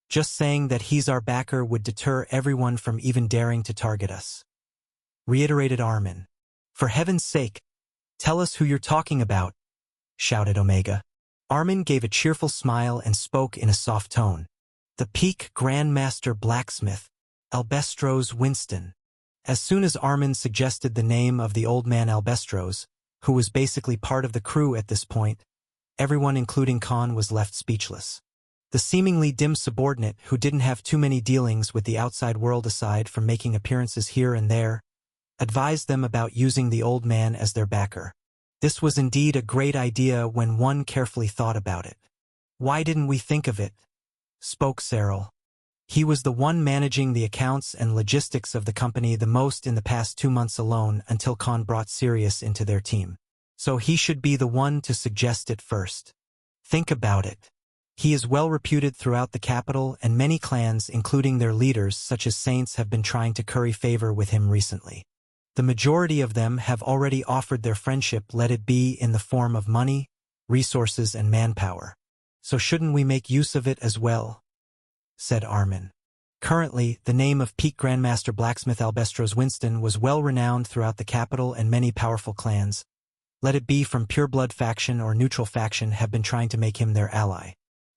Just saying that he's our backer would deter everyone from even daring to target us. Reiterated Armin. For heaven's sake, tell us who you're talking about, shouted Omega. Armin gave a cheerful smile and spoke in a soft tone. The Peak Grandmaster Blacksmith, Albestros Winston. As soon as Armin suggested the name of the old man Albestros, who was basically part of the crew at this point, everyone including Khan was left speechless. The seemingly dim subordinate who didn't have too many dealings with the outside world aside from making appearances here and there, advised them about using the old man as their backer. This was indeed a great idea when one carefully thought about it. Why didn't we think of it? Spoke Cyril. He was the one managing the accounts and logistics of the company the most in the past 2 months alone until Khan brought Sirius into their team. So he should be the one to suggest it first. Think about it. He is well reputed throughout the capital, and many clans, including their leaders such as Saints, have been trying to curry favor with him recently. The majority of them have already offered their friendship, let it be in the form of money, resources, and manpower. So shouldn't we make use of it as well? Said Armin. Currently, the name of Peak Grandmaster Blacksmith Albestros Winston was well renowned throughout the capital, and many powerful clans, let it be from pureblood faction or neutral faction, have been trying to make him their ally.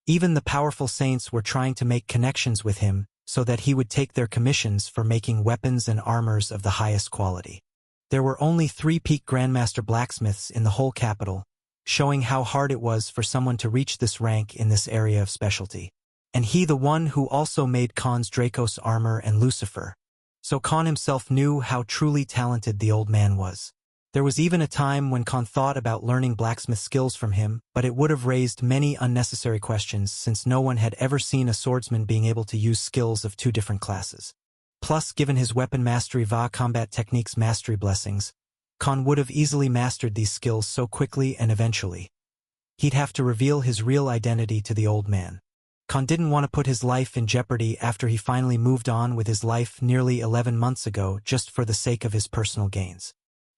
Even the powerful Saints were trying to make connections with him so that he would take their commissions for making weapons and armors of the highest quality. There were only 3 Peak Grandmaster Blacksmiths in the whole capital, showing how hard it was for someone to reach this rank in this area of specialty. And he the one who also made Khan's Dracos armor and Lucifer. So Khan himself knew how truly talented the old man was. There was even a time when Khan thought about learning blacksmith skills from him, but it would have raised many unnecessary questions since no one had ever seen a swordsman being able to use skills of 2 different classes. Plus, given his weapon mastery via combat techniques mastery blessings, Khan would have easily mastered these skills so quickly, and eventually he'd have to reveal his real identity to the old man. Khan didn't want to put his life in jeopardy after he finally moved on with his life nearly 11 months ago just for the sake of his personal gains.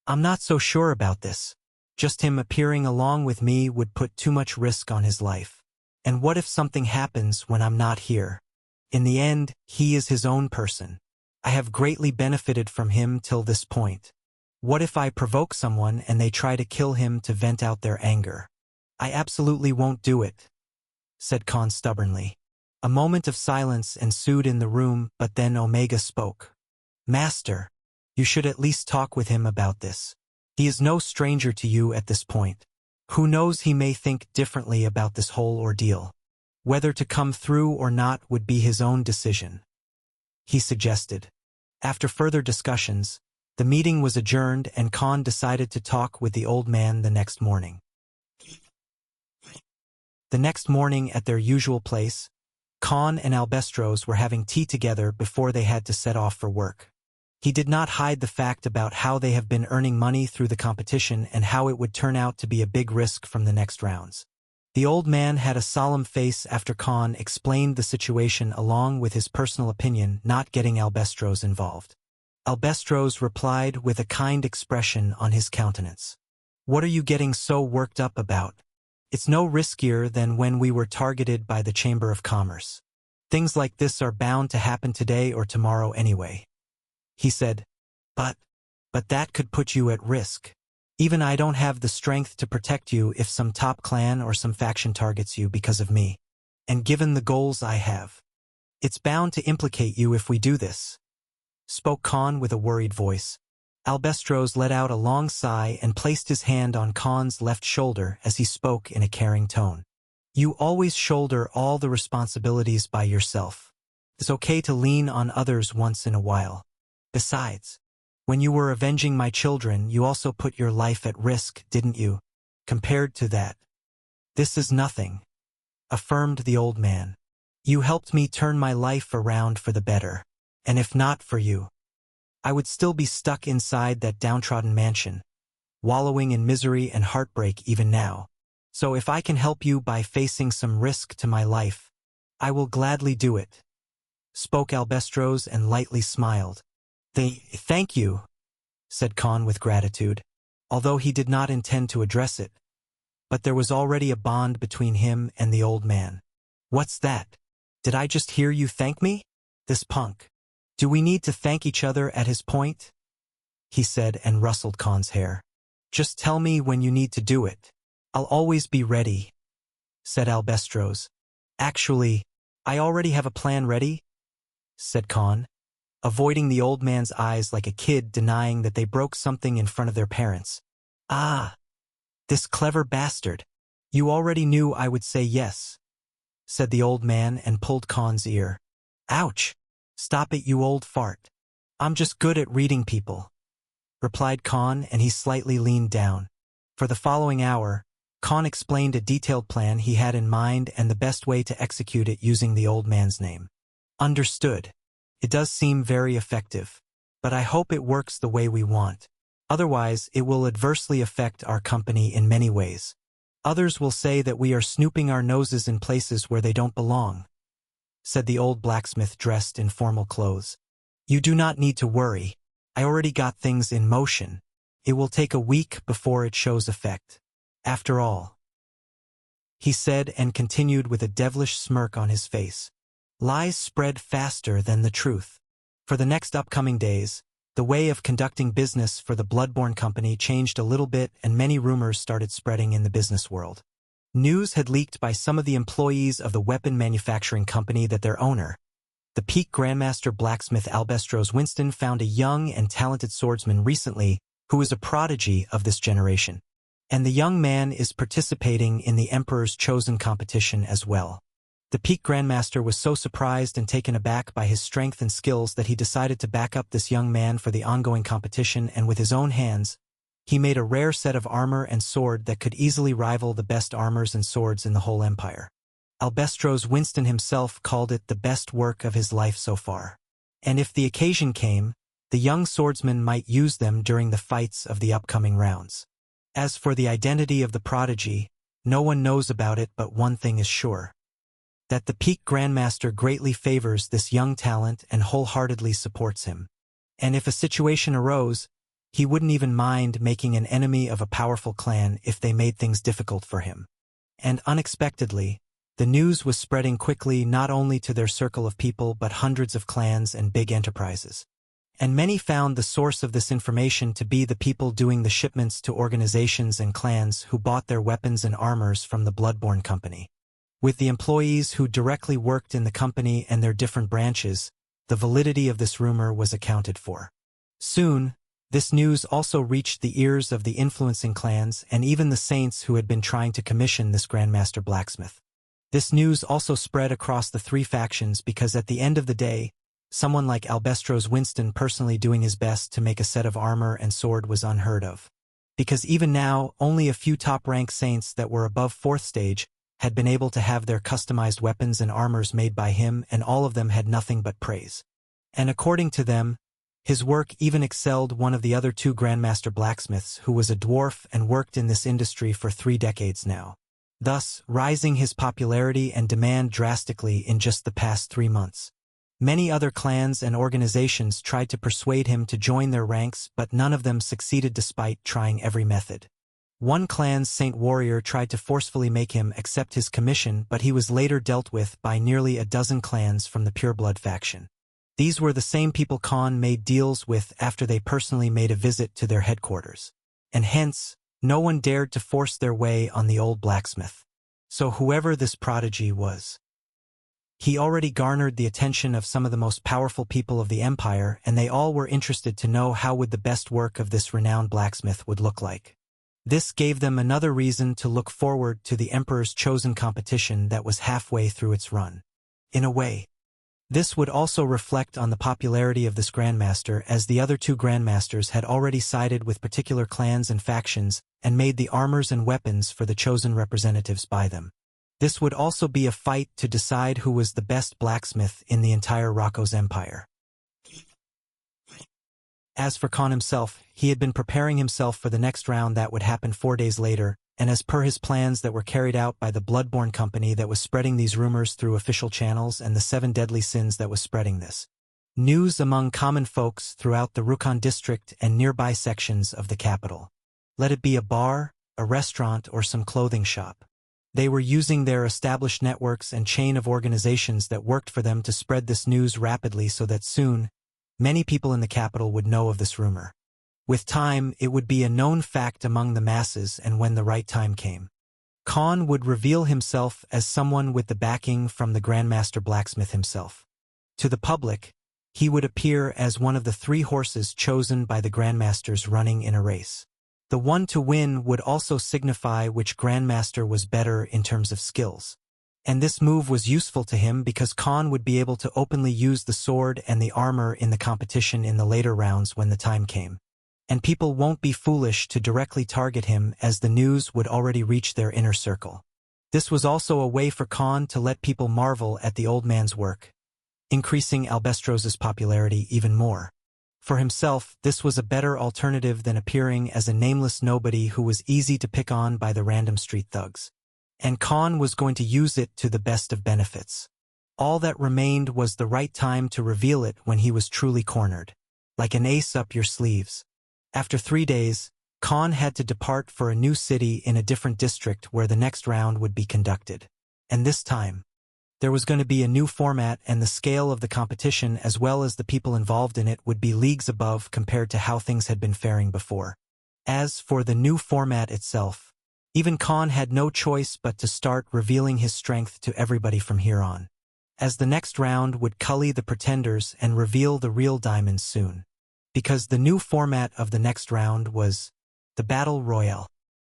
I'm not so sure about this. Just him appearing along with me would put too much risk on his life. And what if something happens when I'm not here? In the end, he is his own person. I have greatly benefited from him till this point. What if I provoke someone and they try to kill him to vent out their anger? I absolutely won't do it, said Khan stubbornly. A moment of silence ensued in the room, but then Omega spoke. Master, you should at least talk with him about this. He is no stranger to you at this point. Who knows, he may think differently about this whole ordeal. Whether to come through or not would be his own decision, he suggested. After further discussions, the meeting was adjourned and Khan decided to talk with the old man the next morning. The next morning at their usual place, Khan and Albestros were having tea together before they had to set off for work. He did not hide the fact about how they have been earning money through the competition and how it would turn out to be a big risk from the next rounds. The old man had a solemn face after Khan explained the situation along with his personal opinion not getting Albestros involved. Albestros replied with a kind expression on his countenance. What are you getting so worked up about? It's no riskier than when we were targeted by the Chamber of Commerce. Things like this are bound to happen today or tomorrow anyway, he said. But that could put you at risk. Even I don't have the strength to protect you if some top clan or some faction targets you because of me. And given the goals I have, it's bound to implicate you if we do this, spoke Khan with a worried voice. Albestros let out a long sigh and placed his hand on Khan's left shoulder as he spoke in a caring tone. You always shoulder all the responsibilities by yourself. It's okay to lean on others once in a while. Besides, when you were avenging my children, you also put your life at risk, didn't you? Compared to that, this is nothing, affirmed the old man. You helped me turn my life around for the better, and if not for you, I would still be stuck inside that downtrodden mansion, wallowing in misery and heartbreak even now. So if I can help you by facing some risk to my life, I will gladly do it, spoke Albestros and lightly smiled. Thank you, said Khan with gratitude, although he did not intend to address it. But there was already a bond between him and the old man. What's that? Did I just hear you thank me? This punk. Do we need to thank each other at his point? He said and rustled Khan's hair. Just tell me when you need to do it. I'll always be ready, said Albestros. Actually, I already have a plan ready, said Khan, avoiding the old man's eyes like a kid denying that they broke something in front of their parents. Ah, this clever bastard. You already knew I would say yes, said the old man and pulled Khan's ear. Ouch! Stop it, you old fart. I'm just good at reading people, replied Khan, and he slightly leaned down. For the following hour, Khan explained a detailed plan he had in mind and the best way to execute it using the old man's name. Understood. It does seem very effective, but I hope it works the way we want. Otherwise, it will adversely affect our company in many ways. Others will say that we are snooping our noses in places where they don't belong, said the old blacksmith dressed in formal clothes. You do not need to worry. I already got things in motion. It will take a week before it shows effect. After all, he said and continued with a devilish smirk on his face. Lies spread faster than the truth. For the next upcoming days, the way of conducting business for the Bloodborne Company changed a little bit and many rumors started spreading in the business world. News had leaked by some of the employees of the weapon manufacturing company that their owner, the peak Grandmaster blacksmith Albestros Winston, found a young and talented swordsman recently who is a prodigy of this generation. And the young man is participating in the Emperor's Chosen competition as well. The peak Grandmaster was so surprised and taken aback by his strength and skills that he decided to back up this young man for the ongoing competition, and with his own hands, he made a rare set of armor and sword that could easily rival the best armors and swords in the whole empire. Albestros Winston himself called it the best work of his life so far. And if the occasion came, the young swordsman might use them during the fights of the upcoming rounds. As for the identity of the prodigy, no one knows about it, but one thing is sure: that the peak Grandmaster greatly favors this young talent and wholeheartedly supports him. And if a situation arose, he wouldn't even mind making an enemy of a powerful clan if they made things difficult for him. And unexpectedly, the news was spreading quickly not only to their circle of people but hundreds of clans and big enterprises. And many found the source of this information to be the people doing the shipments to organizations and clans who bought their weapons and armors from the Bloodborne Company. With the employees who directly worked in the company and their different branches, the validity of this rumor was accounted for. Soon, this news also reached the ears of the influencing clans and even the saints who had been trying to commission this Grandmaster blacksmith. This news also spread across the three factions because at the end of the day, someone like Albestros Winston personally doing his best to make a set of armor and sword was unheard of. Because even now, only a few top-rank saints that were above 4th stage had been able to have their customized weapons and armors made by him, and all of them had nothing but praise. And according to them, his work even excelled one of the other two Grandmaster blacksmiths who was a dwarf and worked in this industry for 3 decades now, thus rising his popularity and demand drastically in just the past 3 months. Many other clans and organizations tried to persuade him to join their ranks, but none of them succeeded despite trying every method. One clan's Saint Warrior tried to forcefully make him accept his commission, but he was later dealt with by nearly a dozen clans from the Pureblood faction. These were the same people Khan made deals with after they personally made a visit to their headquarters. And hence, no one dared to force their way on the old blacksmith. So whoever this prodigy was, he already garnered the attention of some of the most powerful people of the empire, and they all were interested to know how would the best work of this renowned blacksmith would look like. This gave them another reason to look forward to the Emperor's Chosen competition that was halfway through its run. In a way, this would also reflect on the popularity of this Grandmaster, as the other two Grandmasters had already sided with particular clans and factions and made the armors and weapons for the Chosen representatives by them. This would also be a fight to decide who was the best blacksmith in the entire Rocco's empire. As for Khan himself, he had been preparing himself for the next round that would happen 4 days later, and as per his plans that were carried out by the Bloodborne company that was spreading these rumors through official channels and the 7 deadly sins that was spreading this news among common folks throughout the Rukon district and nearby sections of the capital. Let it be a bar, a restaurant, or some clothing shop. They were using their established networks and chain of organizations that worked for them to spread this news rapidly so that soon, many people in the capital would know of this rumor. With time, it would be a known fact among the masses, and when the right time came, Khan would reveal himself as someone with the backing from the Grandmaster Blacksmith himself. To the public, he would appear as one of the 3 horses chosen by the Grandmasters running in a race. The one to win would also signify which Grandmaster was better in terms of skills. And this move was useful to him because Khan would be able to openly use the sword and the armor in the competition in the later rounds when the time came. And people won't be foolish to directly target him as the news would already reach their inner circle. This was also a way for Khan to let people marvel at the old man's work, increasing Albestros's popularity even more. For himself, this was a better alternative than appearing as a nameless nobody who was easy to pick on by the random street thugs. And Khan was going to use it to the best of benefits. All that remained was the right time to reveal it when he was truly cornered. Like an ace up your sleeves. After 3 days, Khan had to depart for a new city in a different district where the next round would be conducted. And this time, there was going to be a new format, and the scale of the competition as well as the people involved in it would be leagues above compared to how things had been faring before. As for the new format itself, even Khan had no choice but to start revealing his strength to everybody from here on, as the next round would cully the pretenders and reveal the real diamonds soon. Because the new format of the next round was the Battle Royale.